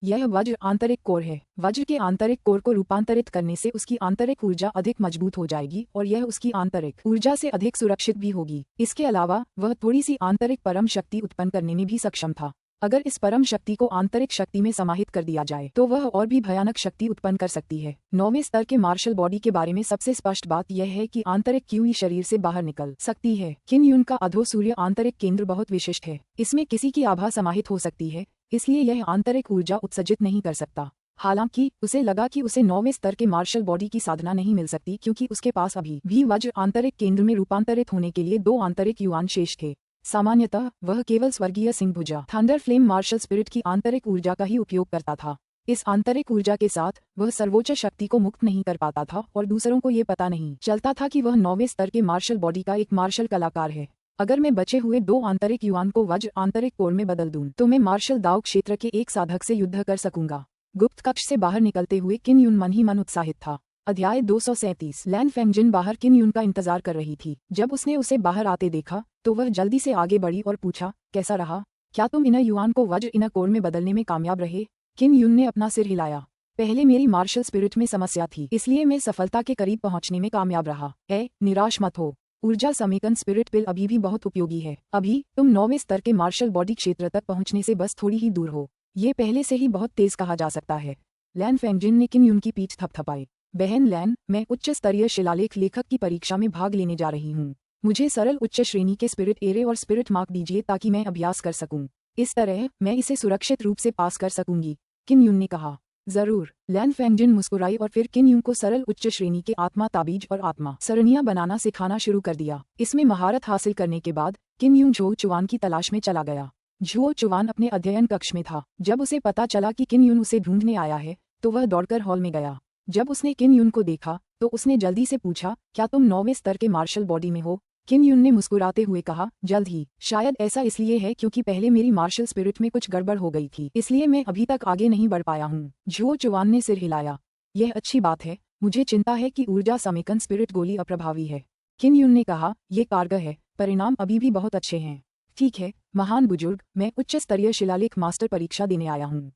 यह वज्र आंतरिक कोर है। वज्र के आंतरिक कोर को रूपांतरित करने से उसकी आंतरिक ऊर्जा अधिक मजबूत हो जाएगी और यह उसकी आंतरिक ऊर्जा से अधिक सुरक्षित भी होगी। इसके अलावा वह थोड़ी सी आंतरिक परम शक्ति उत्पन्न करने में भी सक्षम था। अगर इस परम शक्ति को आंतरिक शक्ति में समाहित कर दिया जाए तो वह और भी भयानक शक्ति उत्पन्न कर सकती है। 9वें स्तर के मार्शल बॉडी के बारे में सबसे स्पष्ट बात यह है कि आंतरिक क्यूई शरीर से बाहर निकल सकती है। किन यून का अधो सूर्य आंतरिक केंद्र बहुत विशिष्ट है। इसमें किसी की आभा समाहित हो सकती है, इसलिए यह आंतरिक ऊर्जा उत्सर्जित नहीं कर सकता। हालांकि उसे लगा कि उसे 9वें स्तर के मार्शल बॉडी की साधना नहीं मिल सकती क्योंकि उसके पास अभी भी वज्र आंतरिक केंद्र में रूपांतरित होने के लिए 2 आंतरिक युआन शेष थे। सामान्यतः वह केवल स्वर्गीय सिंह भुजा थंडर फ्लेम मार्शल स्पिरिट की आंतरिक ऊर्जा का ही उपयोग करता था। इस आंतरिक ऊर्जा के साथ वह सर्वोच्च शक्ति को मुक्त नहीं कर पाता था और दूसरों को ये पता नहीं चलता था कि वह 9वें स्तर के मार्शल बॉडी का एक मार्शल कलाकार है। अगर मैं बचे हुए 2 आंतरिक युआन को वज्र आंतरिक कोर में बदल दूं तो मैं मार्शल दाव क्षेत्र के एक साधक से युद्ध कर सकूंगा। गुप्त कक्ष से बाहर निकलते हुए किन यून मन ही मन उत्साहित था। अध्याय 237 लैन फेंगजिन बाहर किन यून का इंतजार कर रही थी। जब उसने उसे बाहर आते देखा तो वह जल्दी से आगे बढ़ी और पूछा, कैसा रहा? क्या तुम इनर युआन को वज्र इनर कोर में बदलने में कामयाब रहे? किन यून ने अपना सिर हिलाया। पहले मेरी मार्शल स्पिरिट में समस्या थी, इसलिए मैं सफलता के करीब पहुंचने में कामयाब रहा। निराश मत हो, ऊर्जा समेकन स्पिरिट पिल अभी भी बहुत उपयोगी है। अभी तुम 9वें स्तर के मार्शल बॉडी क्षेत्र तक पहुंचने से बस थोड़ी ही दूर हो। ये पहले से ही बहुत तेज कहा जा सकता है। लैन फेंगजिन ने किन यून की पीठ थपथपाई। बहन लैन, मैं उच्च स्तरीय शिलालेख लेखक की परीक्षा में भाग लेने जा रही हूँ। मुझे सरल उच्च श्रेणी के स्पिरिट एरे और स्पिरिट मार्क दीजिए ताकि मैं अभ्यास कर सकूं। इस तरह मैं इसे सुरक्षित रूप से पास कर सकूंगी, किन यून ने कहा। जरूर। लैन फेंगजिन मुस्कुराई और फिर किन यून को सरल उच्च श्रेणी के आत्मा ताबीज और आत्मा सरणियां बनाना सिखाना शुरू कर दिया। इसमें महारत हासिल करने के बाद किन यून झो चुवान की तलाश में चला गया। झो चुवान अपने अध्ययन कक्ष में था। जब उसे पता चला कि किन यून उसे ढूंढने आया है तो वह दौड़कर हॉल में गया। जब उसने किन यून को देखा तो उसने जल्दी से पूछा, क्या तुम 9वें स्तर के मार्शल बॉडी में हो? किन यून ने मुस्कुराते हुए कहा, जल्द ही। शायद ऐसा इसलिए है क्योंकि पहले मेरी मार्शल स्पिरिट में कुछ गड़बड़ हो गई थी, इसलिए मैं अभी तक आगे नहीं बढ़ पाया हूँ। झो चुवान ने सिर हिलाया। यह अच्छी बात है, मुझे चिंता है कि ऊर्जा समेकन स्पिरिट गोली अप्रभावी है। किन यून ने कहा, यह कारगर है, परिणाम अभी भी बहुत अच्छे हैं। ठीक है महान बुजुर्ग, मैं उच्च स्तरीय शिलालेख मास्टर परीक्षा देने आया हूँ।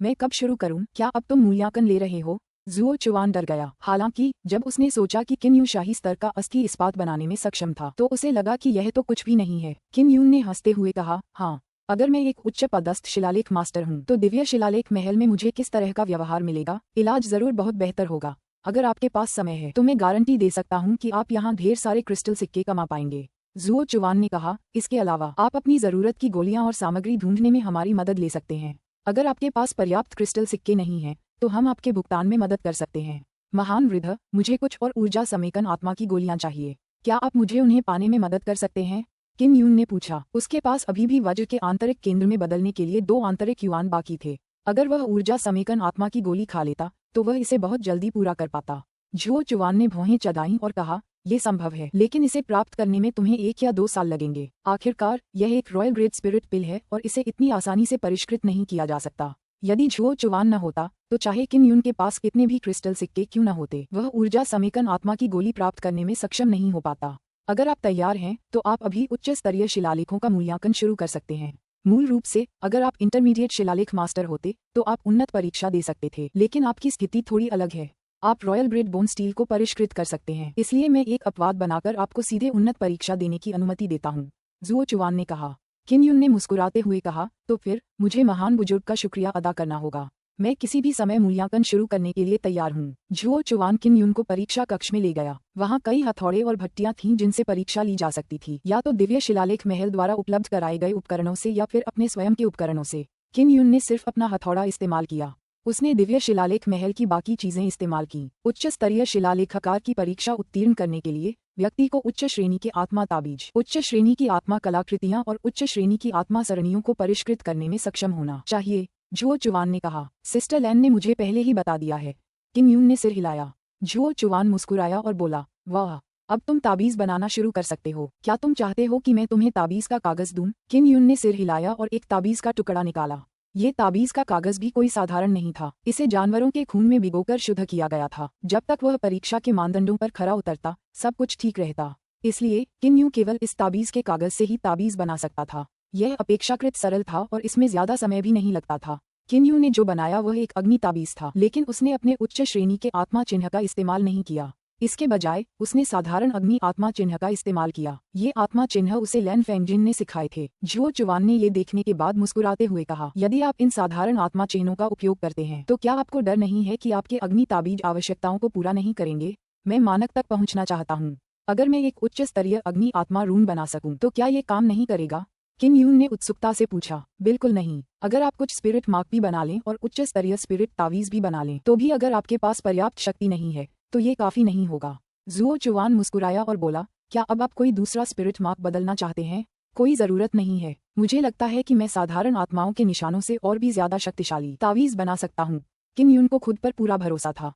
मैं कब शुरू करूँ? क्या अब तुम मूल्यांकन ले रहे हो? झो चुवान डर गया। हालांकि जब उसने सोचा कि किन यून शाही स्तर का अस्थि इस्पात बनाने में सक्षम था तो उसे लगा कि यह तो कुछ भी नहीं है। किन यून ने हंसते हुए कहा, हाँ, अगर मैं एक उच्च पदस्थ शिलालेख मास्टर हूँ तो दिव्य शिलालेख महल में मुझे किस तरह का व्यवहार मिलेगा? इलाज जरूर बहुत बेहतर होगा। अगर आपके पास समय है तो मैं गारंटी दे सकता हूँ कि आप यहाँ ढेर सारे क्रिस्टल सिक्के कमा पाएंगे। झो चुवान ने कहा, इसके अलावा आप अपनी जरूरत की गोलियां और सामग्री ढूंढने में हमारी मदद ले सकते हैं। अगर आपके पास पर्याप्त क्रिस्टल सिक्के नहीं हैं तो हम आपके भुगतान में मदद कर सकते हैं। महान वृद्ध, मुझे कुछ और ऊर्जा समेकन आत्मा की गोलियां चाहिए। क्या आप मुझे उन्हें पाने में मदद कर सकते हैं? किन यून ने पूछा। उसके पास अभी भी वज्र के आंतरिक केंद्र में बदलने के लिए 2 आंतरिक युआन बाकी थे। अगर वह ऊर्जा समेकन आत्मा की गोली खा लेता तो वह इसे बहुत जल्दी पूरा कर पाता। झो चुवान ने भौहें चढ़ाईं और कहा, ये संभव है, लेकिन इसे प्राप्त करने में तुम्हें 1 या 2 साल लगेंगे। आखिरकार यह एक रॉयल ग्रेड स्पिरिट पिल है और इसे इतनी आसानी से परिष्कृत नहीं किया जा सकता। यदि झो चुवान न होता तो चाहे किन यून के पास कितने भी क्रिस्टल सिक्के क्यों न होते, वह ऊर्जा समेकन आत्मा की गोली प्राप्त करने में सक्षम नहीं हो पाता। अगर आप तैयार हैं तो आप अभी उच्च स्तरीय शिलालेखों का मूल्यांकन शुरू कर सकते हैं। मूल रूप से अगर आप इंटरमीडिएट शिलालेख मास्टर होते तो आप उन्नत परीक्षा दे सकते थे, लेकिन आपकी स्थिति थोड़ी अलग है। आप रॉयल ग्रेड बोन स्टील को परिष्कृत कर सकते हैं, इसलिए मैं एक अपवाद बनाकर आपको सीधे उन्नत परीक्षा देने की अनुमति देता हूँ, झो चुवान ने कहा। किन यून ने मुस्कुराते हुए कहा, तो फिर मुझे महान बुजुर्ग का शुक्रिया अदा करना होगा। मैं किसी भी समय मूल्यांकन शुरू करने के लिए तैयार हूँ। झो चुवान किन यून को परीक्षा कक्ष में ले गया। वहाँ कई हथौड़े और भट्टियां थीं जिनसे परीक्षा ली जा सकती थी, या तो दिव्य शिलालेख महल द्वारा उपलब्ध कराए गए उपकरणों से या फिर अपने स्वयं के उपकरणों से। किन यून ने सिर्फ अपना हथौड़ा इस्तेमाल किया। उसने दिव्य शिलालेख महल की बाकी चीजें इस्तेमाल की। उच्च स्तरीय शिलालेखाकार की परीक्षा उत्तीर्ण करने के लिए व्यक्ति को उच्च श्रेणी के आत्मा ताबीज, उच्च श्रेणी की आत्मा कलाकृतियां और उच्च श्रेणी की आत्मा सरणियों को परिष्कृत करने में सक्षम होना चाहिए, झो चुवान ने कहा। सिस्टर लैन ने मुझे पहले ही बता दिया है। किन यून ने सिर हिलाया। झो चुवान मुस्कुराया और बोला, वाह, अब तुम ताबीज बनाना शुरू कर सकते हो। क्या तुम चाहते हो कि मैं तुम्हें ताबीज का कागज दूं? किन यून ने सिर हिलाया और एक ताबीज का टुकड़ा निकाला। ये ताबीज का कागज भी कोई साधारण नहीं था। इसे जानवरों के खून में भिगोकर शुद्ध किया गया था। जब तक वह परीक्षा के मानदंडों पर खरा उतरता सब कुछ ठीक रहता। इसलिए किन यूं केवल इस ताबीज के कागज से ही ताबीज बना सकता था। यह अपेक्षाकृत सरल था और इसमें ज्यादा समय भी नहीं लगता था। किन यू ने जो बनाया वह एक अग्नि ताबीज था, लेकिन उसने अपने उच्च श्रेणी के आत्मा चिन्ह का इस्तेमाल नहीं किया। इसके बजाय उसने साधारण अग्नि आत्मा चिन्ह का इस्तेमाल किया। ये आत्मा चिन्ह उसे लैन फेंगजिन ने सिखाए थे। झुओ चुवान ने ये देखने के बाद मुस्कुराते हुए कहा, यदि आप इन साधारण आत्मा चिन्हों का उपयोग करते हैं तो क्या आपको डर नहीं है कि आपके अग्नि ताबीज आवश्यकताओं को पूरा नहीं करेंगे? मैं मानक तक पहुंचना चाहता हूं। अगर मैं एक उच्च स्तरीय अग्नि आत्मा रून बना सकूं तो क्या ये काम नहीं करेगा? किन यून ने उत्सुकता से पूछा। बिल्कुल नहीं। अगर आप कुछ स्पिरिट मार्क भी बना लें और उच्च स्तरीय स्पिरिट तावीज भी बना लें तो भी अगर आपके पास पर्याप्त शक्ति नहीं है तो ये काफी नहीं होगा। झुओ चुवान मुस्कुराया और बोला, क्या अब आप कोई दूसरा स्पिरिट मार्क बदलना चाहते हैं? कोई जरूरत नहीं है। मुझे लगता है कि मैं साधारण आत्माओं के निशानों से और भी ज्यादा शक्तिशाली तावीज बना सकता हूँ। किन यून को खुद पर पूरा भरोसा था।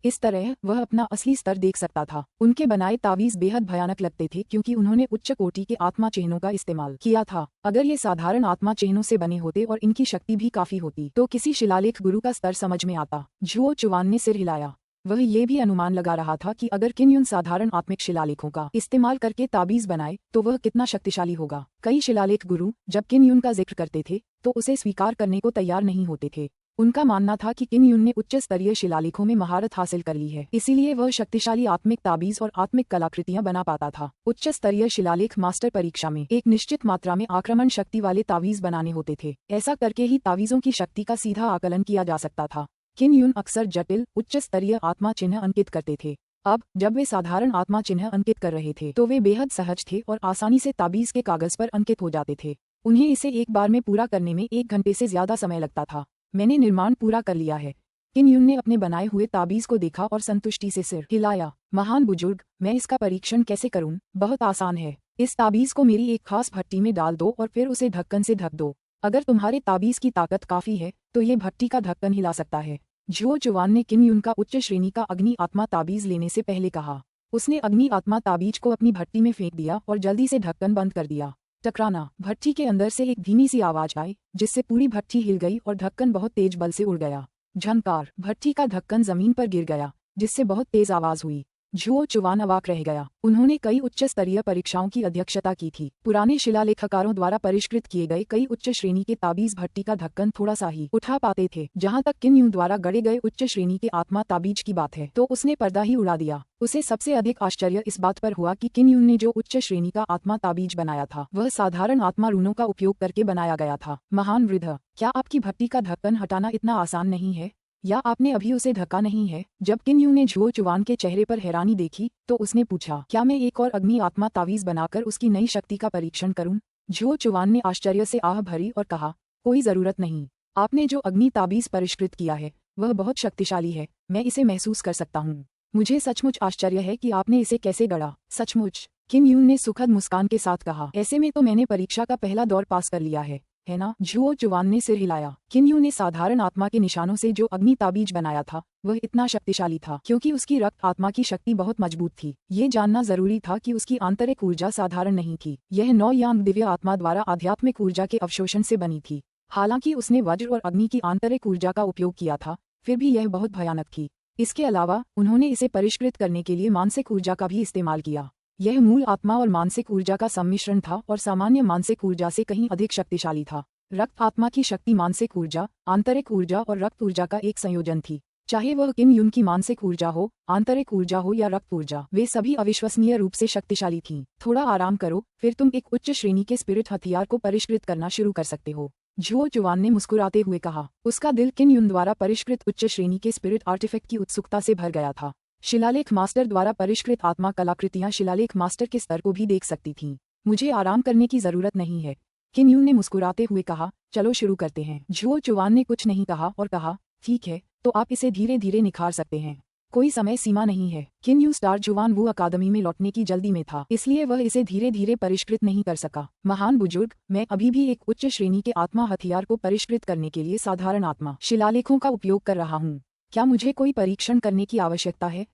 इस तरह वह अपना असली स्तर देख सकता था। उनके बनाए तावीज बेहद भयानक लगते थे क्योंकि उन्होंने उच्च कोटि के आत्मा चिन्हों का इस्तेमाल किया था। अगर ये साधारण आत्मा चिन्हों से बने होते और इनकी शक्ति भी काफी होती तो किसी शिलालेख गुरु का स्तर समझ में आता। झुओ चुवान ने सिर हिलाया। वह ये भी अनुमान लगा रहा था कि अगर किन यून साधारण आत्मिक शिलालेखों का इस्तेमाल करके ताबीज बनाए तो वह कितना शक्तिशाली होगा। कई शिलालेख गुरु जब किन यून का जिक्र करते थे तो उसे स्वीकार करने को तैयार नहीं होते थे। उनका मानना था कि किन यून ने उच्च स्तरीय शिलालेखों में महारत हासिल कर ली है, इसीलिए वह शक्तिशाली आत्मिक ताबीज और आत्मिक कलाकृतियां बना पाता था। उच्च स्तरीय शिलालेख मास्टर परीक्षा में एक निश्चित मात्रा में आक्रमण शक्ति वाले तावीज बनाने होते थे। ऐसा करके ही तावीजों की शक्ति का सीधा आकलन किया जा सकता था। किन यून अक्सर जटिल उच्च स्तरीय आत्मा चिन्ह अंकित करते थे। अब जब वे साधारण आत्मा चिन्ह अंकित कर रहे थे तो वे बेहद सहज थे और आसानी से ताबीज के कागज पर अंकित हो जाते थे। उन्हें इसे एक बार में पूरा करने में 1 घंटे से ज्यादा समय लगता था। मैंने निर्माण पूरा कर लिया है। किन यून ने अपने बनाए हुए ताबीज को देखा और संतुष्टि से सिर हिलाया। महान बुजुर्ग, मैं इसका परीक्षण कैसे करूं? बहुत आसान है। इस ताबीज को मेरी एक खास भट्टी में डाल दो और फिर उसे ढक्कन से ढक दो। अगर तुम्हारे ताबीज की ताकत काफी है तो ये भट्टी का ढक्कन हिला सकता है। झुओ चुवान ने किन यून का उच्च श्रेणी का अग्नि आत्मा ताबीज लेने से पहले कहा। उसने अग्नि आत्मा ताबीज को अपनी भट्टी में फेंक दिया और जल्दी से ढक्कन बंद कर दिया। टकराना। भट्टी के अंदर से एक धीमी सी आवाज आई जिससे पूरी भट्टी हिल गई और ढक्कन बहुत तेज बल से उड़ गया। झनकार। भट्टी का ढक्कन जमीन पर गिर गया जिससे बहुत तेज आवाज हुई। झुओ चुवान अवाक रह गया। उन्होंने कई उच्च स्तरीय परीक्षाओं की अध्यक्षता की थी। पुराने शिलालेखकारों द्वारा परिष्कृत किए गए कई उच्च श्रेणी के ताबीज भट्टी का ढक्कन थोड़ा सा ही उठा पाते थे। जहां तक किन यून द्वारा गढ़े गए उच्च श्रेणी के आत्मा ताबीज की बात है तो उसने पर्दा ही उड़ा दिया। उसे सबसे अधिक आश्चर्य इस बात पर हुआ कि किन यून ने जो उच्च श्रेणी का आत्मा ताबीज बनाया था वह साधारण आत्मा रूनों का उपयोग करके बनाया गया था। महान वृद्ध, क्या आपकी भट्टी का ढक्कन हटाना इतना आसान नहीं है? या आपने अभी उसे ढका नहीं है? जब किन यून ने झुओ चुवान के चेहरे पर हैरानी देखी तो उसने पूछा, क्या मैं एक और अग्नि आत्मा तावीज बनाकर उसकी नई शक्ति का परीक्षण करूं? झुओ चुवान ने आश्चर्य से आह भरी और कहा, कोई जरूरत नहीं। आपने जो अग्नि ताबीज परिष्कृत किया है वह बहुत शक्तिशाली है। मैं इसे महसूस कर सकता हूँ। मुझे सचमुच आश्चर्य है कि आपने इसे कैसे गढ़ा। सचमुच, किन यून ने सुखद मुस्कान के साथ कहा, ऐसे में तो मैंने परीक्षा का पहला दौर पास कर लिया है ना? झुओ चुवान ने सिर हिलाया। किन यून ने साधारण आत्मा के निशानों से जो अग्नि ताबीज बनाया था वह इतना शक्तिशाली था क्योंकि उसकी रक्त आत्मा की शक्ति बहुत मजबूत थी। ये जानना जरूरी था कि उसकी आंतरिक ऊर्जा साधारण नहीं थी। यह 9 यांग दिव्य आत्मा द्वारा आध्यात्मिक ऊर्जा के अवशोषण से बनी थी। हालांकि उसने वज्र और अग्नि की आंतरिक ऊर्जा का उपयोग किया था, फिर भी यह बहुत भयानक थी। इसके अलावा उन्होंने इसे परिष्कृत करने के लिए मानसिक ऊर्जा का भी इस्तेमाल किया। यह मूल आत्मा और मानसिक ऊर्जा का सम्मिश्रण था और सामान्य मानसिक ऊर्जा से कहीं अधिक शक्तिशाली था। रक्त आत्मा की शक्ति मानसिक ऊर्जा, आंतरिक ऊर्जा और रक्त ऊर्जा का एक संयोजन थी। चाहे वह किन यून की मानसिक ऊर्जा हो, आंतरिक ऊर्जा हो या रक्त ऊर्जा, वे सभी अविश्वसनीय रूप से शक्तिशाली थीं। थोड़ा आराम करो, फिर तुम एक उच्च श्रेणी के स्पिरिट हथियार को परिष्कृत करना शुरू कर सकते हो। झुओ चुवान ने मुस्कुराते हुए कहा। उसका दिल किन यून द्वारा परिष्कृत उच्च श्रेणी के स्पिरिट आर्टिफैक्ट की उत्सुकता से भर गया था। शिलालेख मास्टर द्वारा परिष्कृत आत्मा कलाकृतियां शिलालेख मास्टर के स्तर को भी देख सकती थीं। मुझे आराम करने की जरूरत नहीं है, किन यून ने मुस्कुराते हुए कहा। चलो शुरू करते हैं। झुओ चुवान ने कुछ नहीं कहा और कहा, ठीक है, तो आप इसे धीरे धीरे निखार सकते हैं। कोई समय सीमा नहीं है। किन यून स्टार जुवान वू अकादमी में लौटने की जल्दी में था, इसलिए वह इसे धीरे धीरे परिष्कृत नहीं कर सका। महान बुजुर्ग, मैं अभी भी एक उच्च श्रेणी के आत्मा हथियार को परिष्कृत करने के लिए साधारण आत्मा शिलालेखों का उपयोग कर रहा हूँ। क्या मुझे कोई परीक्षण करने की आवश्यकता है?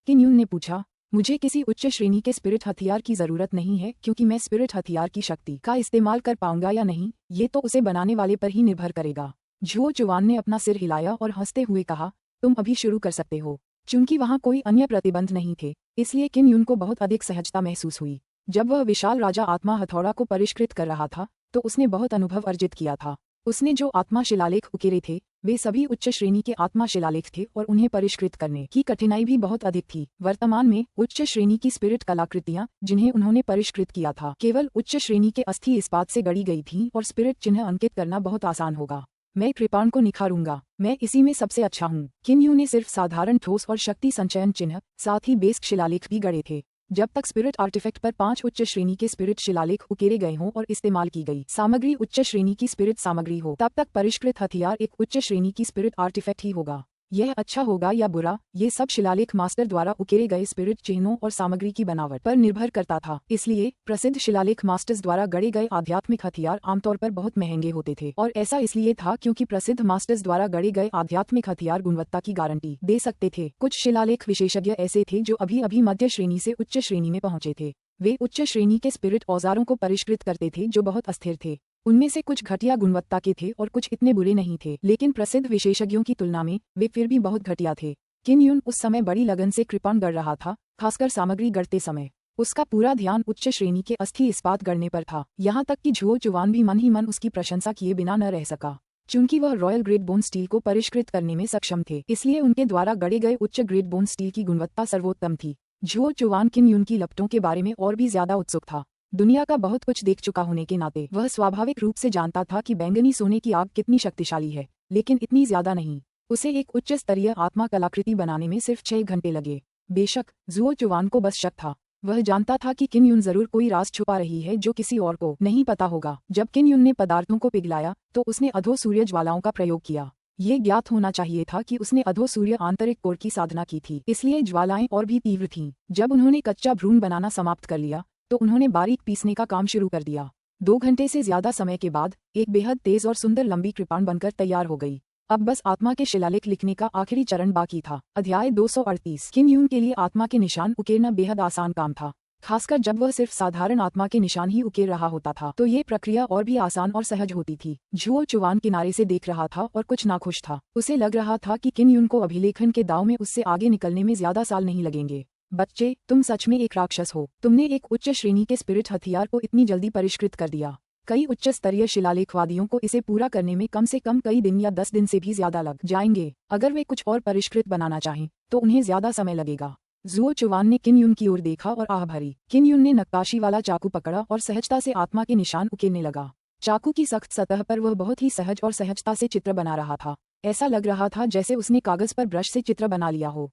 किन यून ने पूछा। मुझे किसी उच्च श्रेणी के स्पिरिट हथियार की जरूरत नहीं है क्योंकि मैं स्पिरिट हथियार की शक्ति का इस्तेमाल कर पाऊंगा या नहीं ये तो उसे बनाने वाले पर ही निर्भर करेगा। झुओ चुवान ने अपना सिर हिलाया और हंसते हुए कहा, तुम अभी शुरू कर सकते हो। चूंकि वहाँ कोई अन्य प्रतिबंध नहीं थे, इसलिए किन यून को बहुत अधिक सहजता महसूस हुई। जब वह विशाल राजा आत्मा हथौड़ा को परिष्कृत कर रहा था तो उसने बहुत अनुभव अर्जित किया था। उसने जो आत्मा शिलालेख उकेरे थे वे सभी उच्च श्रेणी के आत्मा शिलालेख थे और उन्हें परिष्कृत करने की कठिनाई भी बहुत अधिक थी। वर्तमान में उच्च श्रेणी की स्पिरिट कलाकृतियां जिन्हें उन्होंने परिष्कृत किया था केवल उच्च श्रेणी के अस्थि इस्पात से गढ़ी गई थीं और स्पिरिट चिन्ह अंकित करना बहुत आसान होगा। मैं कृपाण को निखारूंगा, मैं इसी में सबसे अच्छा हूँ। किन यू ने सिर्फ साधारण ठोस और शक्ति संचयन चिन्ह साथ ही बेस्क शिलालेख भी गढ़े थे। जब तक स्पिरिट आर्टिफैक्ट पर 5 उच्च श्रेणी के स्पिरिट शिलालेख उकेरे गए हों और इस्तेमाल की गई सामग्री उच्च श्रेणी की स्पिरिट सामग्री हो, तब तक परिष्कृत हथियार एक उच्च श्रेणी की स्पिरिट आर्टिफैक्ट ही होगा। यह अच्छा होगा या बुरा, ये सब शिलालेख मास्टर द्वारा उकेरे गए स्पिरिट चिन्हों और सामग्री की बनावट पर निर्भर करता था। इसलिए प्रसिद्ध शिलालेख मास्टर्स द्वारा गढ़े गए आध्यात्मिक हथियार आमतौर पर बहुत महंगे होते थे और ऐसा इसलिए था क्योंकि प्रसिद्ध मास्टर्स द्वारा गढ़े गए आध्यात्मिक हथियार गुणवत्ता की गारंटी दे सकते थे। कुछ शिलालेख विशेषज्ञ ऐसे थे जो अभी अभी मध्य श्रेणी से उच्च श्रेणी में पहुंचे थे। वे उच्च श्रेणी के स्पिरिट औजारों को परिष्कृत करते थे जो बहुत अस्थिर थे। उनमें से कुछ घटिया गुणवत्ता के थे और कुछ इतने बुरे नहीं थे, लेकिन प्रसिद्ध विशेषज्ञों की तुलना में वे फिर भी बहुत घटिया थे। किन यून उस समय बड़ी लगन से कृपाण गढ़ रहा था, खासकर सामग्री गढ़ते समय। उसका पूरा ध्यान उच्च श्रेणी के अस्थि इस्पात गढ़ने पर था, यहाँ तक कि झुओ चुवान भी मन ही मन उसकी प्रशंसा किए बिना न रह सका। चूंकि वह रॉयल ग्रेड बोन स्टील को परिष्कृत करने में सक्षम थे, इसलिए उनके द्वारा गढ़े गए उच्च ग्रेड बोन स्टील की गुणवत्ता सर्वोत्तम थी। झुओ चुवान किन यून की लपटों के बारे में और भी ज्यादा उत्सुक था। दुनिया का बहुत कुछ देख चुका होने के नाते वह स्वाभाविक रूप से जानता था कि बैंगनी सोने की आग कितनी शक्तिशाली है, लेकिन इतनी ज्यादा नहीं। उसे एक उच्च स्तरीय आत्मा कलाकृति बनाने में सिर्फ 6 घंटे लगे। बेशक झुओ चुवान को बस शक था। वह जानता था कि किन यून जरूर कोई राज छुपा रही है जो किसी और को नहीं पता होगा। जब किन यून ने पदार्थों को पिघलाया तो उसने अधो सूर्य ज्वालाओं का प्रयोग किया। ये ज्ञात होना चाहिए था कि उसने अधो सूर्य आंतरिक कोर की साधना की थी, इसलिए ज्वालाएं और भी तीव्र थीं। जब उन्होंने कच्चा भ्रूण बनाना समाप्त कर लिया तो उन्होंने बारीक पीसने का काम शुरू कर दिया। 2 घंटे से ज्यादा समय के बाद एक बेहद तेज और सुंदर लंबी कृपाण बनकर तैयार हो गई। अब बस आत्मा के शिलालेख लिखने का आखिरी चरण बाकी था। अध्याय 238। किन यून के लिए आत्मा के निशान उकेरना बेहद आसान काम था, खासकर जब वह सिर्फ साधारण आत्मा के निशान ही उकेर रहा होता था तो ये प्रक्रिया और भी आसान और सहज होती थी। झुओ चुवान किनारे से देख रहा था और कुछ नाखुश था। उसे लग रहा था कि किन यून को अभिलेखन के दांव में उससे आगे निकलने में ज्यादा साल नहीं लगेंगे। बच्चे, तुम सच में एक राक्षस हो। तुमने एक उच्च श्रेणी के स्पिरिट हथियार को इतनी जल्दी परिष्कृत कर दिया। कई उच्च स्तरीय शिलालेखवादियों को इसे पूरा करने में कम से कम कई दिन या 10 दिन से भी ज्यादा लग जाएंगे। अगर वे कुछ और परिष्कृत बनाना चाहें तो उन्हें ज्यादा समय लगेगा। झुओ चुवान ने किन यून की ओर देखा और आह भरी। किन यून ने नक्काशी वाला चाकू पकड़ा और सहजता से आत्मा के निशान उकेरने लगा। चाकू की सख्त सतह पर वह बहुत ही सहज और सहजता से चित्र बना रहा था। ऐसा लग रहा था जैसे उसने कागज पर ब्रश से चित्र बना लिया हो।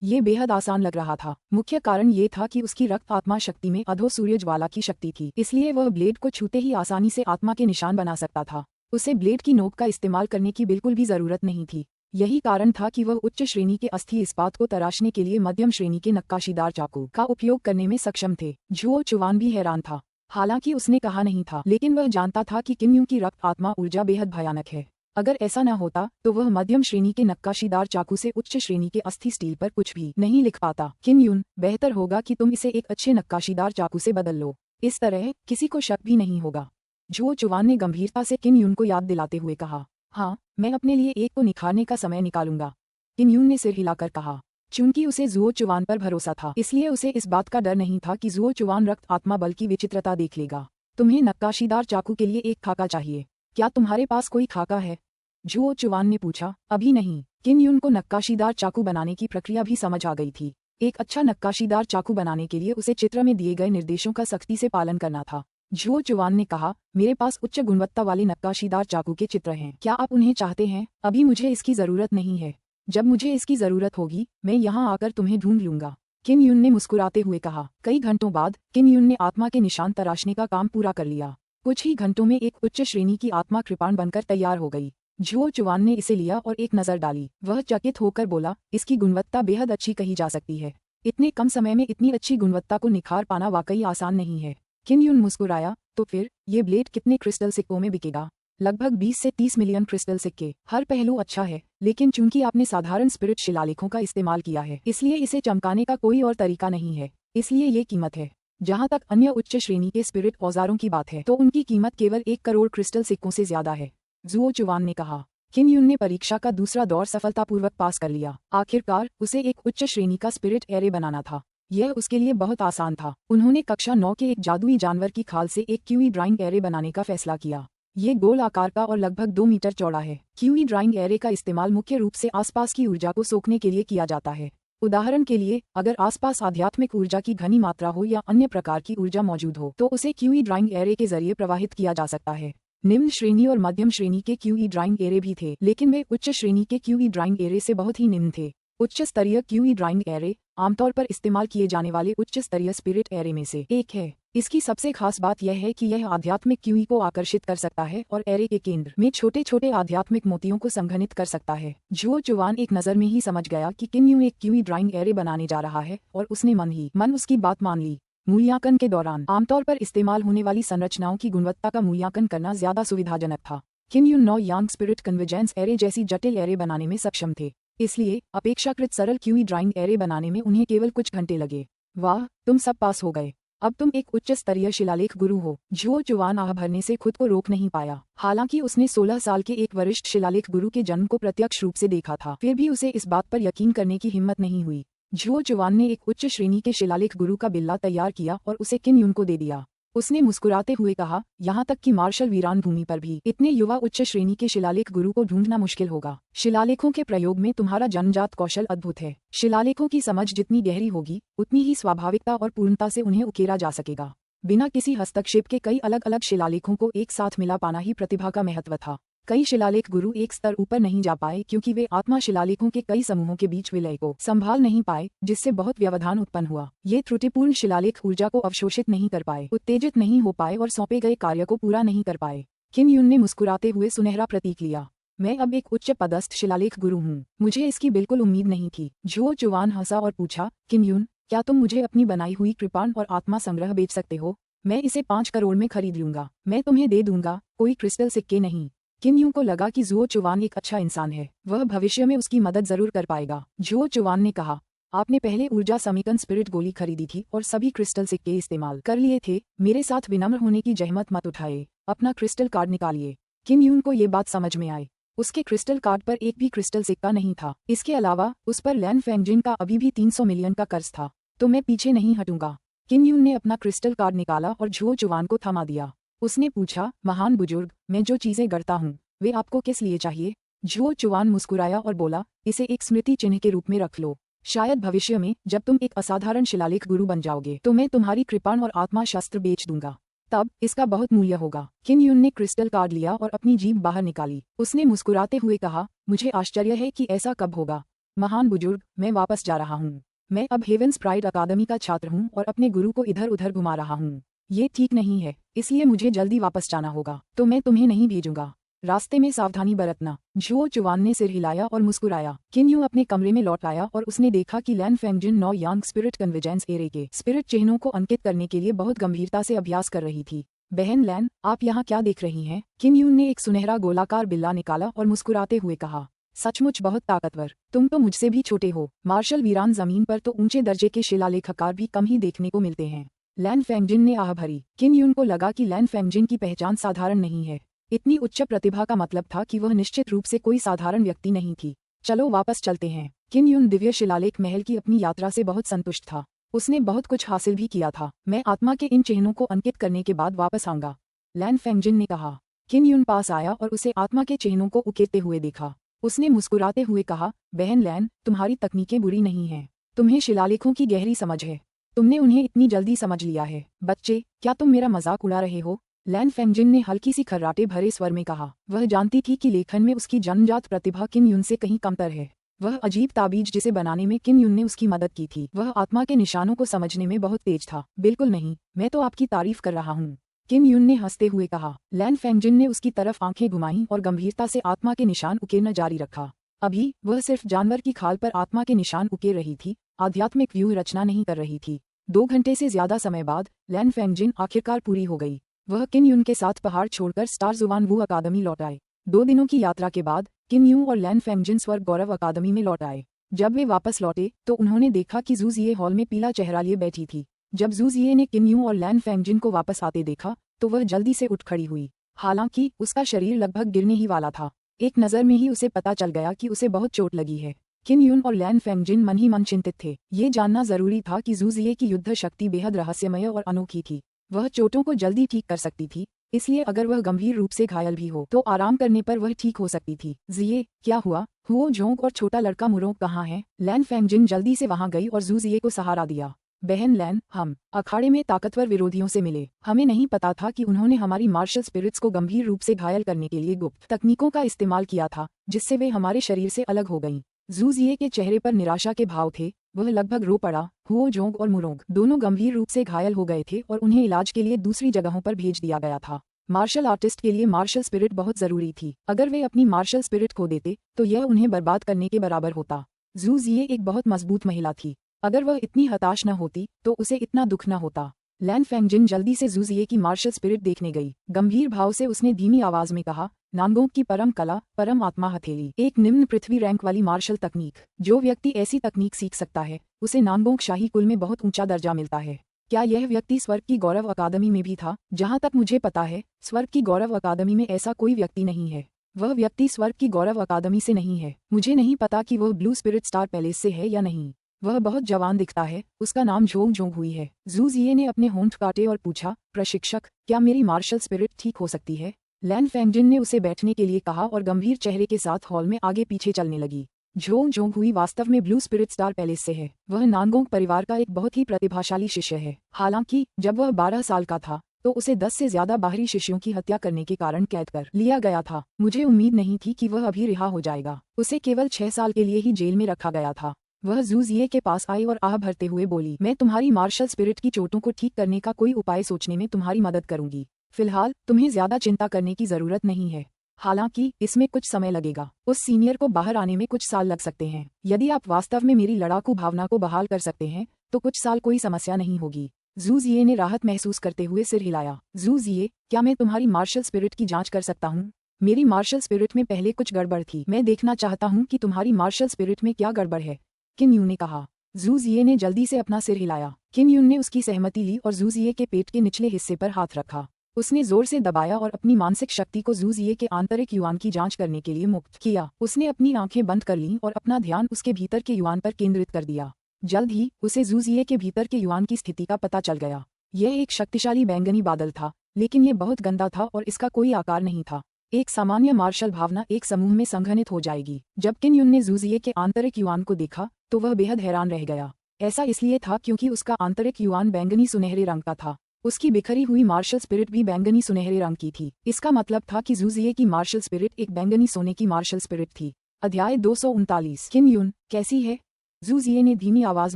ये बेहद आसान लग रहा था। मुख्य कारण ये था कि उसकी रक्त आत्मा शक्ति में अधो सूर्य ज्वाला की शक्ति थी, इसलिए वह ब्लेड को छूते ही आसानी से आत्मा के निशान बना सकता था। उसे ब्लेड की नोक का इस्तेमाल करने की बिल्कुल भी जरूरत नहीं थी। यही कारण था कि वह उच्च श्रेणी के अस्थि इस्पात को तराशने के लिए मध्यम श्रेणी के नक्काशीदार चाकू का उपयोग करने में सक्षम थे। झुओ चुवान भी हैरान था। हालांकि उसने कहा नहीं था, लेकिन वह जानता था कि किन यून की रक्त आत्मा ऊर्जा बेहद भयानक है। अगर ऐसा न होता तो वह मध्यम श्रेणी के नक्काशीदार चाकू से उच्च श्रेणी के अस्थि स्टील पर कुछ भी नहीं लिख पाता। किन यून, बेहतर होगा कि तुम इसे एक अच्छे नक्काशीदार चाकू से बदल लो। इस तरह किसी को शक भी नहीं होगा। झुओ चुवान ने गंभीरता से किन यून को याद दिलाते हुए कहा, हाँ, मैं अपने लिए एक को निखारने का समय निकालूंगा। किन यून ने सिर हिलाकर कहा। चूंकि उसे झुओ चुवान पर भरोसा था, इसलिए उसे इस बात का डर नहीं था कि झुओ चुवान रक्त आत्मा बल की विचित्रता देख लेगा। तुम्हें नक्काशीदार चाकू के लिए एक खाका चाहिए, क्या तुम्हारे पास कोई खाका है? झुओ चुवान ने पूछा। अभी नहीं। किन यून को नक्काशीदार चाकू बनाने की प्रक्रिया भी समझ आ गई थी। एक अच्छा नक्काशीदार चाकू बनाने के लिए उसे चित्र में दिए गए निर्देशों का सख्ती से पालन करना था। झुओ चुवान ने कहा, मेरे पास उच्च गुणवत्ता वाले नक्काशीदार चाकू के चित्र हैं, क्या आप उन्हें चाहते हैं? अभी मुझे इसकी जरूरत नहीं है। जब मुझे इसकी जरूरत होगी मैं यहाँ आकर तुम्हें ढूंढ लूंगा, किन यून ने मुस्कुराते हुए कहा। कई घंटों बाद किन यून ने आत्मा के निशान तराशने का काम पूरा कर लिया। कुछ ही घंटों में एक उच्च श्रेणी की आत्मा कृपाण बनकर तैयार हो गई। झुओ चुवान ने इसे लिया और एक नजर डाली। वह चकित होकर बोला, इसकी गुणवत्ता बेहद अच्छी कही जा सकती है। इतने कम समय में इतनी अच्छी गुणवत्ता को निखार पाना वाकई आसान नहीं है। किन यून मुस्कुराया, तो फिर ये ब्लेड कितने क्रिस्टल सिक्कों में बिकेगा? लगभग 20 से 30 मिलियन क्रिस्टल सिक्के। हर पहलू अच्छा है, लेकिन चूंकि आपने साधारण स्पिरिट शिलालेखों का इस्तेमाल किया है, इसलिए इसे चमकाने का कोई और तरीका नहीं है, इसलिए ये कीमत है। जहाँ तक अन्य उच्च श्रेणी के स्पिरिट औजारों की बात है तो उनकी कीमत केवल 1 करोड़ क्रिस्टल सिक्कों से ज्यादा है। झुओ चुवान ने कहा। किन यून ने परीक्षा का दूसरा दौर सफलतापूर्वक पास कर लिया। आखिरकार उसे एक उच्च श्रेणी का स्पिरिट एरे बनाना था। यह उसके लिए बहुत आसान था। उन्होंने कक्षा 9 के एक जादुई जानवर की खाल से एक क्यूई ड्राइंग एरे बनाने का फैसला किया। ये गोल आकार का और लगभग 2 मीटर चौड़ा है। क्यूई ड्राइंग एरे का इस्तेमाल मुख्य रूप से आसपास की ऊर्जा को सोखने के लिए किया जाता है। उदाहरण के लिए, अगर आसपास आध्यात्मिक ऊर्जा की घनी मात्रा हो या अन्य प्रकार की ऊर्जा मौजूद हो तो उसे क्यूई ड्राइंग एरे के जरिए प्रवाहित किया जा सकता है। निम्न श्रेणी और मध्यम श्रेणी के क्यूई ड्राइंग एरे भी थे, लेकिन वे उच्च श्रेणी के क्यूई ड्राइंग एरे से बहुत ही निम्न थे। उच्च स्तरीय क्यूई ड्राइंग एरे आमतौर पर इस्तेमाल किए जाने वाले उच्च स्तरीय स्पिरिट एरे में से एक है। इसकी सबसे खास बात यह है कि यह आध्यात्मिक क्यूई को आकर्षित कर सकता है और एरे के केंद्र में छोटे छोटे आध्यात्मिक मोतियों को संघनित कर सकता है। जुओ चुवान एक नज़र में ही समझ गया कि किन यू एक क्यूई ड्राइंग एरे बनाने जा रहा है और उसने मन उसकी बात मान ली। मूल्यांकन के दौरान आमतौर पर इस्तेमाल होने वाली संरचनाओं की गुणवत्ता का मूल्यांकन करना ज्यादा सुविधाजनक था। किन यून 9 यांग स्पिरिट कन्वर्जेंस एरे जैसी जटिल एरे बनाने में सक्षम थे, इसलिए अपेक्षाकृत सरल क्यूई ड्राइंग एरे बनाने में उन्हें केवल कुछ घंटे लगे। वाह, तुम सब पास हो गए। अब तुम एक उच्च स्तरीय शिलालेख गुरु हो। जुओ चुवान आह भरने से खुद को रोक नहीं पाया। हालांकि उसने 16 साल के एक वरिष्ठ शिलालेख गुरु के जन्म को प्रत्यक्ष रूप से देखा था, फिर भी उसे इस बात पर यकीन करने की हिम्मत नहीं हुई। जुओ चुवान ने एक उच्च श्रेणी के शिलालेख गुरु का बिल्ला तैयार किया और उसे किन यून को दे दिया। उसने मुस्कुराते हुए कहा, यहाँ तक कि मार्शल वीरान भूमि पर भी इतने युवा उच्च श्रेणी के शिलालेख गुरु को ढूंढना मुश्किल होगा। शिलालेखों के प्रयोग में तुम्हारा जन्मजात कौशल अद्भुत है। शिलालेखों की समझ जितनी गहरी होगी, उतनी ही स्वाभाविकता और पूर्णता से उन्हें उकेरा जा सकेगा। बिना किसी हस्तक्षेप के कई अलग अलग शिलालेखों को एक साथ मिला पाना ही प्रतिभा का महत्व था। कई शिलालेख गुरु एक स्तर ऊपर नहीं जा पाए क्योंकि वे आत्मा शिलालेखों के कई समूहों के बीच विलय को संभाल नहीं पाए, जिससे बहुत व्यवधान उत्पन्न हुआ। ये त्रुटिपूर्ण शिलालेख ऊर्जा को अवशोषित नहीं कर पाए, उत्तेजित नहीं हो पाए और सौंपे गए कार्य को पूरा नहीं कर पाए। किन यून ने मुस्कुराते हुए सुनहरा प्रतीक लिया। मैं अब एक उच्च पदस्थ शिलालेख गुरु हूँ। मुझे इसकी बिल्कुल उम्मीद नहीं थी। जुओ चुवान हंसा और पूछा, किन यून, क्या तुम मुझे अपनी बनाई हुई कृपाण और आत्मा संग्रह बेच सकते हो? मैं इसे 5 करोड़ में खरीद लूंगा। मैं तुम्हें दे दूंगा, कोई क्रिस्टल सिक्के नहीं। किन यून को लगा कि जुओ चुवान एक अच्छा इंसान है, वह भविष्य में उसकी मदद जरूर कर पाएगा। जुओ चुवान ने कहा, आपने पहले ऊर्जा समीकन स्पिरिट गोली खरीदी थी और सभी क्रिस्टल सिक्के इस्तेमाल कर लिए थे। मेरे साथ विनम्र होने की जहमत मत उठाए, अपना क्रिस्टल कार्ड निकालिए। किन यून को ये बात समझ में आई। उसके क्रिस्टल कार्ड पर एक भी क्रिस्टल सिक्का नहीं था। इसके अलावा उस पर लैन फेंगजिन का अभी भी 300 मिलियन का कर्ज था। तो मैं पीछे नहीं हटूंगा। किन यून ने अपना क्रिस्टल कार्ड निकाला और जुओ चुवान को थमा दिया। उसने पूछा, महान बुजुर्ग, मैं जो चीजें गढ़ता हूँ वे आपको किस लिए चाहिए? जुओ चुवान मुस्कुराया और बोला, इसे एक स्मृति चिन्ह के रूप में रख लो। शायद भविष्य में जब तुम एक असाधारण शिलालेख गुरु बन जाओगे तो मैं तुम्हारी कृपाण और आत्मा शस्त्र बेच दूंगा। तब इसका बहुत मूल्य होगा। किन यून ने क्रिस्टल कार्ड लिया और अपनी जीभ बाहर निकाली। उसने मुस्कुराते हुए कहा, मुझे आश्चर्य है कि ऐसा कब होगा। महान बुजुर्ग, मैं वापस जा रहा हूँ। मैं अब हेवेंस प्राइड अकादमी का छात्र हूँ और अपने गुरु को इधर उधर घुमा रहा हूँ। ये ठीक नहीं है, इसलिए मुझे जल्दी वापस जाना होगा। तो मैं तुम्हें नहीं भेजूंगा। रास्ते में सावधानी बरतना। जुओ चुवान ने सिर हिलाया और मुस्कुराया। किन यून अपने कमरे में लौट आया और उसने देखा कि लैन फेंगजिन 9 यांग स्पिरिट कन्वर्जेंस एरे के स्पिरिट चिन्हों को अंकित करने के लिए बहुत गंभीरता से अभ्यास कर रही थी। बहन लैन, आप यहाँ क्या देख रही हैं? किन यून ने एक सुनहरा गोलाकार बिल्ला निकाला और मुस्कुराते हुए कहा, सचमुच बहुत ताकतवर। तुम तो मुझसे भी छोटे हो। मार्शल वीरान जमीन पर तो ऊंचे दर्जे के शिलालेखकार भी कम ही देखने को मिलते हैं। लैन फेंगजिन ने आह भरी। किन यून को लगा कि लैन फेंगजिन की पहचान साधारण नहीं है। इतनी उच्च प्रतिभा का मतलब था कि वह निश्चित रूप से कोई साधारण व्यक्ति नहीं थी। चलो वापस चलते हैं। किन यून दिव्य शिलालेख महल की अपनी यात्रा से बहुत संतुष्ट था। उसने बहुत कुछ हासिल भी किया था। मैं आत्मा के इन चिन्हों को अंकित करने के बाद वापस आऊंगा, लैन फेंगजिन ने कहा। किन यून पास आया और उसे आत्मा के चिन्हों को उकेरते हुए देखा। उसने मुस्कुराते हुए कहा, बहन लैन, तुम्हारी तकनीकें बुरी नहीं हैं। तुम्हें शिलालेखों की गहरी समझ है। तुमने उन्हें इतनी जल्दी समझ लिया है। बच्चे, क्या तुम मेरा मजाक उड़ा रहे हो? लैन फेंगजिन ने हल्की सी खर्राटे भरे स्वर में कहा। वह जानती थी कि लेखन में उसकी जन्मजात प्रतिभा किन यून से कहीं कमतर है। वह अजीब ताबीज जिसे बनाने में किन यून ने उसकी मदद की थी, वह आत्मा के निशानों को समझने में बहुत तेज था। बिल्कुल नहीं, मैं तो आपकी तारीफ कर रहा हूँ, किन यून ने हंसते हुए कहा। लैन फेंगजिन ने उसकी तरफ आंखें घुमाईं और गंभीरता से आत्मा के निशान उकेरना जारी रखा। अभी वह सिर्फ जानवर की खाल पर आत्मा के निशान उकेर रही थी, आध्यात्मिक व्यूह रचना नहीं कर रही थी। 2 घंटे से ज्यादा समय बाद लैन फेंगजिन आखिरकार पूरी हो गई। वह किन यून के साथ पहाड़ छोड़कर स्टार जुवान वू अकादमी लौट आए। 2 दिनों की यात्रा के बाद किन यून और लैन फेंगजिन स्वर्ग गौरव अकादमी में लौट आए। जब वे वापस लौटे तो उन्होंने देखा कि जूजिए हॉल में पीला चेहरा लिए बैठी थी। जब जूजिए ने किन यून और लैन फेंगजिन को वापस आते देखा तो वह जल्दी से उठ खड़ी हुई। हालांकि उसका शरीर लगभग गिरने ही वाला था। एक नज़र में ही उसे पता चल गया कि उसे बहुत चोट लगी है। किन यून और लैन फेंगजिन मन ही मन चिंतित थे। ये जानना जरूरी था कि जूजिए की युद्ध शक्ति बेहद रहस्यमय और अनोखी थी। वह चोटों को जल्दी ठीक कर सकती थी, इसलिए अगर वह गंभीर रूप से घायल भी हो तो आराम करने पर वह ठीक हो सकती थी। जिये, क्या हुआ? हुओ जोंग और छोटा लड़का मुरोंग कहाँ है? लैन फेंगजिन जल्दी से वहां गई और जू जिये को सहारा दिया। बहन लैन, हम अखाड़े में ताकतवर विरोधियों से मिले। हमें नहीं पता था कि उन्होंने हमारी मार्शल स्पिरिट्स को गंभीर रूप से घायल करने के लिए गुप्त तकनीकों का इस्तेमाल किया था, जिससे वे हमारे शरीर से अलग हो गईं। जू जिये के चेहरे पर निराशा के भाव थे, वह लगभग रो पड़ा। हुओ जोंग और मुरोंग दोनों गंभीर रूप से घायल हो गए थे और उन्हें इलाज के लिए दूसरी जगहों पर भेज दिया गया था। मार्शल आर्टिस्ट के लिए मार्शल स्पिरिट बहुत जरूरी थी। अगर वे अपनी मार्शल स्पिरिट खो देते तो यह उन्हें बर्बाद करने के बराबर होता। जू जिये एक बहुत मजबूत महिला थी। अगर वह इतनी हताश न होती तो उसे इतना दुख न होता। लैन फेंगजिन जल्दी से जू जिये की मार्शल स्पिरिट देखने गई। गंभीर भाव से उसने धीमी आवाज में कहा, नानगोंग की परम कला, परम आत्मा हथेली, एक निम्न पृथ्वी रैंक वाली मार्शल तकनीक। जो व्यक्ति ऐसी तकनीक सीख सकता है उसे नानगोंग शाही कुल में बहुत ऊंचा दर्जा मिलता है। क्या यह व्यक्ति स्वर्ग की गौरव अकादमी में भी था? जहां तक मुझे पता है, स्वर्ग की गौरव अकादमी में ऐसा कोई व्यक्ति नहीं है। वह व्यक्ति स्वर्ग की गौरव अकादमी से नहीं है। मुझे नहीं पता कि वह ब्लू स्पिरिट स्टार पैलेस से है या नहीं। वह बहुत जवान दिखता है। उसका नाम झोंग झोंग हुई है। जू जिये ने अपने होंठ काटे और पूछा, प्रशिक्षक, क्या मेरी मार्शल स्पिरिट ठीक हो सकती है? लैन फेंगजिन ने उसे बैठने के लिए कहा और गंभीर चेहरे के साथ हॉल में आगे पीछे चलने लगी। झोंग झोंग हुई वास्तव में ब्लू स्पिरिट स्टार पैलेस से है। वह नानगोंग परिवार का एक बहुत ही प्रतिभाशाली शिष्य है। हालांकि जब वह 12 साल का था तो उसे 10 से ज्यादा बाहरी शिष्यों की हत्या करने के कारण कैद कर लिया गया था। मुझे उम्मीद नहीं थी कि वह अभी रिहा हो जाएगा। उसे केवल 6 साल के लिए ही जेल में रखा गया था। वह जू जिये के पास आई और आह भरते हुए बोली, मैं तुम्हारी मार्शल स्पिरिट की चोटों को ठीक करने का कोई उपाय सोचने में तुम्हारी मदद करूंगी। फिलहाल तुम्हें ज्यादा चिंता करने की जरूरत नहीं है। हालांकि इसमें कुछ समय लगेगा। उस सीनियर को बाहर आने में कुछ साल लग सकते हैं। यदि आप वास्तव में मेरी लड़ाकू भावना को बहाल कर सकते हैं तो कुछ साल कोई समस्या नहीं होगी। जू जिये ने राहत महसूस करते हुए सिर हिलाया। जू जिये, क्या मैं तुम्हारी मार्शल स्पिरिट की जांच कर सकता हूँ? मेरी मार्शल स्पिरिट में पहले कुछ गड़बड़ थी। मैं देखना चाहता हूँ कि तुम्हारी मार्शल स्पिरिट में क्या गड़बड़ है, किन यून ने कहा। जू जिये ने जल्दी से अपना सिर हिलाया। किन यून ने उसकी सहमति ली और जू जिये के पेट के निचले हिस्से पर हाथ रखा। उसने जोर से दबाया और अपनी मानसिक शक्ति को जू जिये के आंतरिक युआन की जांच करने के लिए मुक्त किया। उसने अपनी आंखें बंद कर लीं और अपना ध्यान उसके भीतर के युआन पर केंद्रित कर दिया। जल्द ही उसे जू जिये के भीतर के युआन की स्थिति का पता चल गया। यह एक शक्तिशाली बैंगनी बादल था, लेकिन यह बहुत गंदा था और इसका कोई आकार नहीं था। एक सामान्य मार्शल भावना एक समूह में संघनित हो जाएगी। जब किन यून ने जू जिये के आंतरिक युआन को देखा तो वह बेहद हैरान रह गया। ऐसा इसलिए था क्योंकि उसका आंतरिक युआन बैंगनी सुनहरे रंग का था। उसकी बिखरी हुई मार्शल स्पिरिट भी बैंगनी सुनहरे रंग की थी। इसका मतलब था कि जू जिये की मार्शल स्पिरिट एक बैंगनी सोने की मार्शल स्पिरिट थी। अध्याय 239। किन यून कैसी है? जू जिये ने धीमी आवाज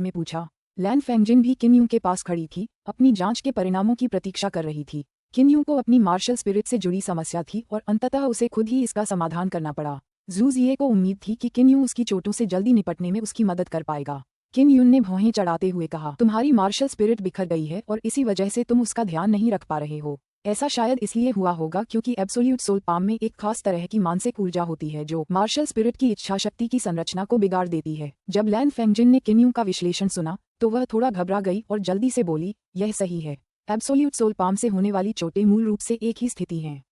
में पूछा। लैन फेंगजिन भी किन यून के पास खड़ी थी, अपनी जांच के परिणामों की प्रतीक्षा कर रही थी। किन यून को अपनी मार्शल स्पिरिट से जुड़ी समस्या थी और अंततः उसे खुद ही इसका समाधान करना पड़ा। जू जिये को उम्मीद थी कि किन यून उसकी चोटों से जल्दी निपटने में उसकी मदद कर पाएगा। किन यून ने भौहें चढ़ाते हुए कहा, तुम्हारी मार्शल स्पिरिट बिखर गई है और इसी वजह से तुम उसका ध्यान नहीं रख पा रहे हो। ऐसा शायद इसलिए हुआ होगा क्योंकि एब्सोल्यूट सोल पाम में एक खास तरह की मानसिक ऊर्जा होती है जो मार्शल स्पिरिट की इच्छा शक्ति की संरचना को बिगाड़ देती है। जब लैन फेंगजिन ने किन यून का विश्लेषण सुना तो वह थोड़ा घबरा गई और जल्दी से बोली, यह सही है। एब्सोल्यूट सोल पाम से होने वाली चोटें मूल रूप से एक ही स्थिति हैं।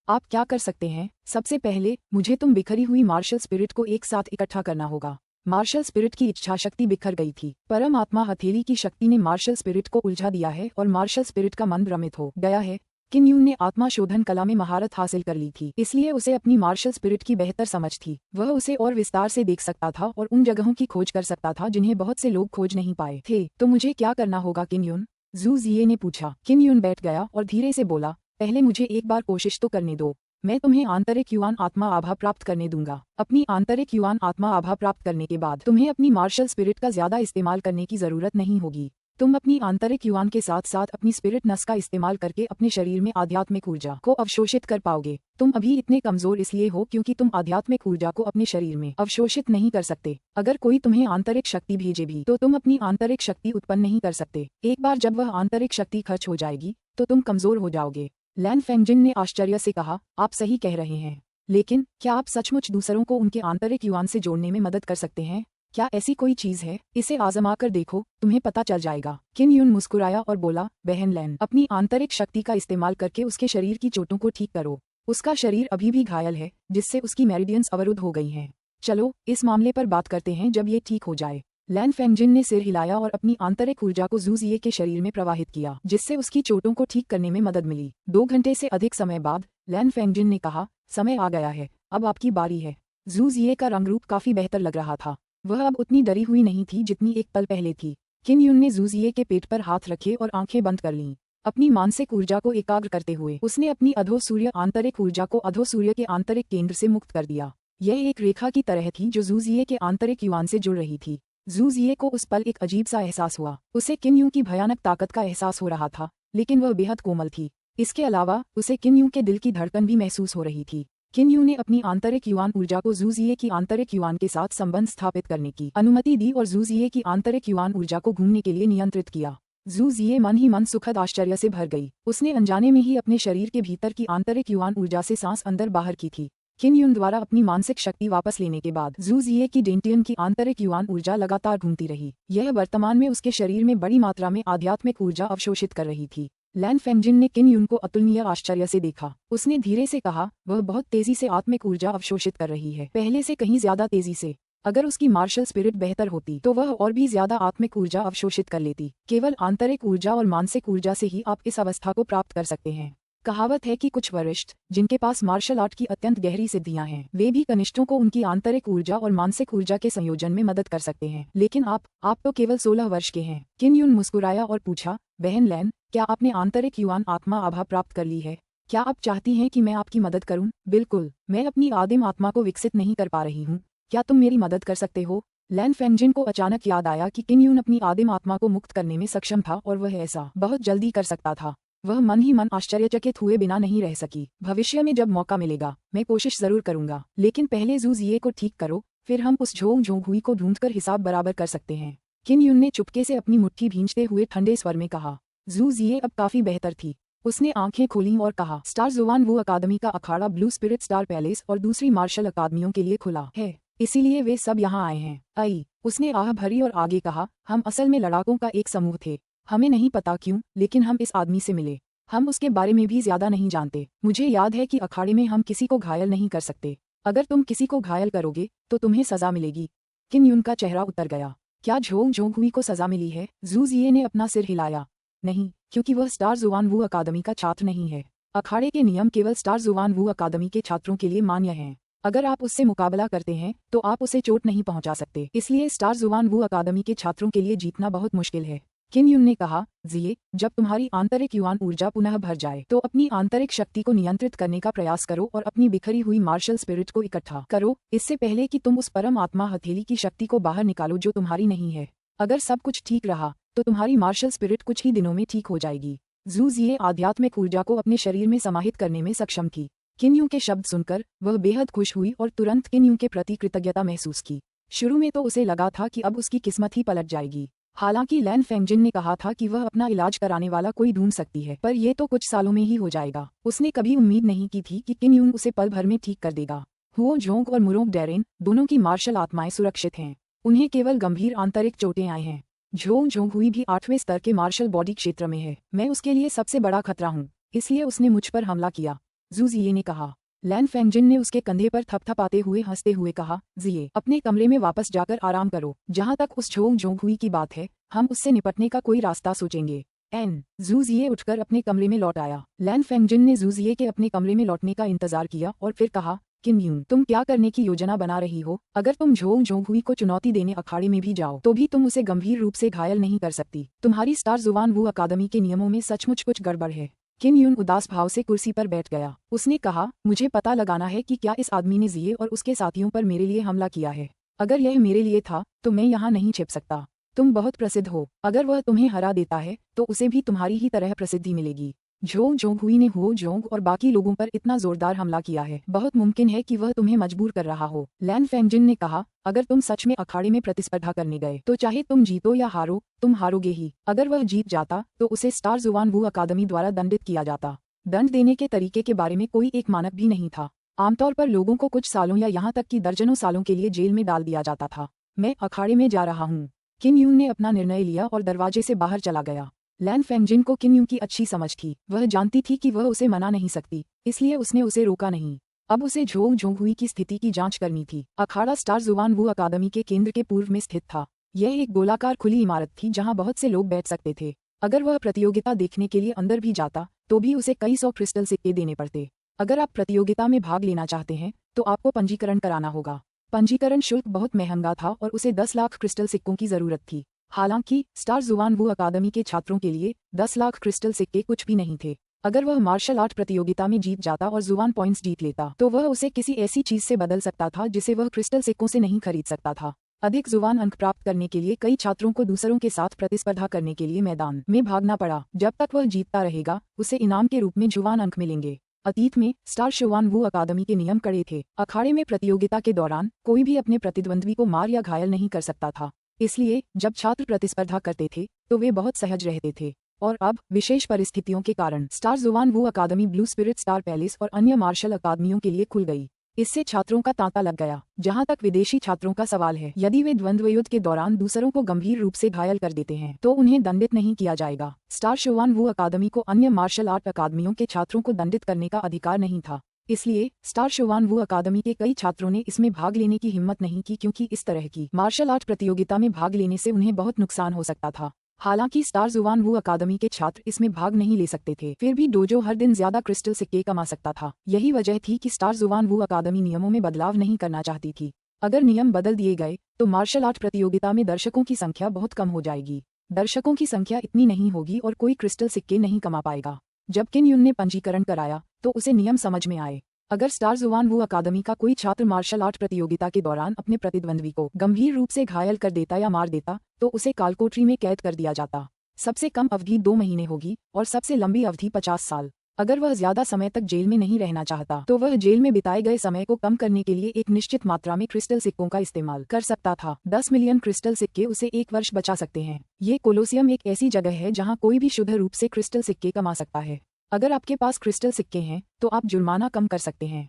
आप क्या कर सकते हैं? सबसे पहले मुझे तुम बिखरी हुई मार्शल स्पिरिट को एक साथ इकट्ठा करना होगा। मार्शल स्पिरिट की इच्छा शक्ति बिखर गई थी। परम आत्मा हथेली की शक्ति ने मार्शल स्पिरिट को उलझा दिया है और मार्शल स्पिरिट का मन भ्रमित हो गया है। किन यून ने आत्मा शोधन कला में महारत हासिल कर ली थी, इसलिए उसे अपनी मार्शल स्पिरिट की बेहतर समझ थी। वह उसे और विस्तार से देख सकता था और उन जगहों की खोज कर सकता था जिन्हें बहुत से लोग खोज नहीं पाए थे। तो मुझे क्या करना होगा किन यून? जू जिये ने पूछा। किन यून बैठ गया और धीरे से बोला, पहले मुझे एक बार कोशिश तो करने दो। मैं तुम्हें आंतरिक युआन आत्मा आभा प्राप्त करने दूंगा। अपनी आंतरिक युआन आत्मा आभा प्राप्त करने के बाद तुम्हें अपनी मार्शल स्पिरिट का ज्यादा इस्तेमाल करने की जरूरत नहीं होगी। तुम अपनी आंतरिक युआन के साथ साथ अपनी स्पिरिट नस का इस्तेमाल करके अपने शरीर में आध्यात्मिक ऊर्जा को अवशोषित कर पाओगे। तुम अभी इतने कमजोर इसलिए हो क्योंकि तुम आध्यात्मिक ऊर्जा को अपने शरीर में अवशोषित नहीं कर सकते। अगर कोई तुम्हें आंतरिक शक्ति भेजे भी तो तुम अपनी आंतरिक शक्ति उत्पन्न नहीं कर सकते। एक बार जब वह आंतरिक शक्ति खर्च हो जाएगी तो तुम कमजोर हो जाओगे। लैन फेंगजिन ने आश्चर्य से कहा, आप सही कह रहे हैं, लेकिन क्या आप सचमुच दूसरों को उनके आंतरिक युआन से जोड़ने में मदद कर सकते हैं? क्या ऐसी कोई चीज है? इसे आजमा कर देखो, तुम्हें पता चल जाएगा। किन यून मुस्कुराया और बोला, बहन लैन, अपनी आंतरिक शक्ति का इस्तेमाल करके उसके शरीर की चोटों को ठीक करो। उसका शरीर अभी भी घायल है, जिससे उसकी मेरिडियंस अवरुद्ध हो गई हैं। चलो इस मामले पर बात करते हैं जब ये ठीक हो जाए। लैन फेंगजिन ने सिर हिलाया और अपनी आंतरिक ऊर्जा को जू जिये के शरीर में प्रवाहित किया, जिससे उसकी चोटों को ठीक करने में मदद मिली। 2 घंटे से अधिक समय बाद लैन फेंगजिन ने कहा, समय आ गया है, अब आपकी बारी है। जू जिये का रंग रूप काफी बेहतर लग रहा था। वह अब उतनी डरी हुई नहीं थी जितनी एक पल पहले थी। किन युन ने जू जिये के पेट पर हाथ रखे और आंखें बंद कर लीं। अपनी मानसिक ऊर्जा को एकाग्र करते हुए उसने अपनी अधोसूर्य आंतरिक ऊर्जा को अधोसूर्य के आंतरिक केंद्र से मुक्त कर दिया। यह एक रेखा की तरह थी जो जू जिये के आंतरिक युवान से जुड़ रही थी। जू जिये को उस पल एक अजीब सा एहसास हुआ। उसे किन यू की भयानक ताकत का एहसास हो रहा था, लेकिन वह बेहद कोमल थी। इसके अलावा उसे किन यू के दिल की धड़कन भी महसूस हो रही थी। किन यू ने अपनी आंतरिक युवान ऊर्जा को जू जिये की आंतरिक युवान के साथ संबंध स्थापित करने की अनुमति दी और जू जिये की आंतरिक युवान ऊर्जा को घूमने के लिए नियंत्रित किया। जू जिये मन ही मन सुखद आश्चर्य से भर गई। उसने अनजाने में ही अपने शरीर के भीतर की आंतरिक युवान ऊर्जा से सांस अंदर बाहर की थी। किन युन द्वारा अपनी मानसिक शक्ति वापस लेने के बाद जू जिये की डेंटियन की आंतरिक युवान ऊर्जा लगातार घूमती रही। यह वर्तमान में उसके शरीर में बड़ी मात्रा में आध्यात्मिक ऊर्जा अवशोषित कर रही थी। लैन फेंगजिन ने किन युन को अतुलनीय आश्चर्य से देखा। उसने धीरे से कहा, वह बहुत तेजी से आत्मिक ऊर्जा अवशोषित कर रही है, पहले से कहीं ज्यादा तेजी से। अगर उसकी मार्शल स्पिरिट बेहतर होती तो वह और भी ज्यादा आत्मिक ऊर्जा अवशोषित कर लेती। केवल आंतरिक ऊर्जा और मानसिक ऊर्जा से ही आप इस अवस्था को प्राप्त कर सकते हैं। कहावत है कि कुछ वरिष्ठ जिनके पास मार्शल आर्ट की अत्यंत गहरी सिद्धियां हैं, वे भी कनिष्ठों को उनकी आंतरिक ऊर्जा और मानसिक ऊर्जा के संयोजन में मदद कर सकते हैं। लेकिन आप तो केवल 16 वर्ष के हैं। किन युन मुस्कुराया और पूछा, बहन लैन, क्या आपने आंतरिक युवान आत्मा आभा प्राप्त कर ली है? क्या आप चाहती हैं कि मैं आपकी मदद करूं? बिल्कुल, मैं अपनी आदिम आत्मा को विकसित नहीं कर पा रही हूं। क्या तुम मेरी मदद कर सकते हो? लैन फेंगजिन को अचानक याद आया कि किन युन अपनी आदिम आत्मा को मुक्त करने में सक्षम था और वह ऐसा बहुत जल्दी कर सकता था। वह मन ही मन आश्चर्यचकित हुए बिना नहीं रह सकी। भविष्य में जब मौका मिलेगा मैं कोशिश जरूर करूंगा, लेकिन पहले जू जिये को ठीक करो, फिर हम उस झोंग झोंग हुई को ढूंढकर हिसाब बराबर कर सकते हैं। किन युन ने चुपके से अपनी मुट्ठी भींचते हुए ठंडे स्वर में कहा। जू जिये अब काफी बेहतर थी। उसने आंखें खोलीं और कहा, स्टार जुवान वू अकादमी का अखाड़ा ब्लू स्पिरिट स्टार पैलेस और दूसरी मार्शल अकादमियों के लिए खुला है, इसीलिए वे सब यहाँ आए हैं। आई, उसने आह भरी और आगे कहा, हम असल में लड़ाकों का एक समूह थे। हमें नहीं पता क्यों, लेकिन हम इस आदमी से मिले। हम उसके बारे में भी ज्यादा नहीं जानते। मुझे याद है कि अखाड़े में हम किसी को घायल नहीं कर सकते। अगर तुम किसी को घायल करोगे तो तुम्हें सजा मिलेगी। किन युन का चेहरा उतर गया। क्या झोंग झोंग हुई को सजा मिली है? जू जिये ने अपना सिर हिलाया। नहीं, क्योंकि वह स्टार जुवान वू अकादमी का छात्र नहीं है। अखाड़े के नियम केवल स्टार जुवान वू अकादमी के छात्रों के लिए मान्य हैं। अगर आप उससे मुकाबला करते हैं तो आप उसे चोट नहीं पहुंचा सकते। इसलिए स्टार जुवान वू अकादमी के छात्रों के लिए जीतना बहुत मुश्किल है। किन युन ने कहा, जिये, जब तुम्हारी आंतरिक युवान ऊर्जा पुनः भर जाए तो अपनी आंतरिक शक्ति को नियंत्रित करने का प्रयास करो और अपनी बिखरी हुई मार्शल स्पिरिट को इकट्ठा करो, इससे पहले कि तुम उस परम आत्मा हथेली की शक्ति को बाहर निकालो जो तुम्हारी नहीं है। अगर सब कुछ ठीक रहा तो तुम्हारी मार्शल स्पिरिट कुछ ही दिनों में ठीक हो जाएगी। जू जिये आध्यात्मिक ऊर्जा को अपने शरीर में समाहित करने में सक्षम थी। किन यू के शब्द सुनकर वह बेहद खुश हुई और तुरंत किन यू के प्रति कृतज्ञता महसूस की। शुरू में तो उसे लगा था कि अब उसकी किस्मत ही पलट जाएगी। हालांकि लैन फेंगजिन ने कहा था कि वह अपना इलाज कराने वाला कोई ढूंढ सकती है, पर यह तो कुछ सालों में ही हो जाएगा। उसने कभी उम्मीद नहीं की थी कि किन यून उसे पल भर में ठीक कर देगा। हुओ जोंग और मुरोंग डेरेन दोनों की मार्शल आत्माएं सुरक्षित हैं। उन्हें केवल गंभीर आंतरिक चोटें आई हैं। झोंग झोंग हुई भी 8वें स्तर के मार्शल बॉडी क्षेत्र में है। मैं उसके लिए सबसे बड़ा खतरा हूँ, इसलिए उसने मुझ पर हमला किया, जू जिये ने कहा। लैन फेंगजिन ने उसके कंधे पर थपथपाते हुए हंसते हुए कहा, जिये, अपने कमरे में वापस जाकर आराम करो। जहाँ तक उस झोंग झोंग हुई की बात है, हम उससे निपटने का कोई रास्ता सोचेंगे। जू जिये उठकर अपने कमरे में लौट आया। लैन फेंगजिन ने जू जिये के अपने कमरे में लौटने का इंतजार किया और फिर कहा, किन यून, तुम क्या करने की योजना बना रही हो? अगर तुम झोंग झोंग हुई को चुनौती देने अखाड़े में भी जाओ तो भी तुम उसे गंभीर रूप से घायल नहीं कर सकती। तुम्हारी स्टार जुवान वू अकादमी के नियमों में सचमुच कुछ गड़बड़ है। किन यून उदास भाव से कुर्सी पर बैठ गया। उसने कहा, मुझे पता लगाना है कि क्या इस आदमी ने जिये और उसके साथियों पर मेरे लिए हमला किया है। अगर यह मेरे लिए था तो मैं यहाँ नहीं छिप सकता। तुम बहुत प्रसिद्ध हो, अगर वह तुम्हें हरा देता है तो उसे भी तुम्हारी ही तरह प्रसिद्धि मिलेगी। झोंग झोंग हुई ने हुओ जोंग और बाकी लोगों पर इतना जोरदार हमला किया है, बहुत मुमकिन है कि वह तुम्हें मजबूर कर रहा हो। लैन फेंगजिन ने कहा, अगर तुम सच में अखाड़े में प्रतिस्पर्धा करने गए तो चाहे तुम जीतो या हारो, तुम हारोगे ही। अगर वह जीत जाता तो उसे स्टार जुवान वू अकादमी द्वारा दंडित किया जाता। दंड देने के तरीके के बारे में कोई एक मानक भी नहीं था। आमतौर पर लोगों को कुछ सालों या यहाँ तक कि दर्जनों सालों के लिए जेल में डाल दिया जाता था। मैं अखाड़े में जा रहा हूँ। किन यून ने अपना निर्णय लिया और दरवाजे से बाहर चला गया। लैन फेंगजिन को किन यून की अच्छी समझ थी। वह जानती थी कि वह उसे मना नहीं सकती, इसलिए उसने उसे रोका नहीं। अब उसे झोंग झोंग हुई की स्थिति की जांच करनी थी। अखाड़ा स्टार जुवान वू अकादमी के केंद्र के पूर्व में स्थित था। यह एक गोलाकार खुली इमारत थी जहां बहुत से लोग बैठ सकते थे। अगर वह प्रतियोगिता देखने के लिए अंदर भी जाता तो भी उसे कई सौ क्रिस्टल सिक्के देने पड़ते। अगर आप प्रतियोगिता में भाग लेना चाहते हैं तो आपको पंजीकरण कराना होगा। पंजीकरण शुल्क बहुत महंगा था और उसे 10 लाख क्रिस्टल सिक्कों की जरूरत थी। हालांकि स्टार जुवान वू अकादमी के छात्रों के लिए 10 लाख क्रिस्टल सिक्के कुछ भी नहीं थे। अगर वह मार्शल आर्ट प्रतियोगिता में जीत जाता और जुवान पॉइंट्स जीत लेता तो वह उसे किसी ऐसी चीज से बदल सकता था जिसे वह क्रिस्टल सिक्कों से नहीं खरीद सकता था। अधिक जुवान अंक प्राप्त करने के लिए कई छात्रों को दूसरों के साथ प्रतिस्पर्धा करने के लिए मैदान में भागना पड़ा। जब तक वह जीतता रहेगा उसे इनाम के रूप में जुवान अंक मिलेंगे। अतीत में स्टार जुवान वू अकादमी के नियम कड़े थे। अखाड़े में प्रतियोगिता के दौरान कोई भी अपने प्रतिद्वंद्वी को मार या घायल नहीं कर सकता था। इसलिए जब छात्र प्रतिस्पर्धा करते थे तो वे बहुत सहज रहते थे। और अब विशेष परिस्थितियों के कारण स्टार जुवान वू अकादमी ब्लू स्पिरिट स्टार पैलेस और अन्य मार्शल अकादमियों के लिए खुल गई। इससे छात्रों का तांता लग गया। जहां तक विदेशी छात्रों का सवाल है, यदि वे द्वंद्व युद्ध के दौरान दूसरों को गंभीर रूप से घायल कर देते हैं तो उन्हें दंडित नहीं किया जाएगा। स्टार जुवान वू अकादमी को अन्य मार्शल आर्ट अकादमियों के छात्रों को दंडित करने का अधिकार नहीं था। इसलिए स्टार जुवान वू अकादमी के कई छात्रों ने इसमें भाग लेने की हिम्मत नहीं की, क्योंकि इस तरह की मार्शल आर्ट प्रतियोगिता में भाग लेने से उन्हें बहुत नुकसान हो सकता था। हालांकि स्टार जुवान वू अकादमी के छात्र इसमें भाग नहीं ले सकते थे, फिर भी डोजो हर दिन ज्यादा क्रिस्टल सिक्के कमा सकता था। यही वजह थी कि स्टार जुवान वू अकादमी नियमों में बदलाव नहीं करना चाहती थी। अगर नियम बदल दिए गए तो मार्शल आर्ट प्रतियोगिता में दर्शकों की संख्या बहुत कम हो जाएगी। दर्शकों की संख्या इतनी नहीं होगी और कोई क्रिस्टल सिक्के नहीं कमा पाएगा। जब किन युन ने पंजीकरण कराया तो उसे नियम समझ में आए। अगर स्टार जुवान वू अकादमी का कोई छात्र मार्शल आर्ट प्रतियोगिता के दौरान अपने प्रतिद्वंद्वी को गंभीर रूप से घायल कर देता या मार देता तो उसे कालकोठरी में कैद कर दिया जाता। सबसे कम अवधि 2 महीने होगी और सबसे लंबी अवधि 50 साल। अगर वह ज्यादा समय तक जेल में नहीं रहना चाहता तो वह जेल में बिताए गए समय को कम करने के लिए एक निश्चित मात्रा में क्रिस्टल सिक्कों का इस्तेमाल कर सकता था। 10 मिलियन क्रिस्टल सिक्के उसे 1 वर्ष बचा सकते हैं। ये कोलोसियम एक ऐसी जगह है जहां कोई भी शुद्ध रूप से क्रिस्टल सिक्के कमा सकता है। अगर आपके पास क्रिस्टल सिक्के हैं तो आप जुर्माना कम कर सकते हैं।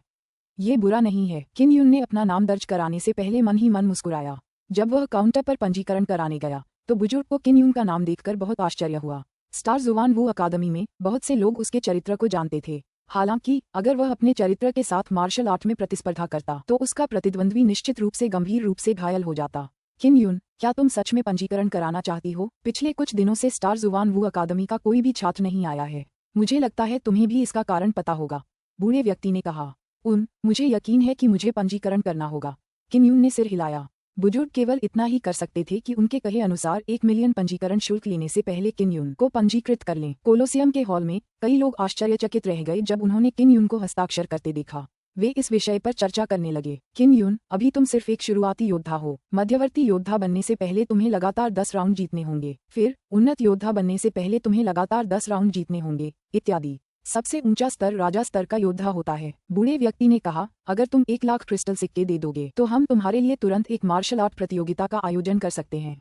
ये बुरा नहीं है। किन युन ने अपना नाम दर्ज कराने से पहले मन ही मन मुस्कुराया। जब वह काउंटर पर पंजीकरण कराने गया तो बुजुर्ग को किन युन का नाम देखकर बहुत आश्चर्य हुआ। स्टार जुवान वू अकादमी में बहुत से लोग उसके चरित्र को जानते थे। हालांकि अगर वह अपने चरित्र के साथ मार्शल आर्ट में प्रतिस्पर्धा करता तो उसका प्रतिद्वंद्वी निश्चित रूप से गंभीर रूप से घायल हो जाता। किन युन, क्या तुम सच में पंजीकरण कराना चाहती हो? पिछले कुछ दिनों से स्टार जुवान वू अकादमी का कोई भी छात्र नहीं आया है। मुझे लगता है तुम्हें भी इसका कारण पता होगा, बूढ़े व्यक्ति ने कहा। मुझे यकीन है कि मुझे पंजीकरण करना होगा। किन युन ने सिर हिलाया। बुजुर्ग केवल इतना ही कर सकते थे कि उनके कहे अनुसार 1 मिलियन पंजीकरण शुल्क लेने से पहले किन युन को पंजीकृत कर लें। कोलोसियम के हॉल में कई लोग आश्चर्यचकित रह गए जब उन्होंने किन युन को हस्ताक्षर करते देखा। वे इस विषय पर चर्चा करने लगे। किन युन, अभी तुम सिर्फ एक शुरुआती योद्धा हो। मध्यवर्ती योद्धा बनने से पहले तुम्हें लगातार 10 राउंड जीतने होंगे, फिर उन्नत योद्धा बनने से पहले तुम्हें लगातार 10 राउंड जीतने होंगे, इत्यादि। सबसे ऊंचा स्तर राजा स्तर का योद्धा होता है। बूढ़े व्यक्ति ने कहा, अगर तुम 1 लाख क्रिस्टल सिक्के दे दोगे तो हम तुम्हारे लिए तुरंत एक मार्शल आर्ट प्रतियोगिता का आयोजन कर सकते हैं।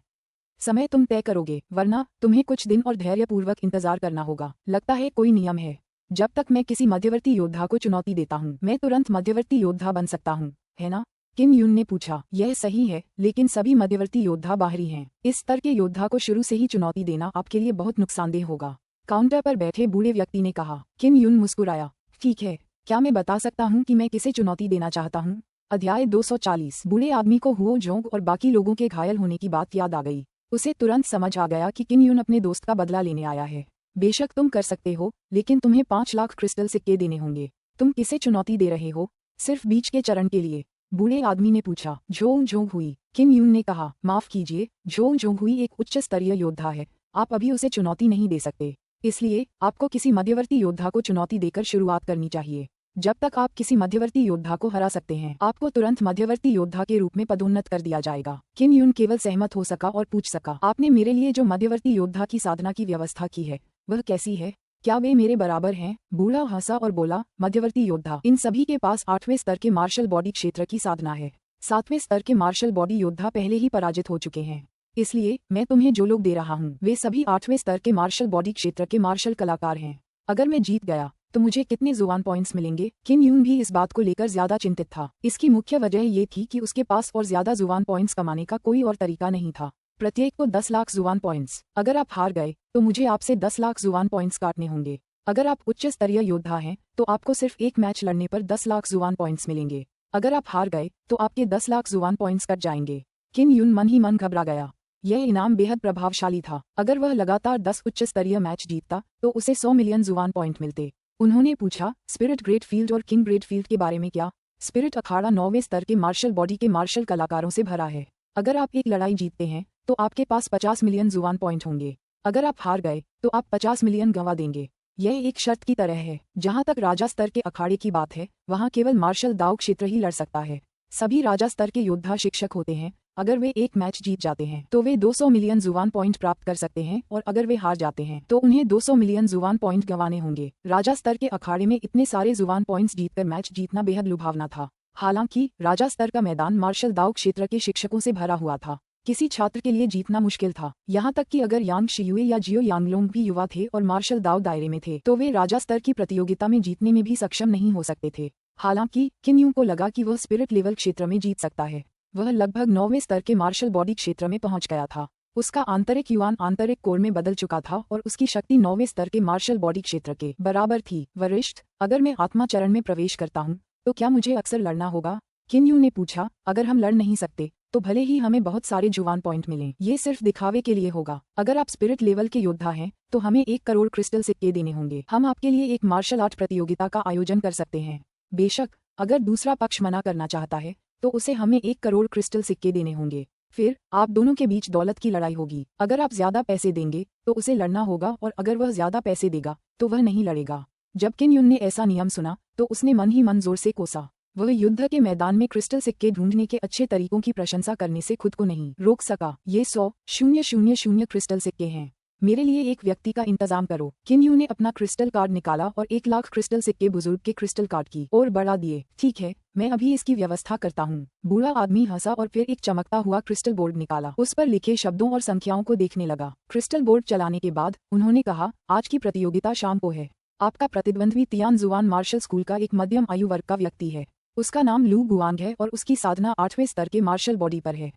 समय तुम तय करोगे, वरना तुम्हें कुछ दिन और धैर्यपूर्वक इंतजार करना होगा। लगता है कोई नियम है। जब तक मैं किसी मध्यवर्ती योद्धा को चुनौती देता हूँ मैं तुरंत मध्यवर्ती योद्धा बन सकता हूँ, है ना? किम युन ने पूछा। यह सही है, लेकिन सभी मध्यवर्ती योद्धा बाहरी हैं। इस स्तर के योद्धा को शुरू से ही चुनौती देना आपके लिए बहुत नुकसानदेह होगा, काउंटर पर बैठे बूढ़े व्यक्ति ने कहा। किम युन मुस्कुराया। ठीक है, क्या मैं बता सकता हूँ कि मैं किसे चुनौती देना चाहता हूँ? अध्याय 240। बूढ़े आदमी को हुओ जोंग और बाकी लोगों के घायल होने की बात याद आ गई। उसे तुरंत समझ आ गया कि किम युन अपने दोस्त का बदला लेने आया है। बेशक तुम कर सकते हो, लेकिन तुम्हें 5 लाख क्रिस्टल सिक्के देने होंगे। तुम किसे चुनौती दे रहे हो? सिर्फ बीच के चरण के लिए? बूढ़े आदमी ने पूछा। झोंग झोंग हुई, किम युन ने कहा। माफ कीजिए, झोंग झोंग हुई एक उच्च स्तरीय योद्धा है। आप अभी उसे चुनौती नहीं दे सकते, इसलिए आपको किसी मध्यवर्ती योद्धा को चुनौती देकर शुरुआत करनी चाहिए। जब तक आप किसी मध्यवर्ती योद्धा को हरा सकते हैं आपको तुरंत मध्यवर्ती योद्धा के रूप में पदोन्नत कर दिया जाएगा। किम युन केवल सहमत हो सका और पूछ सका, आपने मेरे लिए जो मध्यवर्ती योद्धा की साधना की व्यवस्था की है वह कैसी है? क्या वे मेरे बराबर हैं? बूढ़ा हंसा और बोला, मध्यवर्ती योद्धा, इन सभी के पास 8वें स्तर के मार्शल बॉडी क्षेत्र की साधना है। 7वें स्तर के मार्शल बॉडी योद्धा पहले ही पराजित हो चुके हैं, इसलिए मैं तुम्हें जो लोग दे रहा हूँ वे सभी 8वें स्तर के मार्शल बॉडी क्षेत्र के मार्शल कलाकार हैं। अगर मैं जीत गया तो मुझे कितने जुबान पॉइंट्स मिलेंगे? किम युन भी इस बात को लेकर ज्यादा चिंतित था। इसकी मुख्य वजह ये थी कि उसके पास और ज्यादा जुबान पॉइंट्स कमाने का कोई और तरीका नहीं था। प्रत्येक को 10 लाख जुबान पॉइंट्स। अगर आप हार गए तो मुझे आपसे 10 लाख जुबान पॉइंट्स काटने होंगे। अगर आप उच्च स्तरीय योद्धा हैं तो आपको सिर्फ एक मैच लड़ने पर 10 लाख जुबान पॉइंट्स मिलेंगे। अगर आप हार गए तो आपके 10 लाख जुबान पॉइंट्स कट जाएंगे। किम युन मन ही मन घबरा गया। यह इनाम बेहद प्रभावशाली था। अगर वह लगातार 10 उच्च स्तरीय मैच जीतता तो उसे 100 मिलियन जुबान पॉइंट मिलते। उन्होंने पूछा, स्पिरिट ग्रेटफील्ड और किंग ग्रेटफील्ड के बारे में क्या? स्पिरिट अखाड़ा 9वें स्तर के मार्शल बॉडी के मार्शल कलाकारों से भरा है। अगर आप एक लड़ाई जीतते हैं तो आपके पास 50 मिलियन जुबान पॉइंट होंगे। अगर आप हार गए तो आप 50 मिलियन गंवा देंगे। यह एक शर्त की तरह है। जहां तक राजा स्तर के अखाड़े की बात है, वहां केवल मार्शल दाव क्षेत्र ही लड़ सकता है। सभी राजा स्तर के योद्धा शिक्षक होते हैं। अगर वे एक मैच जीत जाते हैं तो वे 200 मिलियन जुबान पॉइंट प्राप्त कर सकते हैं और अगर वे हार जाते हैं तो उन्हें 200 मिलियन जुबान पॉइंट गंवाने होंगे। राजा स्तर के अखाड़े में इतने सारे जुबान पॉइंट्स जीतकर मैच जीतना बेहद लुभावना था। हालांकि राजा स्तर का मैदान मार्शल दाव क्षेत्र के शिक्षकों से भरा हुआ था। किसी छात्र के लिए जीतना मुश्किल था। यहाँ तक कि अगर यांग शियुए या जियो यांगलोंग भी युवा थे और मार्शल दाव दायरे में थे तो वे राजा स्तर की प्रतियोगिता में जीतने में भी सक्षम नहीं हो सकते थे। हालांकि किन यूं को लगा कि वह स्पिरिट लेवल क्षेत्र में जीत सकता है। वह लगभग 9वें स्तर के मार्शल बॉडी क्षेत्र में पहुंच गया था। उसका आंतरिक युवान आंतरिक कोर में बदल चुका था और उसकी शक्ति 9वें स्तर के मार्शल बॉडी क्षेत्र के बराबर थी। वरिष्ठ, अगर मैं आत्मा चरण में प्रवेश करता हूँ तो क्या मुझे अक्सर लड़ना होगा? किन यूं ने पूछा। अगर हम लड़ नहीं सकते तो भले ही हमें बहुत सारे जुबान पॉइंट मिलें, ये सिर्फ दिखावे के लिए होगा। अगर आप स्पिरिट लेवल के योद्धा हैं तो हमें 1 करोड़ क्रिस्टल सिक्के देने होंगे। हम आपके लिए एक मार्शल आर्ट प्रतियोगिता का आयोजन कर सकते हैं। बेशक, अगर दूसरा पक्ष मना करना चाहता है तो उसे हमें 1 करोड़ क्रिस्टल सिक्के देने होंगे। फिर आप दोनों के बीच दौलत की लड़ाई होगी। अगर आप ज्यादा पैसे देंगे तो उसे लड़ना होगा और अगर वह ज्यादा पैसे देगा तो वह नहीं लड़ेगा। जब किन यून ने ऐसा नियम सुना तो उसने मन ही मन जोर से कोसा। वह युद्ध के मैदान में क्रिस्टल सिक्के ढूंढने के अच्छे तरीकों की प्रशंसा करने से खुद को नहीं रोक सका। ये 100,000 क्रिस्टल सिक्के हैं। मेरे लिए एक व्यक्ति का इंतजाम करो। किन यूं ने अपना क्रिस्टल कार्ड निकाला और 1 लाख क्रिस्टल सिक्के बुजुर्ग के क्रिस्टल कार्ड की ओर बढ़ा दिए। ठीक है, मैं अभी इसकी व्यवस्था करता हूँ। बूढ़ा आदमी हंसा और फिर एक चमकता हुआ क्रिस्टल बोर्ड निकाला। उस पर लिखे शब्दों और संख्याओं को देखने लगा। क्रिस्टल बोर्ड चलाने के बाद उन्होंने कहा, आज की प्रतियोगिता शाम को है। आपका प्रतिद्वंद्वी तियान जुआन मार्शल स्कूल का एक मध्यम आयु वर्ग का व्यक्ति है। उसका नाम लू गुआंग है और उसकी साधना 8वें स्तर के मार्शल बॉडी पर है।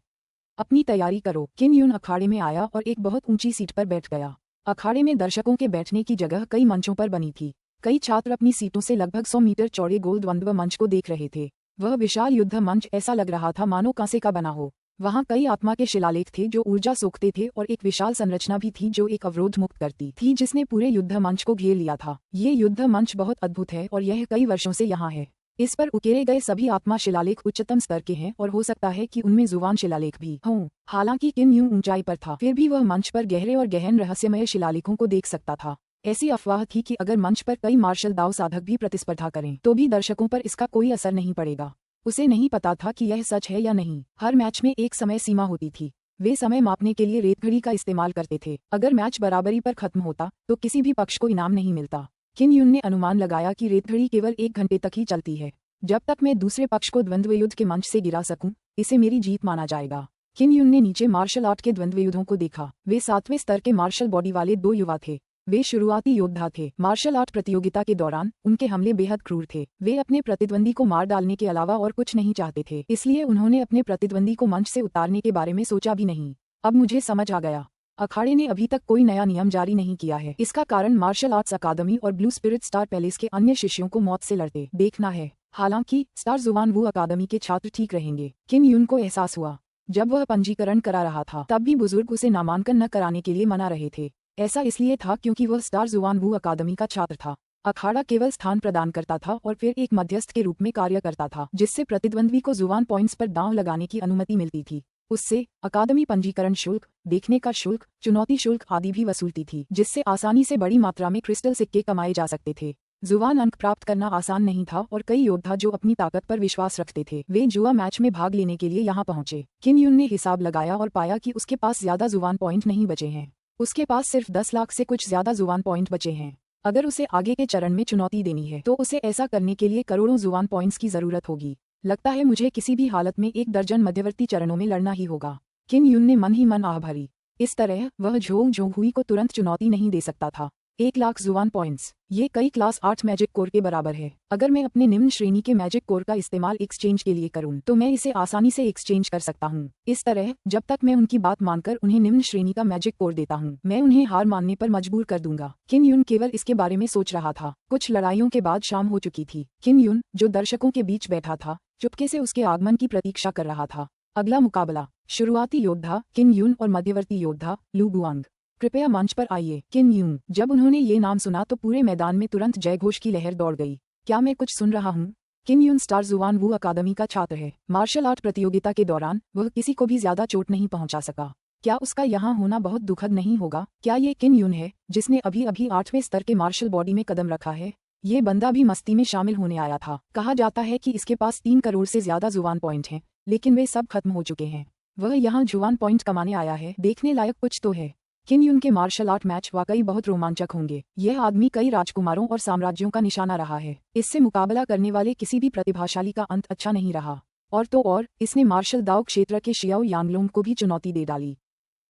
अपनी तैयारी करो। किन यून अखाड़े में आया और एक बहुत ऊंची सीट पर बैठ गया। अखाड़े में दर्शकों के बैठने की जगह कई मंचों पर बनी थी। कई छात्र अपनी सीटों से लगभग 100 मीटर चौड़े गोल द्वंद्व मंच को देख रहे थे। वह विशाल युद्ध मंच ऐसा लग रहा था मानो कांसे का बना हो। वहाँ कई आत्मा के शिलालेख थे जो ऊर्जा सोखते थे और एक विशाल संरचना भी थी जो एक अवरोध मुक्त करती थी जिसने पूरे युद्ध मंच को घेर लिया था। ये युद्ध मंच बहुत अद्भुत है और यह कई वर्षों से यहाँ है। इस पर उकेरे गए सभी आत्मा शिलालेख उच्चतम स्तर के हैं और हो सकता है कि उनमें जुबान शिलालेख भी हों। हालांकि किन यूं ऊंचाई पर था, फिर भी वह मंच पर गहरे और गहन रहस्यमय शिलालेखों को देख सकता था। ऐसी अफवाह थी कि अगर मंच पर कई मार्शल दाव साधक भी प्रतिस्पर्धा करें तो भी दर्शकों पर इसका कोई असर नहीं पड़ेगा। उसे नहीं पता था कि यह सच है या नहीं। हर मैच में एक समय सीमा होती थी। वे समय मापने के लिए रेतघड़ी का इस्तेमाल करते थे। अगर मैच बराबरी पर खत्म होता तो किसी भी पक्ष को इनाम नहीं मिलता। किन यून ने अनुमान लगाया कि रेतघड़ी केवल 1 घंटे तक ही चलती है। जब तक मैं दूसरे पक्ष को द्वंद्व युद्ध के मंच से गिरा सकूं, इसे मेरी जीत माना जाएगा। किन यून ने नीचे मार्शल आर्ट के द्वंद्व युद्धों को देखा। वे 7वें स्तर के मार्शल बॉडी वाले 2 युवा थे। वे शुरुआती योद्धा थे। मार्शल आर्ट प्रतियोगिता के दौरान उनके हमले बेहद क्रूर थे। वे अपने प्रतिद्वंदी को मार डालने के अलावा और कुछ नहीं चाहते थे, इसलिए उन्होंने अपने प्रतिद्वंदी को मंच से उतारने के बारे में सोचा भी नहीं। अब मुझे समझ आ गया। अखाड़े ने अभी तक कोई नया नियम जारी नहीं किया है। इसका कारण मार्शल आर्ट्स अकादमी और ब्लू स्पिरिट स्टार पैलेस के अन्य शिष्यों को मौत से लड़ते देखना है। हालांकि स्टार जुआन वू अकादमी के छात्र ठीक रहेंगे। किन यून को एहसास हुआ। जब वह पंजीकरण करा रहा था तब भी बुजुर्ग उसे नामांकन न कराने के लिए मना रहे थे। ऐसा इसलिए था क्योंकि वह स्टार जुआन वू अकादमी का छात्र था। अखाड़ा केवल स्थान प्रदान करता था और फिर एक मध्यस्थ के रूप में कार्य करता था, जिससे प्रतिद्वंद्वी को जुबान पॉइंट्स पर दांव लगाने की अनुमति मिलती थी। उससे अकादमी पंजीकरण शुल्क, देखने का शुल्क, चुनौती शुल्क आदि भी वसूलती थी, जिससे आसानी से बड़ी मात्रा में क्रिस्टल सिक्के कमाए जा सकते थे। जुबान अंक प्राप्त करना आसान नहीं था और कई योद्धा जो अपनी ताकत पर विश्वास रखते थे वे जुआ मैच में भाग लेने के लिए यहाँ पहुंचे। किन यून ने हिसाब लगाया और पाया कि उसके पास ज्यादा जुबान पॉइंट नहीं बचे हैं। उसके पास सिर्फ 10 लाख से कुछ ज्यादा जुबान पॉइंट बचे हैं। अगर उसे आगे के चरण में चुनौती देनी है तो उसे ऐसा करने के लिए करोड़ों जुबान पॉइंट्स की जरूरत होगी। लगता है मुझे किसी भी हालत में 1 दर्जन मध्यवर्ती चरणों में लड़ना ही होगा। किन यून ने मन ही मन आह भरी। इस तरह वह झोंग जोंगहुई को तुरंत चुनौती नहीं दे सकता था। 1 लाख जुबान पॉइंट्स, ये कई क्लास 8 मैजिक कोर के बराबर है। अगर मैं अपने निम्न श्रेणी के मैजिक कोर का इस्तेमाल एक्सचेंज के लिए करूं तो मैं इसे आसानी से एक्सचेंज कर सकता हूं। इस तरह जब तक मैं उनकी बात मानकर उन्हें निम्न श्रेणी का मैजिक कोर देता हूं, मैं उन्हें हार मानने पर मजबूर कर दूंगा। किन यून केवल इसके बारे में सोच रहा था। कुछ लड़ाइयों के बाद शाम हो चुकी थी। किन यून, जो दर्शकों के बीच बैठा था, चुपके से उसके आगमन की प्रतीक्षा कर रहा था। अगला मुकाबला शुरुआती योद्धा किन यून और मध्यवर्ती योद्धा लू गुआंग। कृपया मंच पर आइए। किन यून। जब उन्होंने ये नाम सुना तो पूरे मैदान में तुरंत जयघोष की लहर दौड़ गई। क्या मैं कुछ सुन रहा हूँ? किन यून स्टार जुआन वू अकादमी का छात्र है। मार्शल आर्ट प्रतियोगिता के दौरान वह किसी को भी ज्यादा चोट नहीं पहुंचा सका। क्या उसका यहाँ होना बहुत दुखद नहीं होगा? क्या ये किन यून है जिसने अभी अभी 8वें स्तर के मार्शल बॉडी में कदम रखा है? ये बंदा भी मस्ती में शामिल होने आया था। कहा जाता है कि इसके पास 3 करोड़ से ज्यादा जुबान पॉइंट हैं, लेकिन वे सब खत्म हो चुके हैं। वह यहाँ जुबान पॉइंट कमाने आया है। देखने लायक कुछ तो है। किन यून के मार्शल आर्ट मैच वाकई बहुत रोमांचक होंगे। यह आदमी कई राजकुमारों और साम्राज्यों का निशाना रहा है। इससे मुकाबला करने वाले किसी भी प्रतिभाशाली का अंत अच्छा नहीं रहा। और तो और इसने मार्शल दाव क्षेत्र के शियाओ यांगलोंग को भी चुनौती दे डाली।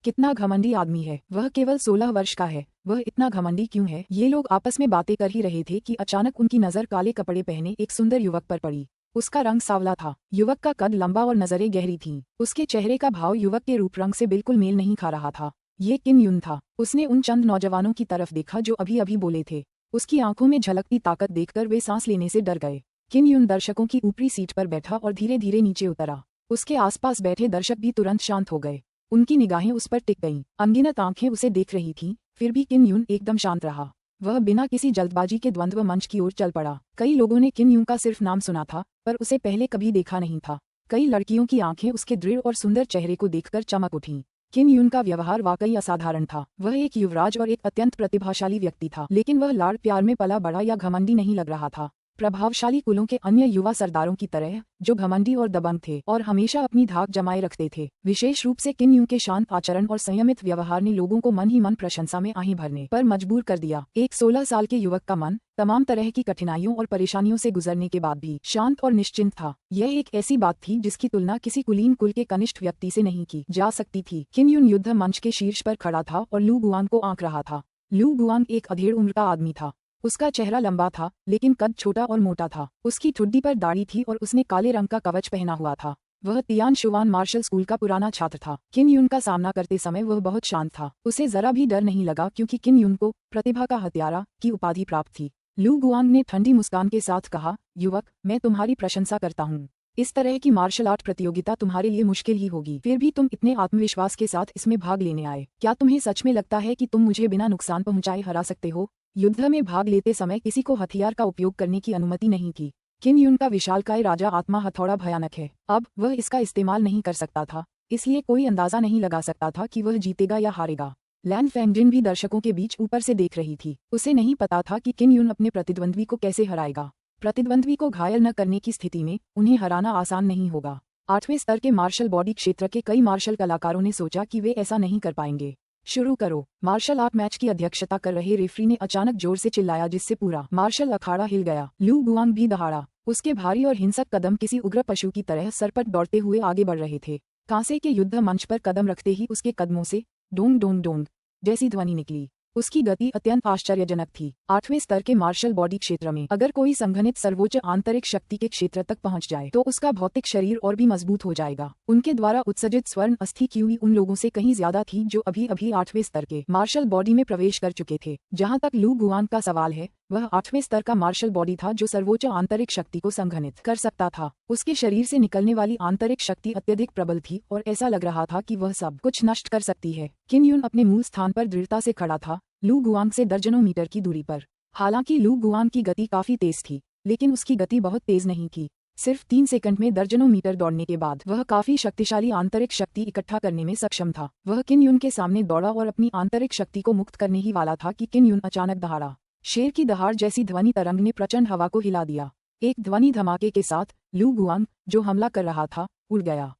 कितना घमंडी आदमी है। वह केवल 16 वर्ष का है। वह इतना घमंडी क्यों है? ये लोग आपस में बातें कर ही रहे थे कि अचानक उनकी नजर काले कपड़े पहने एक सुंदर युवक पर पड़ी। उसका रंग सांवला था। युवक का कद लंबा और नजरें गहरी थीं। उसके चेहरे का भाव युवक के रूप रंग से बिल्कुल मेल नहीं खा रहा था। ये किन यून था। उसने उन चंद नौजवानों की तरफ देखा जो अभी अभी बोले थे। उसकी आंखों में झलकती ताकत देखकर वे सांस लेने से डर गए। किन यून दर्शकों की ऊपरी सीट पर बैठा और धीरे धीरे नीचे उतरा। उसके आसपास बैठे दर्शक भी तुरंत शांत हो गए। उनकी निगाहें उस पर टिक गईं। अनगिनत आंखें उसे देख रही थीं, फिर भी किन यून एकदम शांत रहा। वह बिना किसी जल्दबाजी के द्वंद्व मंच की ओर चल पड़ा। कई लोगों ने किन यून का सिर्फ नाम सुना था, पर उसे पहले कभी देखा नहीं था। कई लड़कियों की आंखें उसके दृढ़ और सुंदर चेहरे को देखकर चमक उठीं। किन यून का व्यवहार वाकई असाधारण था। वह एक युवराज और एक अत्यंत प्रतिभाशाली व्यक्ति था, लेकिन वह लाड़ प्यार में पला बड़ा या घमंडी नहीं लग रहा था। प्रभावशाली कुलों के अन्य युवा सरदारों की तरह जो घमंडी और दबंग थे और हमेशा अपनी धाक जमाए रखते थे। विशेष रूप से किन यून के शांत आचरण और संयमित व्यवहार ने लोगों को मन ही मन प्रशंसा में आही भरने पर मजबूर कर दिया। एक 16 साल के युवक का मन तमाम तरह की कठिनाइयों और परेशानियों से गुजरने के बाद भी शांत और निश्चिंत था। यह एक ऐसी बात थी जिसकी तुलना किसी कुलीन कुल के कनिष्ठ व्यक्ति से नहीं की जा सकती थी। किन यून युद्ध मंच के शीर्ष पर खड़ा था और लू गुआंग को आंक रहा था। लू गुआंग एक अधेड़ उम्र का आदमी था। उसका चेहरा लंबा था, लेकिन कद छोटा और मोटा था। उसकी ठुड्डी पर दाढ़ी थी और उसने काले रंग का कवच पहना हुआ था। वह तियान शुआन मार्शल स्कूल का पुराना छात्र था। किन यून का सामना करते समय वह बहुत शांत था। उसे जरा भी डर नहीं लगा, क्योंकि किन यून को प्रतिभा का हत्यारा की उपाधि प्राप्त थी। लू गुआंग ने ठंडी मुस्कान के साथ कहा, युवक, मैं तुम्हारी प्रशंसा करता हूँ। इस तरह की मार्शल आर्ट प्रतियोगिता तुम्हारे लिए मुश्किल ही होगी, फिर भी तुम इतने आत्मविश्वास के साथ इसमें भाग लेने आए। क्या तुम्हें सच में लगता है कि तुम मुझे बिना नुकसान पहुंचाए हरा सकते हो? युद्ध में भाग लेते समय किसी को हथियार का उपयोग करने की अनुमति नहीं थी। किन यून का विशालकाय राजा आत्मा हथौड़ा भयानक है। अब वह इसका इस्तेमाल नहीं कर सकता था, इसलिए कोई अंदाजा नहीं लगा सकता था कि वह जीतेगा या हारेगा। लैन फेंगजिन भी दर्शकों के बीच ऊपर से देख रही थी। उसे नहीं पता था कि किन यून अपने प्रतिद्वंद्वी को कैसे हराएगा। प्रतिद्वंद्वी को घायल न करने की स्थिति में उन्हें हराना आसान नहीं होगा। 8वें स्तर के मार्शल बॉडी क्षेत्र के कई मार्शल कलाकारों ने सोचा कि वे ऐसा नहीं कर पाएंगे। शुरू करो। मार्शल आर्ट मैच की अध्यक्षता कर रहे रेफरी ने अचानक जोर से चिल्लाया, जिससे पूरा मार्शल अखाड़ा हिल गया। लू गुआंग भी दहाड़ा। उसके भारी और हिंसक कदम किसी उग्र पशु की तरह सरपट दौड़ते हुए आगे बढ़ रहे थे। कांसे के युद्ध मंच पर कदम रखते ही उसके कदमों से डोंग डोंग डोंग जैसी ध्वनि निकली। उसकी गति अत्यंत आश्चर्यजनक थी। 8वें स्तर के मार्शल बॉडी क्षेत्र में अगर कोई संघनित सर्वोच्च आंतरिक शक्ति के क्षेत्र तक पहुंच जाए तो उसका भौतिक शरीर और भी मजबूत हो जाएगा। उनके द्वारा उत्सर्जित स्वर्ण अस्थि क्यूई उन लोगों से कहीं ज्यादा थी जो अभी अभी 8वें स्तर के मार्शल बॉडी में प्रवेश कर चुके थे। जहां तक लू गुआंग का सवाल है, वह 8वें स्तर का मार्शल बॉडी था जो सर्वोच्च आंतरिक शक्ति को संघनित कर सकता था। उसके शरीर से निकलने वाली आंतरिक शक्ति अत्यधिक प्रबल थी और ऐसा लग रहा था कि वह सब कुछ नष्ट कर सकती है। किन यून अपने मूल स्थान पर दृढ़ता से खड़ा था, लू गुआंग से दर्जनों मीटर की दूरी पर। हालांकि लू गुआंग की गति काफी तेज थी, लेकिन उसकी गति बहुत तेज नहीं थी। सिर्फ 3 सेकंड में दर्जनों मीटर दौड़ने के बाद वह काफी शक्तिशाली आंतरिक शक्ति इकट्ठा करने में सक्षम था। वह किन यून के सामने दौड़ा और अपनी आंतरिक शक्ति को मुक्त करने ही वाला था कि किन यून अचानक दहाड़ा। शेर की दहाड़ जैसी ध्वनि तरंग ने प्रचंड हवा को हिला दिया। एक ध्वनि धमाके के साथ लू गुआंग, जो हमला कर रहा था, उड़ गया।